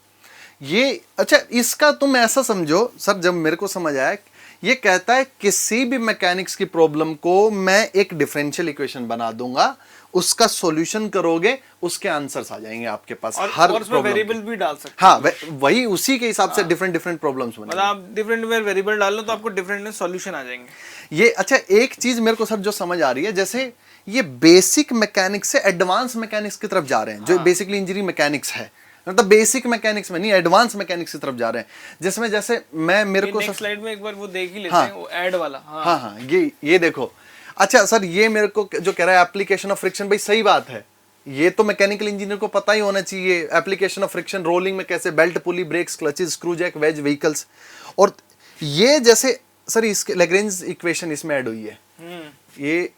ये अच्छा, इसका तुम ऐसा समझो सर, जब मेरे को समझ आया, ये कहता है किसी भी मैकेनिक्स की प्रॉब्लम को मैं एक डिफरेंशियल इक्वेशन बना दूंगा, उसका सॉल्यूशन करोगे, उसके आंसर्स आ जाएंगे आपके पास। और उसमें वेरिएबल भी डाल सकते हाँ, वही उसी के हिसाब से डिफरेंट प्रॉब्लम्स बनेंगे। मतलब आप डिफरेंट वेरिएबल डाल लो तो आपको डिफरेंट सॉल्यूशन आ जाएंगे। ये अच्छा, एक चीज मेरे को सर जो समझ आ रही है, जैसे ये बेसिक मैकेनिक्स से एडवांस मैकेनिक्स की तरफ जा रहे हैं, जो बेसिकली इंजीनियरिंग मैकेनिक्स है, मतलब बेसिक मैकेनिक्स में नहीं, एडवांस मैकेनिक्स की तरफ जा रहे हैं, जिसमें जैसे मेरे को नेक्स्ट स्लाइड में एक बार वो देख ही लेते हैं, वो ऐड वाला। हाँ, ये देखो। अच्छा सर, ये मेरे को जो कह रहा है एप्लीकेशन ऑफ फ्रिक्शन, भाई सही बात है, ये तो मैकेनिकल इंजीनियर को पता ही होना चाहिए। एप्लीकेशन ऑफ फ्रिक्शन रोलिंग में कैसे, belt, pulley, brakes, clutches, screw jack, wedge, vehicles, और ये जैसे सर इसके लैग्रेंज इक्वेशन इसमें ऐड हुई है। ये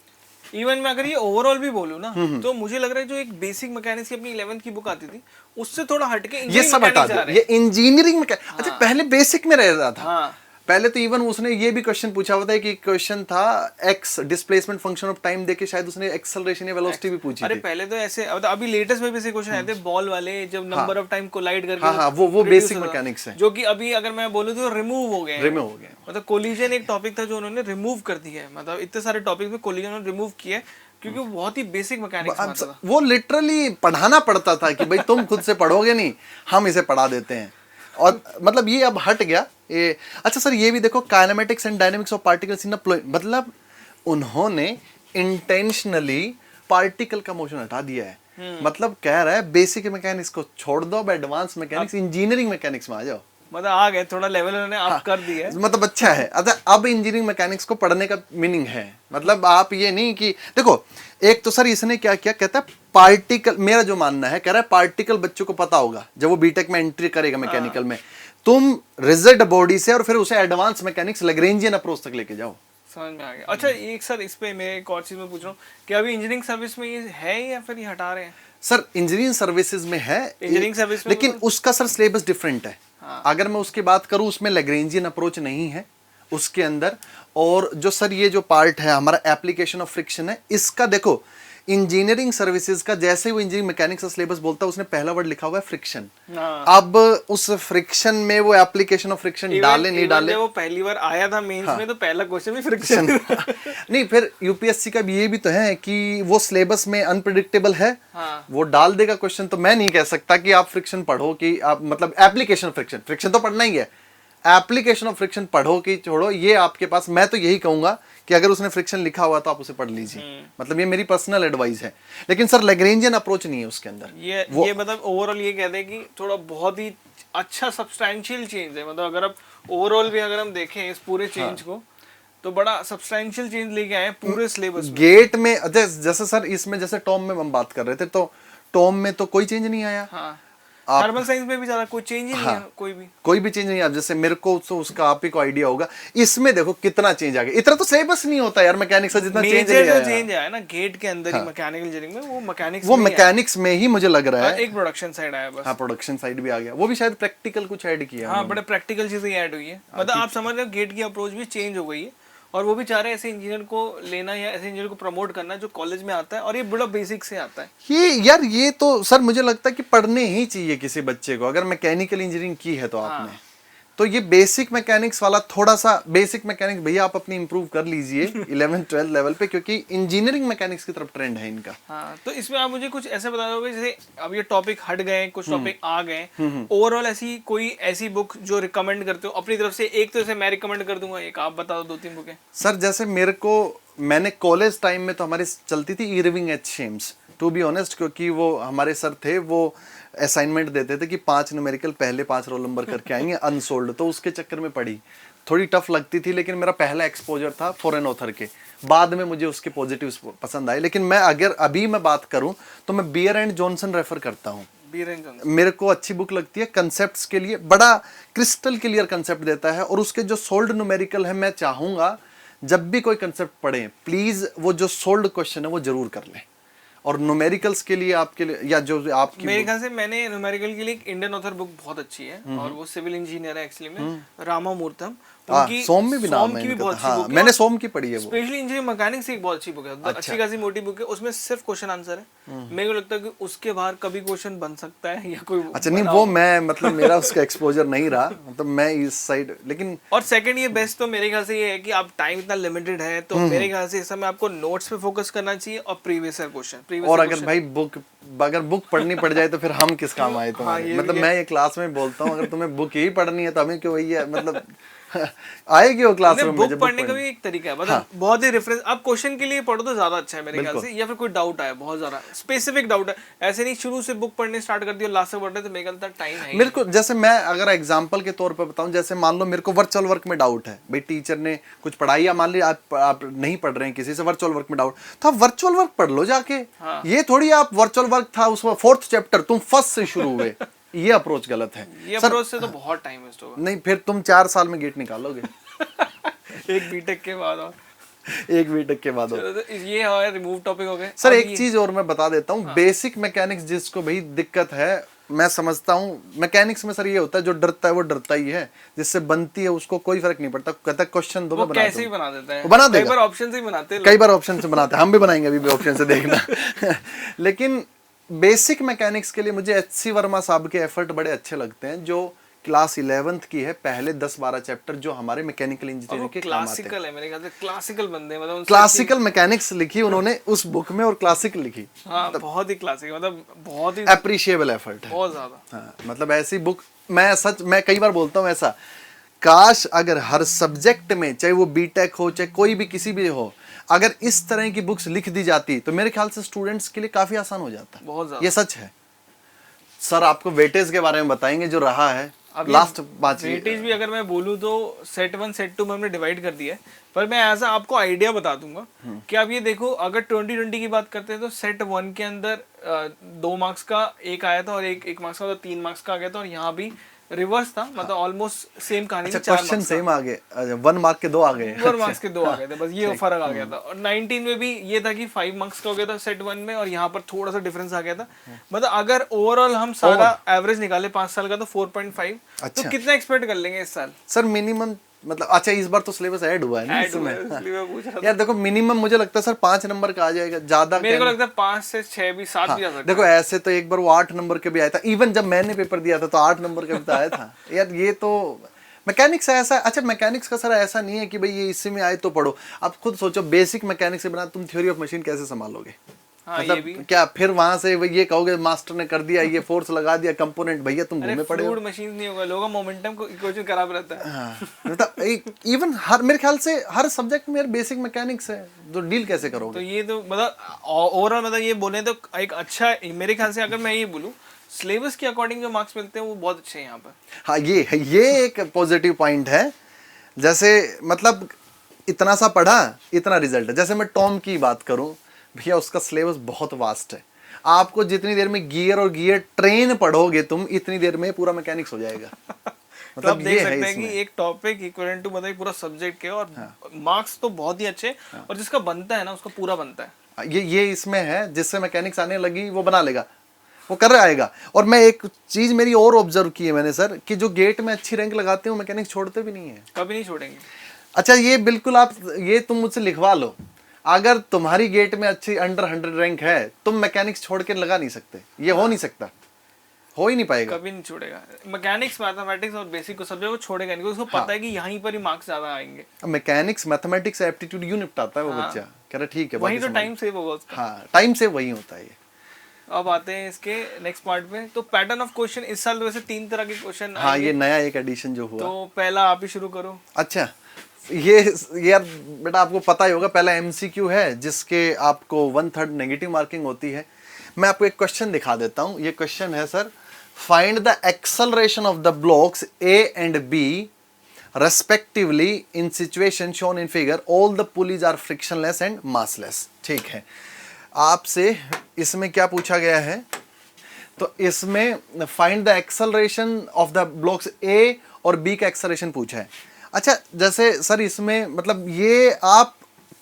इवन मैं अगर ये ओवरऑल भी बोलूं ना, तो मुझे लग रहा है जो एक बेसिक मैकेनिक्स की अपनी 11th की बुक आती थी, उससे थोड़ा हटके ये सब हटा दो, ये इंजीनियरिंग में अच्छा, पहले बेसिक में रह रहा था। पहले तो इवन उसने ये भी क्वेश्चन पूछा हुआ था कि क्वेश्चन था x displacement function of time देके, शायद उसने एक्सेलरेशन या वेलोसिटी भी पूछी थी। अरे पहले तो ऐसे, अभी लेटेस्ट में भी ऐसे क्वेश्चन आए थे बॉल वाले, जब नंबर ऑफ टाइम कोलाइड करके, हाँ, वो बेसिक मैकेनिक्स है, जो कि अभी अगर मैं बोलूं तो रिमूव हो गए। मतलब कोलिजन एक टॉपिक था जो उन्होंने रिमूव कर दिया है। मतलब इतने सारे टॉपिक में कोलिजन उन्होंने रिमूव किया क्योंकि वो बहुत ही बेसिक मैकेनिक्स था। वो लिटरली पढ़ाना पड़ता था कि भाई तुम खुद से पढ़ोगे नहीं, हम इसे पढ़ा देते हैं। और मतलब ये अब हट गया ये। अच्छा सर, ये भी देखो, kinematics and dynamics of particles in a flow, मतलब उन्होंने इंटेंशनली पार्टिकल का मोशन हटा दिया है। मतलब कह रहा है बेसिक मैकेनिक्स को छोड़ दो, अब एडवांस मैकेनिक्स, इंजीनियरिंग मैकेनिक्स में आ जाओ। मतलब आ गए, थोड़ा लेवल उन्होंने अप कर दिया है। मतलब अच्छा है। अच्छा, अब इंजीनियरिंग मैकेनिक्स को पढ़ने का मीनिंग है, मतलब आप ये नहीं कि देखो, एक तो सर इसने क्या किया, कहता है पार्टिकल, मेरा जो मानना है, कह रहा है पार्टिकल बच्चों को पता होगा जब वो बीटेक में एंट्री करेगा मैकेनिकल में, तुम रिजिड बॉडी से और फिर उसे एडवांस मैकेनिक्स लैग्रेंजियन अप्रोच तक लेके जाओ। समझ में आ गया। अच्छा, एक सर इस पे मैं एक और चीज में पूछ रहा हूँ कि अभी इंजीनियरिंग सर्विस में ये है या फिर ये हटा रहे हैं? सर इंजीनियरिंग सर्विसेज में है, इंजीनियरिंग सर्विस में, लेकिन उसका सर सिलेबस डिफरेंट है। अगर मैं उसकी बात करूं, उसमें लैग्रेंजियन अप्रोच नहीं है उसके अंदर। और जो सर ये जो पार्ट है हमारा एप्लीकेशन ऑफ फ्रिक्शन है, इसका देखो इंजीनियरिंग सर्विसेज का जैसे वो इंजीनियरिंग मैकेनिक्स का सिलेबस बोलता है, उसने पहला वर्ड लिखा हुआ है फ्रिक्शन। अब उस फ्रिक्शन में वो एप्लीकेशन ऑफ फ्रिक्शन डाले नहीं डाले, वो पहली बार आया था मेंस में तो पहला क्वेश्चन भी फ्रिक्शन नहीं, फिर यूपीएससी का भी ये भी तो है कि वो सिलेबस में अनप्रेडिक्टेबल है। वो डाल देगा क्वेश्चन, तो मैं नहीं कह सकता कि आप फ्रिक्शन पढ़ो कि आप, मतलब एप्लीकेशन फ्रिक्शन तो पढ़ना ही है, एप्लीकेशन ऑफ फ्रिक्शन पढ़ो कि छोड़ो, ये आपके पास, मैं तो यही कहूंगा कि अगर उसने फ्रिक्शन लिखा हुआ तो आप उसे पढ़ लीजिए। मतलब ये मेरी पर्सनल एडवाइस है, लेकिन सर लैग्रेंजियन अप्रोच नहीं है उसके अंदर। ये मतलब ओवरऑल ये कहते हैं कि थोड़ा बहुत ही अच्छा सब्सटैंशियल चेंज है। मतलब अगर आप ओवरऑल भी अगर हम देखें इस पूरे चेंज को, तो बड़ा सब्सटैंशियल चेंज लेके आए पूरे सिलेबस में। गेट में जैसे सर इसमें जैसे टॉम में हम बात कर रहे थे, तो टॉम में तो कोई चेंज नहीं आया। थर्मल साइंस में भी ज्यादा कोई चेंज ही नहीं है, कोई भी चेंज नहीं है। अब जैसे मेरे को तो उसका आप ही को आइडिया होगा, इसमें देखो कितना चेंज आ गया। इतना तो सिलेबस नहीं होता यार मैकेनिक्स का जितना चेंज जो चेंज आया ना गेट के अंदर ही मैकेनिकल इंजीनियरिंग में, वो मैकेनिक्स में ही मुझे लग रहा है। एक प्रोडक्शन साइड आया बस। हाँ, प्रोडक्शन साइड भी आ गया, वो भी शायद प्रैक्टिकल कुछ ऐड किया। हाँ, बड़े प्रैक्टिकल चीजें ऐड हुई है, मतलब आप समझ रहे हो गेट की अप्रोच भी चेंज हो गई है। और वो भी चाह रहे हैं ऐसे इंजीनियर को लेना या ऐसे इंजीनियर को प्रमोट करना जो कॉलेज में आता है और ये बड़ा बेसिक से आता है। ये तो सर मुझे लगता है कि पढ़ने ही चाहिए किसी बच्चे को, अगर मैकेनिकल इंजीनियरिंग की है तो आपने तो ये बेसिक मैकेनिक्स वाला थोड़ा सा बेसिक मैकेनिक्स भैया आप अपनी इंप्रूव कर लीजिए 11th-12th लेवल पे, क्योंकि इंजीनियरिंग मैकेनिक्स की तरफ ट्रेंड है इनका। हाँ, तो इसमें आप मुझे कुछ ऐसे बता दोगे जैसे अब ये टॉपिक हट गए, कुछ टॉपिक आ गए, ओवरऑल ऐसी बुक जो रिकमेंड करते हो अपनी तरफ से? एक तो जैसे मैं रिकमेंड कर दूंगा, एक आप बता दो, 2-3 बुकें। सर जैसे मैंने कॉलेज टाइम में तो हमारी चलती थी Irving H Shames, to be honest, क्योंकि वो हमारे सर थे, वो असाइनमेंट देते थे कि 5 न्यूमेरिकल पहले 5 रोल नंबर करके आएंगे अनसोल्ड, तो उसके चक्कर में पढ़ी, थोड़ी टफ लगती थी, लेकिन मेरा पहला एक्सपोजर था फॉरेन ऑथर के। बाद में मुझे उसके पॉजिटिव्स पसंद आए, लेकिन मैं अगर अभी मैं बात करूं तो मैं बियर एंड जॉनसन रेफर करता हूं। मेरे को अच्छी बुक लगती है कंसेप्ट्स के लिए, बड़ा क्रिस्टल क्लियर कंसेप्ट देता है, और उसके जो सोल्ड न्यूमेरिकल है, मैं चाहूंगा जब भी कोई कंसेप्ट पढ़ें प्लीज वो जो सोल्ड क्वेश्चन है वो जरूर कर लें। और न्यूमेरिकल्स के लिए आपके लिए या जो आपकी, मेरे ख्याल से मैंने न्यूमेरिकल के लिए एक इंडियन ऑथर बुक बहुत अच्छी है, और वो सिविल इंजीनियर है एक्चुअली में, रामामूर्तम। सोम में भी नाम है, बहुत अच्छी बुक है, मैंने सोम की पढ़ी है, वो स्पेशली इंजीनियरिंग मैकेनिक्स एक बहुत अच्छी बुक है, अच्छी खासी मोटी बुक है, उसमें सिर्फ क्वेश्चन आंसर है। मेरे को लगता है कि उसके बाहर कभी क्वेश्चन बन सकता है या कोई। अच्छा, नहीं वो मैं मतलब मेरा उसका एक्सपोजर नहीं रहा, मतलब मैं इस साइड, लेकिन और सेकंड ये बेस्ट तो मेरे ख्याल से ये है कि आप टाइम इतना लिमिटेड है, तो मेरे ख्याल से इस समय आपको नोट्स पे फोकस करना चाहिए और प्रीवियस ईयर क्वेश्चन। और अगर भाई बुक पढ़नी पड़ जाए तो फिर हम किस काम आए तुम्हारे, मतलब मैं ये क्लास में बोलता हूँ, अगर तुम्हें बुक ही पढ़नी है तो हमें क्यों भैया, मतलब आएगी वो क्लासरूम में। बुक पढ़ने का भी एक तरीका है, मतलब बहुत ही रेफरेंस, आप क्वेश्चन के लिए पढ़ो तो ज्यादा अच्छा है मेरे ख्याल से, या फिर कोई डाउट आया, बहुत ज्यादा स्पेसिफिक डाउट है, ऐसे नहीं शुरू से बुक पढ़ने स्टार्ट कर दिया लास्ट तक पढ़ रहे, तो मेरे ख्याल टाइम है। मेरे को जैसे मैं अगर एग्जांपल के तौर पे बताऊं, जैसे मान लो मेरे को वर्चुअल वर्क में डाउट है, भाई टीचर ने कुछ पढ़ाई, या मान ली आप नहीं पढ़ रहे हैं किसी से, वर्चुअल वर्क में डाउट, तो आप वर्चुअल वर्क पढ़ लो जाके। ये थोड़ी आप वर्चुअल वर्क था उसमें 4th चैप्टर तुम फर्स्ट से शुरू हुए, ये अप्रोच गलत है। ये अप्रोच से तो बहुत टाइम वेस्ट होगा। नहीं, फिर तुम 4 साल में गेट निकालोगे एक बीटेक के बाद और एक बीटेक के बाद तो ये हमारे रिमूव टॉपिक हो गए। सर एक चीज और मैं बता देता हूँ, बेसिक मैकेनिक्स जिसको भाई दिक्कत है, मैं समझता हूँ मैकेनिक्स में सर ये होता है, जो डरता है वो डरता ही है, जिससे बनती है उसको कोई फर्क नहीं पड़ता, कहता है क्वेश्चन दो, मैं बना कैसे ही बना देता है, बना देगा, कई बार ऑप्शन से ही बनाते हैं, कई बार ऑप्शन से बनाते हैं, हम भी बनाएंगे अभी भी ऑप्शन से, देखना लेकिन बेसिक मैकेनिक्स के लिए मुझे एच.सी. वर्मा साहब के एफर्ट बड़े अच्छे लगते हैं, जो क्लास 11th की है, पहले 10-12 चैप्टर जो हमारे मैकेनिकल इंजीनियरिंग के क्लासिकल है, मेरे ख्याल से क्लासिकल बंदे, मतलब क्लासिकल मैकेनिक्स लिखी उन्होंने उस बुक में, और क्लासिकल लिखी, बहुत ही क्लासिकल, मतलब बहुत ही अप्रिशिएबल एफर्ट है, बहुत ज्यादा। हाँ, मतलब ऐसी बुक मैं कई बार बोलता हूँ ऐसा, काश अगर हर सब्जेक्ट में, चाहे वो बीटेक हो चाहे कोई भी किसी भी हो, अगर इस तरह की बुक्स लिख दी जाती तो मेरे ख्याल से स्टूडेंट्स के लिए काफी आसान हो जाता, बहुत ज्यादा, ये सच है। सर आपको वेटेज के बारे में बताएंगे जो रहा है लास्ट बात। वेटेज भी अगर मैं बोलूँ तो सेट 1 सेट 2 में हमने डिवाइड कर दिया है, पर मैं ऐसा आपको आइडिया बता दूंगा कि आप ये देखो, अगर 2020 की बात करते हैं तो सेट 1 के अंदर 2 मार्क्स का एक आया था, और एक मार्क्स का, तो 3 मार्क्स का आ गया था, और यहाँ भी रिवर्स था, मतलब ऑलमोस्ट सेम कहानी थी, 4 क्वेश्चन सेम आ गए, 1 मार्क के 2 आ गए, 1 मार्क्स के 2 आ गए थे, बस ये फर्क आ गया था। और 19 में भी ये था कि 5 मार्क्स का हो गया था सेट 1 में, और यहाँ पर थोड़ा सा डिफरेंस आ गया था, मतलब अगर ओवरऑल हम सारा एवरेज निकाले 5 साल का तो 4.5, तो कितना एक्सपेक्ट कर लेंगे इस साल? सर मिनिमम, मतलब अच्छा इस बार तो सिलेबस ऐड हुआ है ना इसमें, यार देखो मिनिमम मुझे लगता है सर 5 नंबर का आ जाएगा, ज्यादा मेरे को लगता है 5 से 6 भी 7 भी आ सकता है। देखो ऐसे तो एक बार वो 8 नंबर के भी आया था, इवन जब मैंने पेपर दिया था तो 8 नंबर का भी तो आया था यार। ये तो मैकेनिक्स ऐसा, अच्छा मैकेनिक्स का सर ऐसा नहीं है कि भाई ये इसी में आए तो पढ़ो, आप खुद सोचो बेसिक मैकेनिक्स से बना तुम थ्योरी ऑफ मशीन कैसे संभालोगे? हाँ, मतलब क्या फिर वहां से ये कहोगे मास्टर ने कर दिया, ये फोर्स लगा दिया कंपोनेंट, भैया तुम घूमे पड़े हो, मशीन नहीं होगा, लोगों मोमेंटम को इक्वेशन खराब रहता है। हाँ, मतलब इवन हर मेरे ख्याल से हर सब्जेक्ट में बेसिक मैकेनिक्स है, तो डील कैसे करोगे? तो ये तो मतलब ओवरऑल मतलब ये बोले तो एक अच्छा, मेरे ख्याल से अगर मैं ये बोलूं सिलेबस के अकॉर्डिंग जो मार्क्स मिलते हैं वो बहुत अच्छे हैं यहाँ पर। हाँ ये एक पॉजिटिव पॉइंट है, जैसे मतलब इतना सा पढ़ा इतना रिजल्ट है। जैसे मैं टॉम की बात करूं भैया, उसका सिलेबस बहुत वास्ट है। आपको जितनी देर में गियर और गियर ट्रेन पढ़ोगे तुम, इतनी देर में पूरा मैकेनिक्स हो जाएगा। तो आप देख ये है सकते हैं इसमें। कि एक टॉपिक इक्विवेलेंट टू मतलब पूरा सब्जेक्ट के, और मार्क्स तो बहुत ही अच्छे, और जिसका बनता है ना उसका पूरा बनता है। ये इसमें है, जिससे मैकेनिक्स आने लगी वो बना लेगा, वो कर आएगा। और मैं एक चीज मेरी और ऑब्जर्व की है मैंने सर, कि जो गेट में अच्छी रैंक लगाते हैं मैकेनिक्स छोड़ते भी नहीं है। कभी नहीं छोड़ेंगे। अच्छा ये बिल्कुल आप ये तुम मुझसे लिखवा लो, अगर तुम्हारी गेट में अच्छी अंडर 100 रैंक है, तुम मैकेनिक्स छोड़ के लगा नहीं सकते, ये हो नहीं सकता, हो ही नहीं पाएगा। कभी नहीं छोड़ेगा। मैकेनिक्स, मैथमेटिक्स और बेसिक को सब्जेक्ट वो छोड़ेगा नहीं, उसको पता है कि यहीं पर ही मार्क्स ज्यादा आएंगे। मैकेनिक्स, मैथमेटिक्स, एप्टीट्यूड यूं निपटाता है वो बच्चा, कह रहा ठीक है वही बाकी तो टाइम सेव होगा उसका। हाँ टाइम से वही होता है ये। अब आते हैं इसके नेक्स्ट पार्ट पे। तो पैटर्न ऑफ क्वेश्चन इस साल वैसे 3 तरह के क्वेश्चन हाँ ये नया एक एडिशन जो हुआ। तो पहला आप ही शुरू करो। अच्छा ये यार बेटा आपको पता ही होगा, पहला एमसीक्यू है जिसके आपको 1/3 नेगेटिव मार्किंग होती है। मैं आपको एक क्वेश्चन दिखा देता हूं। ये क्वेश्चन है sir, find the acceleration of the blocks A and B respectively in situation shown in figure, all the pulleys are frictionless and massless. ठीक है, आपसे इसमें क्या पूछा गया है, तो इसमें find the acceleration of the blocks ए और बी का एक्सेलरेशन पूछा है। अच्छा जैसे सर इसमें मतलब ये आप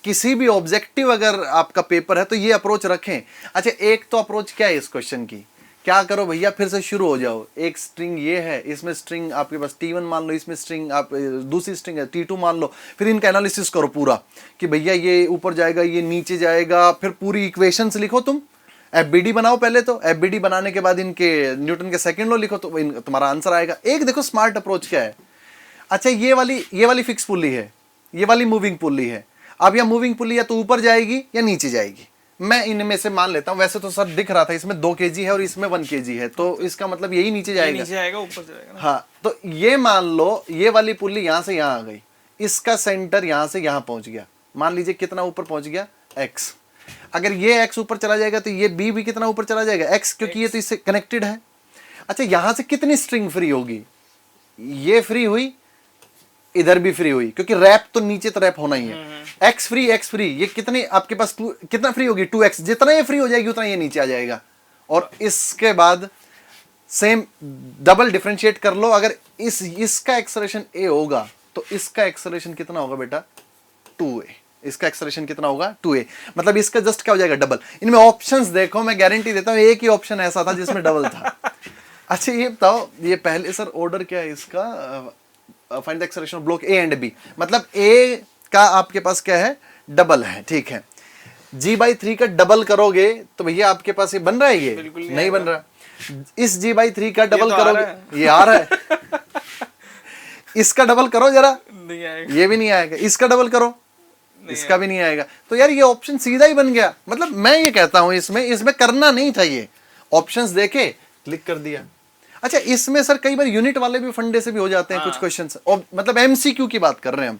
किसी भी ऑब्जेक्टिव अगर आपका पेपर है तो ये अप्रोच रखें। अच्छा एक तो अप्रोच क्या है इस क्वेश्चन की, क्या करो भैया फिर से शुरू हो जाओ। एक स्ट्रिंग ये है, इसमें स्ट्रिंग आपके पास T1 मान लो, इसमें स्ट्रिंग आप दूसरी स्ट्रिंग है T2 मान लो, फिर इनका एनालिसिस करो पूरा कि भैया ये ऊपर जाएगा ये नीचे जाएगा, फिर पूरी इक्वेशंस लिखो तुम, एफबीडी बनाओ पहले, तो एफबीडी बनाने के बाद इनके न्यूटन के सेकंड लॉ लिखो, तो तुम्हारा आंसर आएगा। एक देखो स्मार्ट अप्रोच क्या है। अच्छा ये वाली फिक्स पुल्ली है, ये वाली मूविंग पुल्ली है। अब यह मूविंग पुल्ली या तो ऊपर जाएगी या नीचे जाएगी, मैं इनमें से मान लेता हूं। वैसे तो सर दिख रहा था इसमें 2 kg है और इसमें 1 kg है, तो इसका मतलब यही नीचे जाएगा, नीचे आएगा ऊपर जाएगा ना। हाँ तो ये मान लो ये वाली पुल्ली यहां से यहां आ गई, इसका सेंटर यहां से यहां पहुंच गया। मान लीजिए कितना ऊपर पहुंच गया, x। अगर ये x ऊपर चला जाएगा तो ये b भी कितना ऊपर चला जाएगा, x, क्योंकि ये तो इससे कनेक्टेड है। अच्छा यहां से कितनी स्ट्रिंग फ्री होगी, ये फ्री हुई, इधर भी फ्री हुई, क्योंकि रैप तो नीचे तो रैप होना ही है। x फ्री, ये कितने आपके पास कितना फ्री होगी, 2x। जितना ये फ्री हो जाएगी उतना ये नीचे आ जाएगा। और इसके बाद सेम डबल डिफरेंशिएट कर लो, अगर इसका एक्सेलरेशन a होगा तो इसका एक्सेलरेशन कितना होगा बेटा, 2a। इसका एक्सेलरेशन कितना होगा, 2a। मतलब इसका जस्ट क्या हो जाएगा, डबल। इनमें ऑप्शंस देखो, मैं गारंटी देता हूं एक ही ऑप्शन ऐसा था जिसमें डबल था। अच्छा ये बताओ, ये पहले सर ऑर्डर क्या है इसका, find the acceleration of block A and B, मतलब ए का आपके पास क्या है, डबल है, ठीक है। g/3 का डबल करोगे तो भैया आपके पास ये बन रहा है, ये नहीं बन रहा। इस g/3 का डबल तो करोगे, ये आ रहा है। इसका डबल करो जरा, नहीं आएगा, ये भी नहीं आएगा। इसका डबल करो, इसका भी नहीं आएगा। तो यार ये ऑप्शन सीधा ही बन गया। मतलब मैं ये कहता हूं इसमें करना नहीं था, ये ऑप्शंस देखे क्लिक कर दिया। अच्छा इसमें सर कई बार यूनिट वाले भी फंडे से भी हो जाते हैं कुछ क्वेश्चंस, और मतलब एमसीक्यू की बात कर रहे हैं हम।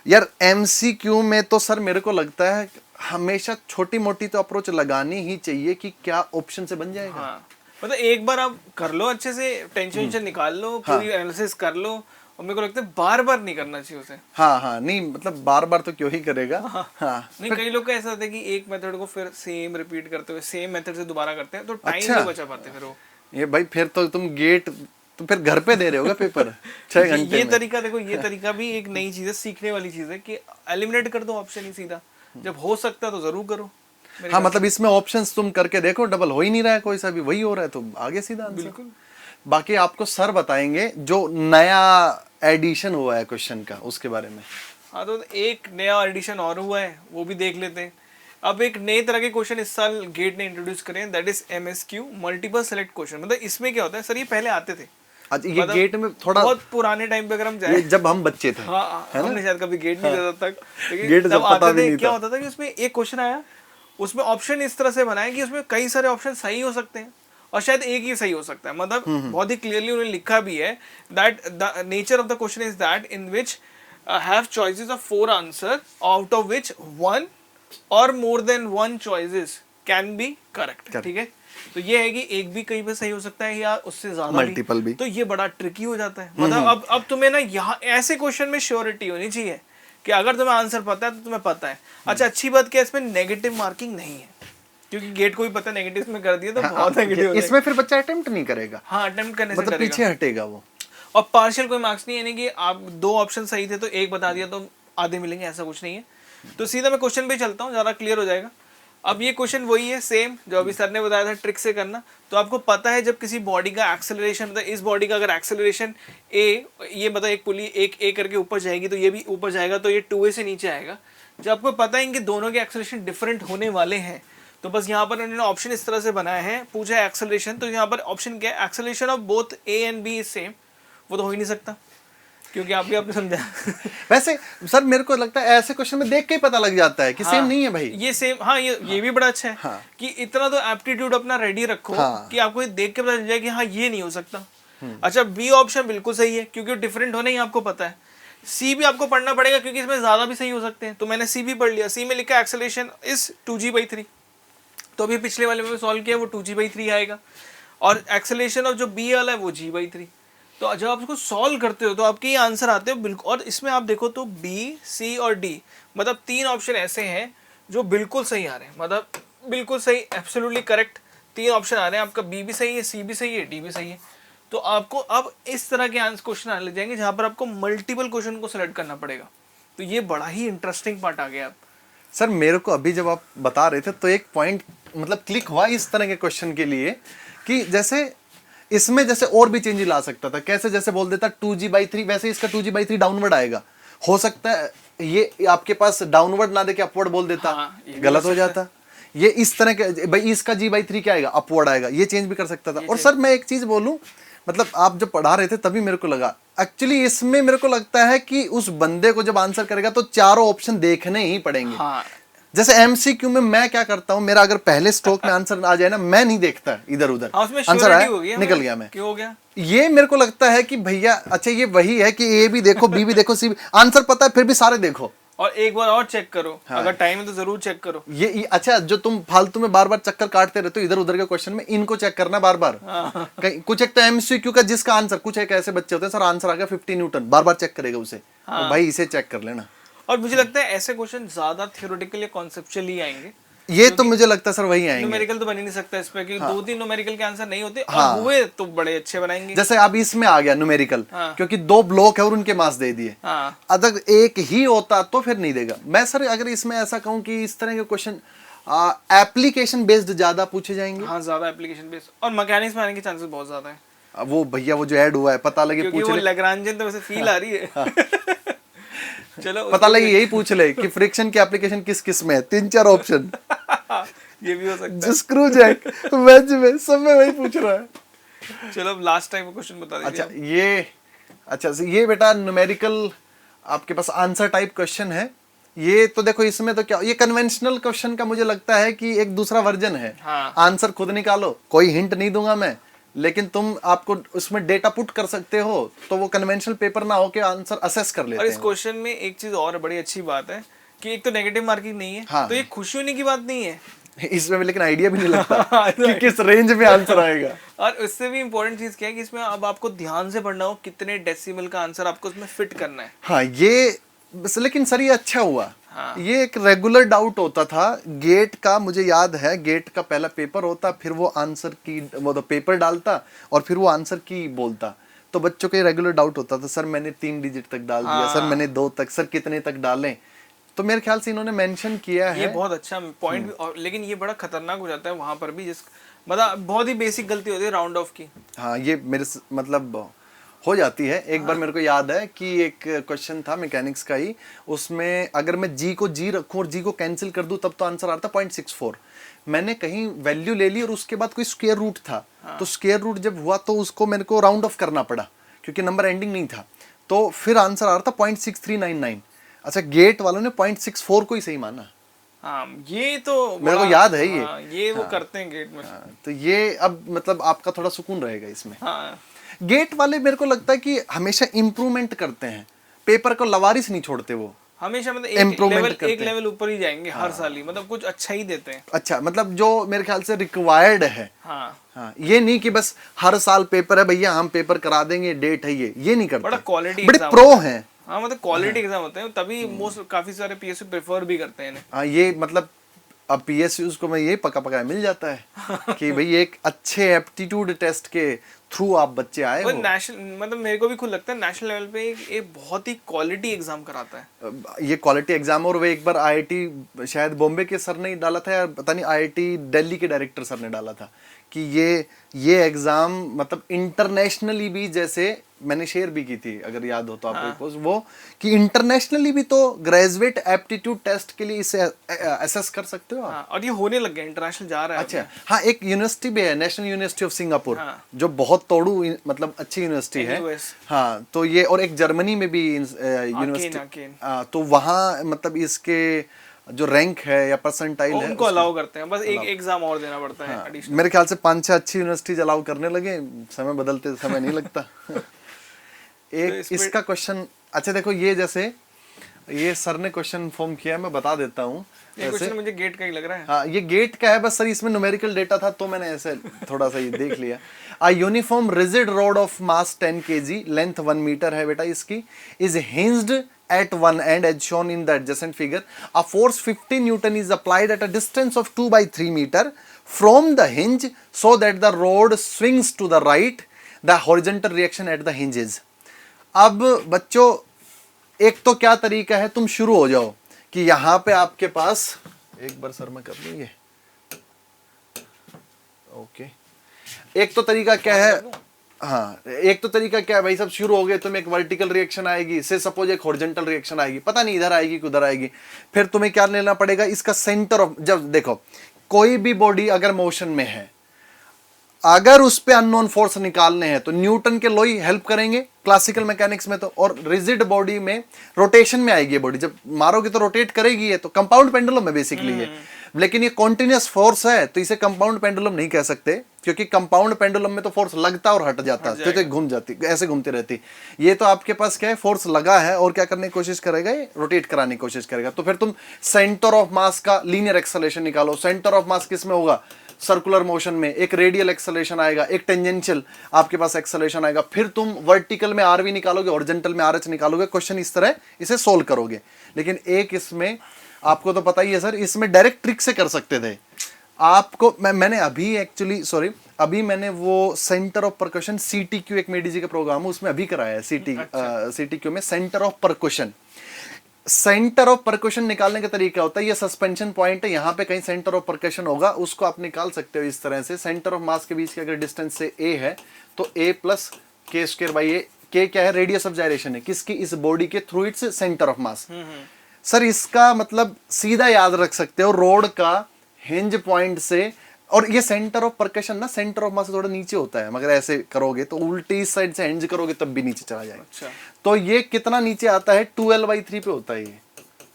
यार एमसीक्यू में तो सर मेरे को लगता है हमेशा छोटी मोटी तो अप्रोच लगानी ही चाहिए कि क्या ऑप्शन से बन जाएगा। हाँ। मतलब एक बार आप कर लो अच्छे से, टेंशन निकाल लो, पूरी एनालिसिस कर लो, और मेरे को लगता है बार बार नहीं करना चाहिए उसे। हाँ नहीं मतलब बार बार तो क्यों ही करेगा। हाँ नहीं कई लोग का ऐसा होता है कि एक मेथड को फिर सेम रिपीट करते हुए सेम मेथड से दोबारा करते हैं, तो टाइम नहीं बचा पाते फिर वो। ये भाई फिर तो तुम गेट तो फिर घर पे दे रहे होगा पेपर 6 घंटे ये तरीका देखो, ये तरीका भी एक नई चीज है, सीखने वाली चीज है कि एलिमिनेट कर दो ऑप्शन ही सीधा, जब हो सकता है तो जरूर करो। हाँ मतलब इसमें ऑप्शंस तुम करके देखो, डबल हो ही नहीं रहा है कोई सा भी, वही हो रहा है तो आगे सीधा आंसर। बिल्कुल। बाकी आपको सर बताएंगे जो नया एडिशन हुआ है क्वेश्चन का, उसके बारे में। हाँ तो एक नया एडिशन और हुआ है, वो भी देख लेते हैं। अब एक नए तरह के क्वेश्चन इस साल गेट ने इंट्रोड्यूस करे हैं, that is MSQ, multiple select question. मतलब इसमें क्या होता है सर, ये पहले आते थे। अच्छा ये गेट में थोड़ा बहुत पुराने टाइम पे अगर हम जाए, जब हम बच्चे थे, हाँ हमने शायद कभी गेट नहीं देखा तक, गेट लेकिन जब तब पता आते भी थे। नहीं क्या था। होता था कि उसमें एक क्वेश्चन आया, उसमें ऑप्शन इस तरह से बनाए कि उसमें कई सारे ऑप्शन सही हो सकते हैं और शायद एक ही सही हो सकता है। मतलब बहुत ही क्लियरली उन्होंने लिखा भी है that the nature of the question is that in which have choices of 4 answer, out of which 1 और more than 1 choices can be correct. ठीक है, तो ये है कि एक भी कहीं पे सही हो सकता है या उससे ज्यादा मल्टीपल भी। तो ये बड़ा ट्रिकी हो जाता है। मतलब अब तुम्हें ना यहाँ ऐसे क्वेश्चन में श्योरिटी होनी चाहिए कि अगर तुम्हें आंसर पता है तो तुम्हें पता है। अच्छा अच्छी बात क्या है, इसमें नेगेटिव मार्किंग नहीं है, क्योंकि गेट को भी पता नेगेटिव में कर दिया तो बहुत नेगेटिव हो इसमें फिर बच्चा अटेम्प्ट नहीं करेगा, हाँ अटेम्प्ट करने से मतलब करेगा। पीछे हटेगा वो। और पार्शियल कोई मार्क्स नहीं है, यानी कि आप 2 ऑप्शन सही थे तो 1 बता दिया तो आधे मिलेंगे, ऐसा कुछ नहीं है। तो सीधा मैं क्वेश्चन पे चलता हूँ, ज़्यादा क्लियर हो जाएगा। अब ये क्वेश्चन वही है सेम जो अभी सर ने बताया था ट्रिक से करना। तो आपको पता है जब किसी बॉडी का एक्सेलरेशन, मतलब इस बॉडी का अगर एक्सेलरेशन ए, ये मतलब एक पुली एक ए करके ऊपर जाएगी तो ये भी ऊपर जाएगा, तो ये 2a से नीचे आएगा। जब आपको पता है कि दोनों के एक्सेलरेशन डिफरेंट होने वाले हैं, तो बस यहाँ पर उन्होंने ऑप्शन इस तरह से बनाए हैं, पूछा है एक्सेलरेशन, तो यहाँ पर ऑप्शन क्या है, acceleration of both A and B is same. वो तो हो ही नहीं सकता, क्योंकि आप भी आपने समझा। वैसे सर मेरे को लगता है ऐसे क्वेश्चन में देख के ही पता लग जाता है कि सेम नहीं है भाई, ये सेम, हाँ ये भी बड़ा अच्छा है। हाँ। कि इतना तो एप्टीट्यूड अपना रेडी रखो, हाँ। कि आपको ये देख के पता चल जाए कि हाँ ये नहीं हो सकता। अच्छा बी ऑप्शन बिल्कुल सही है, क्योंकि डिफरेंट होने ही आपको पता है। सी भी आपको पढ़ना पड़ेगा, क्योंकि इसमें ज्यादा भी सही हो सकते हैं, तो मैंने सी भी पढ़ लिया। सी में लिखा एक्सेलरेशन इज 2g/3, तो अभी पिछले वाले में सॉल्व किया वो 2g/3 आएगा, और एक्सेलरेशन ऑफ जो बी वाला है वो g/3। तो जब आप इसको सॉल्व करते हो तो आपके ये आंसर आते हो बिल्कुल। और इसमें आप देखो तो बी, सी और डी, मतलब 3 ऑप्शन ऐसे हैं जो बिल्कुल सही आ रहे हैं, मतलब बिल्कुल सही, एब्सोल्युटली करेक्ट 3 ऑप्शन आ रहे हैं। आपका बी भी सही है, सी भी सही है, डी भी सही है। तो आपको अब इस तरह के आंसर क्वेश्चन आने लग जाएंगे जहाँ पर आपको मल्टीपल क्वेश्चन को सिलेक्ट करना पड़ेगा। तो ये बड़ा ही इंटरेस्टिंग पार्ट आ गया। सर मेरे को अभी जब आप बता रहे थे तो एक पॉइंट मतलब क्लिक हुआ इस तरह के क्वेश्चन के लिए, कि जैसे इसमें जैसे और भी चेंज ला सकता था। कैसे? जैसे बोल देता 2g/3, वैसे इसका 2g/3 डाउनवर्ड आएगा। हो सकता है ये आपके पास डाउनवर्ड ना दे के अपवर्ड बोल देता, हाँ, गलत हो जाता। ये इस तरह के भाई इसका g/3 क्या आएगा, अपवर्ड आएगा, ये चेंज भी कर सकता था। और सर मैं एक चीज बोलूं, मतलब आप जब पढ़ा रहे थे तभी मेरे को लगा, एक्चुअली इसमें मेरे को लगता है कि उस बंदे को जब आंसर करेगा तो चारों ऑप्शन देखने ही पड़ेंगे। हाँ। जैसे एमसीक्यू में मैं क्या करता हूं, मेरा अगर पहले स्ट्रोक में आंसर आ जाए ना, मैं नहीं देखता इधर उधर, आंसर आया निकल गया मैं, क्यों हो गया। ये मेरे को लगता है कि भैया अच्छा ये वही है कि ए भी देखो, बी भी देखो, सी भी, आंसर पता है फिर भी सारे देखो, और एक बार और चेक करो। हाँ। अगर टाइम है तो जरूर चेक करो। ये अच्छा जो तुम फालतू में बार बार चक्कर काटते रहते हो इधर उधर के क्वेश्चन में, इनको चेक करना बार बार। हाँ। कुछ एक तो एमसीक्यू का जिसका आंसर, कुछ एक ऐसे बच्चे होते हैं सर आंसर आ गया 50 न्यूटन, बार बार चेक करेगा उसे। हाँ। तो भाई इसे चेक कर लेना। और मुझे लगता है ऐसे क्वेश्चन ज्यादा थ्योरेटिकल या कॉन्सेप्चुअल ही आएंगे। ये तो मुझे लगता है सर वही आएंगे, न्यूमेरिकल तो बन ही नहीं सकता इस पे, क्योंकि 2-3 न्यूमेरिकल के आंसर नहीं होते, और हुए तो बड़े अच्छे बनाएंगे। जैसे अब इसमें आ गया न्यूमेरिकल, क्योंकि 2 ब्लॉक है और उनके मार्क्स दे दिए। अगर एक ही होता तो फिर नहीं देगा। मैं सर अगर इसमें ऐसा कहूं कि इस तरह के क्वेश्चन एप्लीकेशन बेस्ड ज्यादा पूछे जाएंगे। हाँ ज्यादा एप्लीकेशन बेस्ड, और मैकेनिक्स में आने के चांसेस बहुत ज्यादा है। वो भैया वो जो ऐड हुआ है पता लगे पूछ ले, लैग्रांजियन तो वैसे फील आ रही है। चलो पता लगे यही पूछ ले कि फ्रिक्शन की एप्लीकेशन किस किस में है, 3-4 ऑप्शन। ये भी हो सकता है। स्क्रू जैक, वेज में, सब में वही पूछ रहा है। चलो अब लास्ट टाइम क्वेश्चन बता दीजिए। अच्छा ये बेटा न्यूमेरिकल आपके पास आंसर टाइप क्वेश्चन है। ये तो देखो इसमें तो क्या, ये कन्वेंशनल क्वेश्चन का मुझे लगता है कि एक दूसरा वर्जन है। हाँ। आंसर खुद निकालो, कोई हिंट नहीं दूंगा मैं, लेकिन तुम आपको उसमें डेटा पुट कर सकते हो, तो वो कन्वेंशनल पेपर ना हो के आंसर असेस कर लेते हैं। और इस क्वेश्चन में एक चीज और बड़ी अच्छी बात है कि एक तो नेगेटिव मार्किंग नहीं है। हाँ। तो ये खुशी होने की बात नहीं है इसमें, लेकिन आइडिया भी नहीं लगता कि किस रेंज में आंसर आएगा। और उससे भी इम्पोर्टेंट चीज क्या है कि इसमें अब आपको ध्यान से पढ़ना हो कितने डेसिमल का आंसर आपको उसमें फिट करना है। हाँ ये बस, लेकिन सर ये अच्छा हुआ। हाँ। ये एक रेगुलर डाउट होता था गेट का, मुझे याद है गेट का पहला पेपर होता, फिर वो आंसर की वो तो पेपर डालता और फिर वो आंसर की बोलता, तो बच्चों को रेगुलर डाउट होता था सर मैंने 3 डिजिट तक डाल दिया। हाँ। सर मैंने 2 तक, सर कितने तक डालें। तो मेरे ख्याल से इन्होंने मेंशन किया है। ये बहुत अच्छा पॉइंट भी, और लेकिन ये बड़ा खतरनाक हो जाता है वहां पर भी, जिस मतलब बहुत ही बेसिक गलती होती है राउंड ऑफ की। हाँ ये मेरे मतलब हो जाती है। एक बार मेरे को याद है कि एक क्वेश्चन था मैकेनिक्स का ही, उसमें अगर मैं जी को जी रखूं और जी को कैंसिल कर दूं तब तो आंसर आता 0.64। मैंने कहीं वैल्यू ले ली और उसके बाद कोई स्क्वायर रूट था। तो स्क्वायर रूट जब हुआ तो उसको मेरे को राउंड ऑफ करना पड़ा क्योंकि नंबर एंडिंग नहीं था, तो फिर आंसर आ रहा था 0.6399। अच्छा गेट वालों ने 0.64 को ही सही माना। हाँ ये तो मेरे को याद है ये। हाँ, ये वो करते हैं गेट में। तो ये अब मतलब आपका थोड़ा सुकून रहेगा इसमें। हाँ। गेट वाले मेरे को लगता है कि हमेशा इम्प्रूवमेंट करते हैं, पेपर को लवारिस नहीं छोड़ते वो, हमेशा मतलब एक लेवल ऊपर ही जाएंगे हर साल ही, मतलब कुछ अच्छा ही देते हैं। अच्छा मतलब जो मेरे ख्याल से रिक्वायर्ड है। हाँ। हाँ ये नहीं कि बस हर साल पेपर है भैया हम पेपर करा देंगे, डेट है ये नहीं करते। बड़ा क्वालिटी बड़े प्रो हैं। हाँ मतलब क्वालिटी एग्जाम होते हैं, तभी मोस्ट काफी सारे पीएसयू प्रेफर भी करते हैं। हाँ ये मतलब अब पीएसयूज को मैं यही पका पकाया मिल जाता है कि भाई एक अच्छे एप्टीट्यूड टेस्ट के थ्रू आप बच्चे आए हो। नेशनल मतलब मेरे को भी खुद लगता है नेशनल लेवल पे एक बहुत ही क्वालिटी एग्जाम कराता है ये क्वालिटी एग्जाम। और वो एक बार आईआईटी शायद बॉम्बे के सर ने ही डाला था या पता नहीं आईआईटी दिल्ली के डायरेक्टर सर ने डाला था कि ये एग्जाम मतलब इंटरनेशनली भी, जैसे मैंने शेयर भी की थी अगर याद हो तो आपको पोस्ट, वो कि इंटरनेशनली भी तो ग्रेजुएट एप्टीट्यूड टेस्ट के लिए इसे असेस कर सकते हो आप। हाँ, और ये होने लग गया, इंटरनेशनल जा रहा है। अच्छा हाँ, एक यूनिवर्सिटी भी है नेशनल यूनिवर्सिटी ऑफ सिंगापुर, जो बहुत तोड़ू मतलब अच्छी यूनिवर्सिटी है। हाँ, तो ये और एक जर्मनी में भी यूनिवर्सिटी, तो वहाँ मतलब इसके जो रैंक है या परसेंटाइल है उनको अलाउ करते हैं, बस एक एग्जाम और देना पड़ता है। हाँ, मेरे ख्याल से 5-6 अच्छी यूनिवर्सिटीज अलाउ करने लगे, समय बदलते समय नहीं लगता। एक तो इसका क्वेश्चन, अच्छा देखो ये जैसे ये सर ने क्वेश्चन फॉर्म किया, मैं बता देता हूँ। ये क्वेश्चन मुझे गेट का ही लग रहा है। हाँ, ये गेट का है, बस सर इसमें न्यूमेरिकल डेटा था तो मैंने ऐसे थोड़ा सा ये देख लिया। A uniform rigid rod of mass 10 kg, length 1 meter है बेटा इसकी, is hinged at one end as shown in the adjacent figure. A force 50 Newton is applied at a distance of 2/3 meter from the hinge so that the rod swings to the right. The horizontal reaction at the hinges. अब बच्चों एक तो क्या तरीका है, तुम शुरू हो जाओ कि यहाँ पे आपके पास, एक बार सर मैं कर लूँगी, ओके। एक तो तरीका क्या है, हाँ एक तो तरीका क्या है भाई, सब शुरू हो गए, तुम एक वर्टिकल रिएक्शन आएगी, से सपोज एक हॉरिजॉन्टल रिएक्शन आएगी, पता नहीं इधर आएगी कि उधर आएगी, फिर तुम्हें क्या लेना पड़ेगा, इसका सेंटर ऑफ, जब देखो कोई भी बॉडी अगर मोशन में है, अगर उस पे अननोन फोर्स निकालने हैं तो न्यूटन के लॉ ही हेल्प करेंगे क्लासिकल मैकेनिक्स में तो। और रिजिड बॉडी में रोटेशन में आएगी बॉडी, जब मारोगे तो रोटेट करेगी, ये तो कंपाउंड पेंडुलम है बेसिकली है। लेकिन ये कॉन्टिन्यूअस फोर्स है तो इसे कंपाउंड पेंडुलम नहीं कह सकते, क्योंकि कंपाउंड पेंडुलम में तो फोर्स लगता और हट जाता, तो घूम जाती, ऐसे घूमती रहती। ये तो आपके पास क्या है, फोर्स लगा है और क्या करने की कोशिश करेगा, ये रोटेट कराने की कोशिश करेगा। तो फिर तुम सेंटर ऑफ मास का लीनियर एक्सेलरेशन निकालो। सेंटर ऑफ मास किस में होगा, सर्कुलर मोशन में। एक रेडियल एक्सेलरेशन आएगा, एक टेंजेंशियल आपके पास एक्सेलरेशन आएगा, फिर तुम वर्टिकल में आरवी निकालोगे, हॉरिजॉन्टल में आरएच निकालोगे। क्वेश्चन इस तरह इसे सोल्व करोगे। लेकिन एक इसमें आपको तो पता ही है सर, इसमें डायरेक्ट ट्रिक से कर सकते थे आपको। मैंने अभी एक्चुअली अभी मैंने वो सेंटर ऑफ परकशन CTQ, एक मेडी जी का प्रोग्राम है उसमें अभी कराया है। CTQ में centre of percussion, centre of percussion निकालने का तरीका होता है, ये सस्पेंशन पॉइंट है, यहाँ पे कहीं सेंटर ऑफ परकशन होगा, उसको आप निकाल सकते हो इस तरह से। सेंटर ऑफ मास के बीच के अगर डिस्टेंस से a है तो a प्लस k²/a। k क्या है, रेडियस ऑफ जायरेशन है किसकी, इस बॉडी के through its centre of mass. Sir इसका मतलब सीधा याद रख सकते हो, रोड का हिंज पॉइंट से, और ये सेंटर ऑफ परकशन ना सेंटर ऑफ मास से थोड़ा नीचे होता है, मगर ऐसे करोगे तो उल्टी इस साइड से हिंज करोगे तब भी नीचे चला जाएगा। अच्छा। तो ये कितना नीचे आता है, 2l/3 पे होता है, ये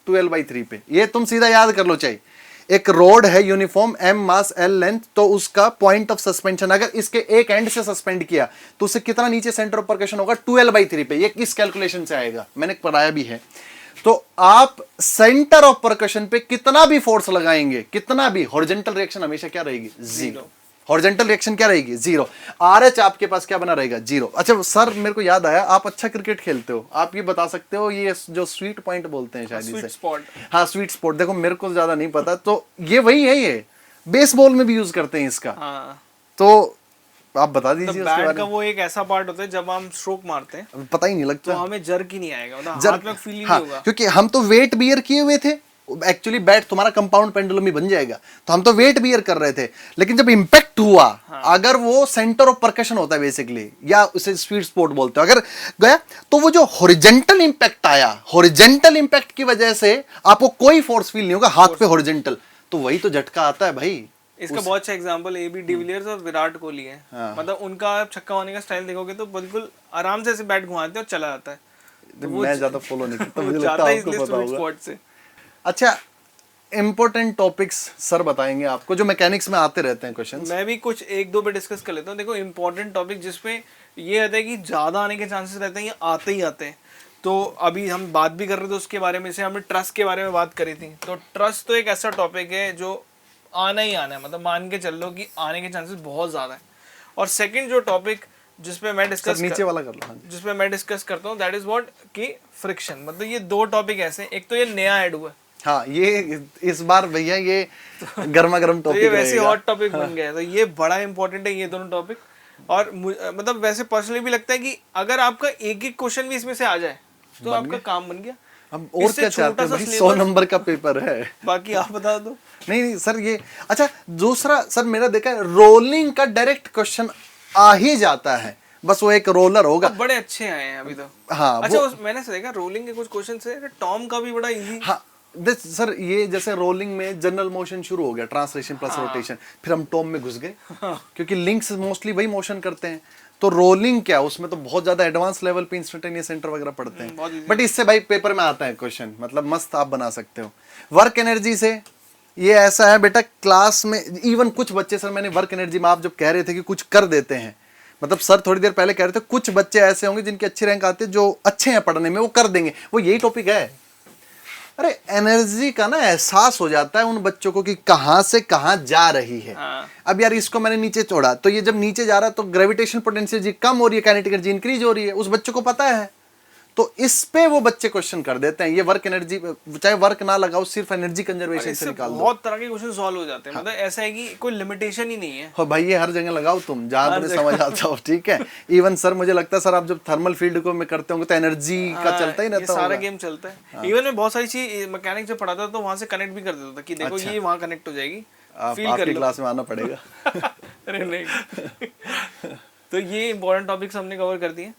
2l/3 पे। ये तुम सीधा याद कर लो, चाहिए एक रोड है यूनिफॉर्म, m मास l लेंथ, तो उसका पॉइंट ऑफ सस्पेंशन अगर इसके एक एंड से सस्पेंड किया तो उससे कितना नीचे सेंटर ऑफ परकशन होगा, 2l/3 पे। ये किस कैलकुलेशन से आएगा, मैंने पढ़ाया भी है। तो आप सेंटर ऑफ परकशन पे कितना भी फोर्स लगाएंगे, कितना भी, हॉरिजॉन्टल रिएक्शन हमेशा क्या रहेगी, 0। हॉरिजॉन्टल रिएक्शन क्या रहेगी, 0। RH आपके पास क्या बना रहेगा, 0। अच्छा सर मेरे को याद आया, आप अच्छा क्रिकेट खेलते हो, आप ये बता सकते हो ये जो स्वीट पॉइंट बोलते हैं शायद इसे, स्वीट स्पॉट। हाँ स्वीट स्पॉट, देखो मेरे को ज्यादा नहीं पता, तो ये वही है, ये बेसबॉल में भी यूज करते हैं इसका। हाँ। तो आप बता दीजिए। बैट का वो एक ऐसा पार्ट होता है जब हम स्ट्रोक मारते हैं पता ही नहीं लगता, तो हमें जर्क ही नहीं आएगा, मतलब हाथ में फील ही नहीं होगा, क्योंकि हम तो वेट बियर किए हुए थे। एक्चुअली बैट तुम्हारा कंपाउंड पेंडुलम ही बन जाएगा, तो हम तो वेट बियर कर रहे थे। लेकिन जब इंपैक्ट हुआ, अगर वो सेंटर ऑफ परकशन होता है बेसिकली, या उसे स्पीड स्पोर्ट बोलते हैं, अगर गया तो वो जो हॉरिजॉन्टल इंपैक्ट आया, हॉरिजॉन्टल इंपैक्ट की वजह से आपको कोई फोर्स फील नहीं होगा हाथ पे हॉरिजॉन्टल, तो वही तो झटका आता है भाई। इसका बहुत अच्छा एग्जांपल AB डिविलियर्स और विराट कोहली है। मतलब उनका छक्का मारने का स्टाइल देखोगे तो बिल्कुल आराम से ऐसे बैट घुमाते हैं और चला जाता है। मैं ज्यादा फॉलो नहीं करता, मुझे लगता है आपको पता होगा। अच्छा, इंपॉर्टेंट टॉपिक्स सर बताएंगे आपको जो मैकेनिक्स में आते रहते हैं क्वेश्चंस। मैं भी कुछ 1-2 पे डिस्कस कर लेता हूँ। देखो इंपॉर्टेंट टॉपिक जिसपे ये रहता है कि ज्यादा आने के चांसेस रहते हैं, ये आते ही आते हैं। तो अभी हम बात भी कर रहे थे उसके बारे में, से हमने ट्रस्ट के बारे में बात करी थी। तो ट्रस्ट तो एक ऐसा टॉपिक है जो आना ही आना है, मतलब मान के चल लो कि आने के चांसेस बहुत ज्यादा है। और सेकंड जो टॉपिक जिसपे मैं डिस्कस नीचे वाला कर लो, जिसपे मैं डिस्कस करता हूँ, दैट इज व्हाट कि फ्रिक्शन। मतलब ये 2 टॉपिक ऐसे, एक तो ये नया ऐड हुआ है हाँ, ये इस बार भैया ये गर्मा गर्म तो ये टॉपिक वैसे रहेगा। हॉट टॉपिक बन गया है, तो ये बड़ा इंपॉर्टेंट है ये दोनों टॉपिक। और मतलब वैसे पर्सनली भी लगता है कि अगर आपका एक एक क्वेश्चन भी इसमें से आ जाए तो आपका काम बन गया। अब और इससे क्या चाहते हैं छोटा सा भाई, 100 syllabus- नंबर का पेपर है। बाकी आप बता दो। नहीं नहीं सर, ये अच्छा दूसरा सर मेरा देखा है रोलिंग का डायरेक्ट क्वेश्चन आ ही जाता है, बस वो एक रोलर होगा। अब बड़े अच्छे आए हैं अभी तो। हाँ, अच्छा वो- मैंने देखा रोलिंग के कुछ क्वेश्चन से टॉम का भी बड़ा इजी। हाँ सर, ये जैसे रोलिंग में जनरल मोशन शुरू हो गया, ट्रांसलेशन प्लस रोटेशन, फिर हम टॉम में घुस गए क्योंकि लिंक्स मोस्टली वही मोशन करते हैं। तो रोलिंग क्या, उसमें तो बहुत ज्यादा एडवांस लेवल पे इंस्टेंटेनियस सेंटर वगैरह पढ़ते हैं, बट इससे भाई पेपर में आता है क्वेश्चन, मतलब मस्त आप बना सकते हो। वर्क एनर्जी से ये ऐसा है बेटा, क्लास में इवन कुछ बच्चे, सर मैंने वर्क एनर्जी में आप जब कह रहे थे कि कुछ कर देते हैं, मतलब सर थोड़ी देर पहले कह रहे थे कुछ बच्चे ऐसे होंगे जिनके अच्छे रैंक आते हैं, जो अच्छे हैं पढ़ने में, वो कर देंगे, वो यही टॉपिक है। अरे एनर्जी का ना एहसास हो जाता है उन बच्चों को कि कहां से कहां जा रही है। हाँ। अब यार इसको मैंने नीचे छोड़ा, तो ये जब नीचे जा रहा है तो ग्रेविटेशन पोटेंशियल जी कम हो रही है, काइनेटिक एनर्जी इंक्रीज हो रही है, उस बच्चों को पता है। तो इस पे वो बच्चे क्वेश्चन कर देते हैं। ये वर्क एनर्जी, चाहे वर्क ना लगाओ, सिर्फ एनर्जी कंजर्वेशन से इससे निकाल दो। बहुत तरह के क्वेश्चन सॉल्व हो जाते हैं। मतलब ऐसा है कि कोई लिमिटेशन ही नहीं है। हो भाई, ये हर जगह लगाओ तुम, जहां तुम्हें समझ आता हो, ठीक है। इवन सर मुझे लगता है सर आप जब थर्मल फील्ड को में करते होंगे तो एनर्जी का चलता ही ये रहता सारा होगा। गेम चलता है। इवन मैं बहुत सारी चीज मैकेनिक जब पढ़ाता था तो वहां से कनेक्ट भी कर देता था कि देखो ये वहां कनेक्ट हो जाएगी, फील कर आपकी लो। क्लास में आना पड़ेगा। अरे नहीं। तो ये इम्पोर्टेंट टॉपिक्स हमने कवर कर दिए।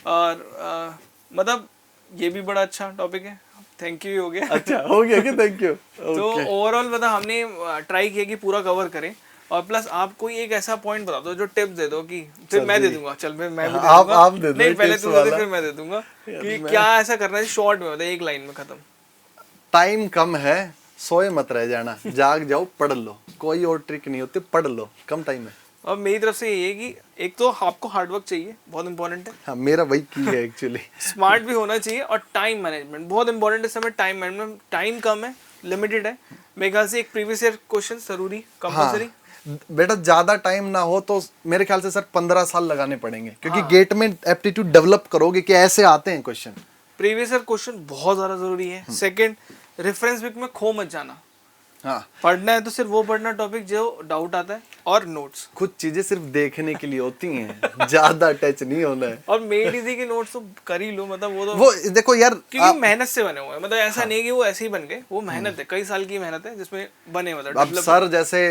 और मतलब ये भी बड़ा अच्छा टॉपिक है। थैंक यू हो गया। अच्छा हो गया कि थैंक यू। तो ओवरऑल मतलब हमने ट्राई किया कि पूरा कवर करें। और प्लस आप कोई एक ऐसा पॉइंट बता दो जो टिप्स दे दो कि फिर मैं दे दूंगा। चल मैं भी दे दूंगा। आप दे दो नहीं पहले tips तू दे दे वाला। फिर मैं दे दूंगा कि क्या ऐसा करना है शॉर्ट में, मतलब एक लाइन में खत्म। टाइम कम है, सोए मत रह जाना, जाग जाओ, पढ़ लो, कोई और ट्रिक नहीं होती, पढ़ लो, कम टाइम है। और मेरी तरफ से ये है कि एक तो आपको हार्डवर्क चाहिए, बहुत इंपॉर्टेंट है। हाँ, मेरा वही की है एक्चुअली। स्मार्ट भी होना चाहिए और टाइम मैनेजमेंट बहुत इंपॉर्टेंट है। इस समय टाइम मैनेजमेंट, टाइम कम है, लिमिटेड है। मेरे ख्याल से एक प्रीवियस ईयर क्वेश्चन जरूरी, कंपलसरी। बेटा ज्यादा टाइम ना हो तो मेरे ख्याल से सर 15 साल लगाने पड़ेंगे, क्योंकि गेट में एप्टीट्यूड डेवलप करोगे कि ऐसे आते हैं क्वेश्चन। प्रीवियस ईयर क्वेश्चन बहुत ज्यादा जरूरी है। सेकंड, रेफरेंस बुक में खो मत जाना। हाँ, पढ़ना है तो सिर्फ वो पढ़ना टॉपिक जो डाउट आता है, और नोट्स। कुछ चीजें सिर्फ देखने के लिए होती हैं, ज्यादा टच नहीं होना है। और मेड इजी के नोट्स तो कर ही लो, मतलब वो तो वो देखो यार, क्योंकि मेहनत से बने हुए हैं। मतलब ऐसा नहीं कि वो ऐसे ही बन गए, वो मेहनत है, कई साल की मेहनत है जिसमें बने। मतलब अब सर जैसे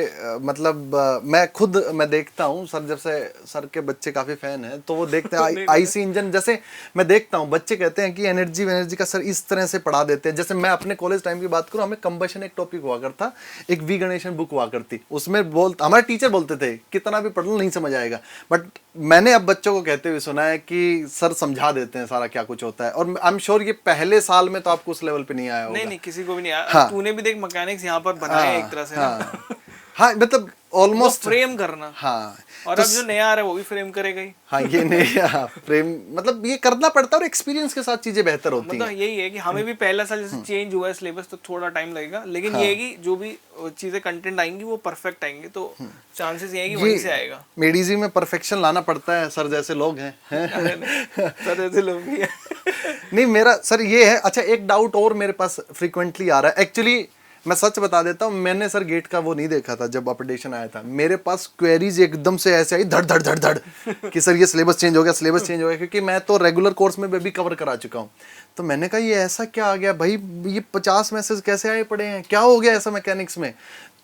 मैं देखता हूँ सर, जब से सर के बच्चे काफी फैन हैं तो वो देखते हैं आईसी इंजन, जैसे मैं देखता हूँ बच्चे कहते हैं कि एनर्जी का सर इस तरह से पढ़ा देते हैं। जैसे मैं अपने कॉलेज टाइम की बात करूँ, हमें कंबशन एक टॉपिक हुआ करता, एक वी गणेशन बुक हुआ करती, उसमें हमारे टीचर बोलते थे कितना भी पढ़ लो नहीं समझ आएगा, बट मैंने अब बच्चों को कहते हुए सुना है कि सर समझा देते हैं सारा क्या कुछ होता है। और आई एम श्योर ये पहले साल में तो आपको उस लेवल पे नहीं आया होगा। नहीं किसी को भी नहीं आया। हाँ। तूने भी देख मैकेनिक्स यहाँ पर बनाया एक तरह से ना। हाँ मतलब ऑलमोस्ट फ्रेम करना। हाँ, और अब जो नया आ रहा है वो भी फ्रेम करेगा ही। हाँ ये नहीं, हाँ फ्रेम, मतलब ये करना पड़ता है और एक्सपीरियंस के साथ चीजें बेहतर होती हैं। मतलब यही है कि हमें भी पहला साल जैसे चेंज हुआ है सिलेबस, तो थोड़ा टाइम लगेगा, लेकिन ये है कि जो भी चीजें कंटेंट आएंगी वो परफेक्ट आएंगे, तो चांसेस ये है कि वहीं से आएगा। मेडिजी में परफेक्शन लाना पड़ता है, सर जैसे लोग हैं। सर ऐसे लोग भी हैं। नहीं मेरा सर ये है। अच्छा एक डाउट और मेरे पास फ्रीक्वेंटली आ रहा है, एक्चुअली मैं सच बता देता हूँ, मैंने सर गेट का वो नहीं देखा था जब अपडेशन आया था, मेरे पास क्वेरीज एकदम से ऐसे आई धड़ धड़ धड़ धड़ कि सर ये सिलेबस चेंज हो गया, सिलेबस चेंज हो गया, क्योंकि मैं तो रेगुलर कोर्स में भी कवर करा चुका हूँ। तो मैंने कहा ये ऐसा क्या आ गया भाई, ये 50 मैसेज कैसे आए पड़े हैं, क्या हो गया ऐसा मैकेनिक्स में।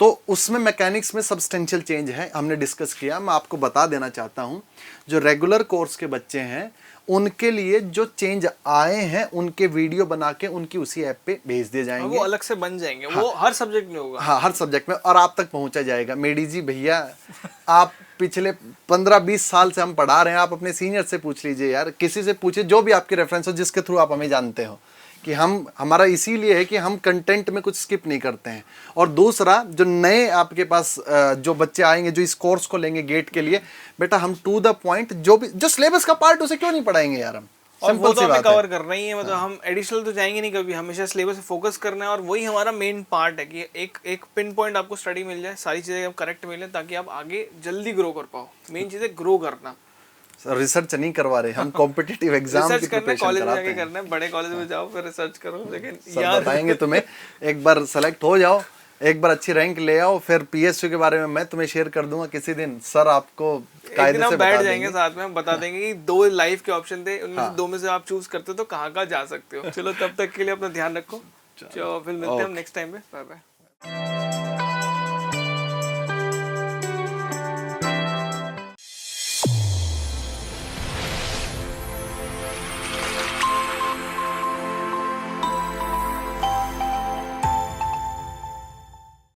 तो उसमें मैकेनिक्स में सब्सटेंशियल चेंज है, हमने डिस्कस किया। मैं आपको बता देना चाहता हूँ, जो रेगुलर कोर्स के बच्चे हैं उनके लिए जो चेंज आए हैं उनके वीडियो बना के उनकी उसी ऐप पे भेज दिए जाएंगे। वो अलग से बन जाएंगे। हाँ। वो हर सब्जेक्ट में होगा। हाँ हर सब्जेक्ट में, और आप तक पहुंचा जाएगा। मेडी जी भैया आप पिछले 15-20 साल से हम पढ़ा रहे हैं, आप अपने सीनियर से पूछ लीजिए यार, किसी से पूछिए जो भी आपके रेफरेंस हो, जिसके थ्रू आप हमें जानते हो, कि हमारा इसीलिए है कि हम कंटेंट में कुछ स्किप नहीं करते हैं। और दूसरा, जो नए आपके पास जो बच्चे आएंगे जो इस कोर्स को लेंगे गेट के लिए, बेटा हम टू द पॉइंट जो सिलेबस का पार्ट उसे क्यों नहीं पढ़ाएंगे यार हम। और वो तो हमें कवर करना ही है। मतलब हम एडिशनल तो जाएंगे नहीं कभी, हमेशा सिलेबस पे फोकस करना है। और वही हमारा मेन पार्ट है कि एक पिन पॉइंट आपको स्टडी मिल जाए, सारी चीजें करेक्ट मिले, ताकि आप आगे जल्दी ग्रो कर पाओ। मेन चीज है ग्रो करना। रिसर्च नहीं करवा रहे, हम कॉम्पिटिटिव एग्जाम की रिसर्च करना प्रिपरेशन कॉलेज में कराते जाके हैं। करना है, बड़े कॉलेज में जाओ फिर रिसर्च करो, लेकिन सर यार बताएंगे तुम्हें, एक बार सेलेक्ट हो जाओ, एक बार अच्छी रैंक ले आओ, फिर पीएसयू के बारे में मैं तुम्हें शेयर कर दूंगा किसी दिन, सर आपको एक कायदे दिन से हम बता बैठ देंगे। जाएंगे साथ में, हम बता देंगे कि 2 लाइफ के ऑप्शन थे, उनमें से 2 में से आप चूज करते हो तो कहाँ कहाँ जा सकते हो। चलो तब तक के लिए अपना ध्यान रखो, चलो फिर मिलते हैं हम नेक्स्ट टाइम पे, बाय बाय।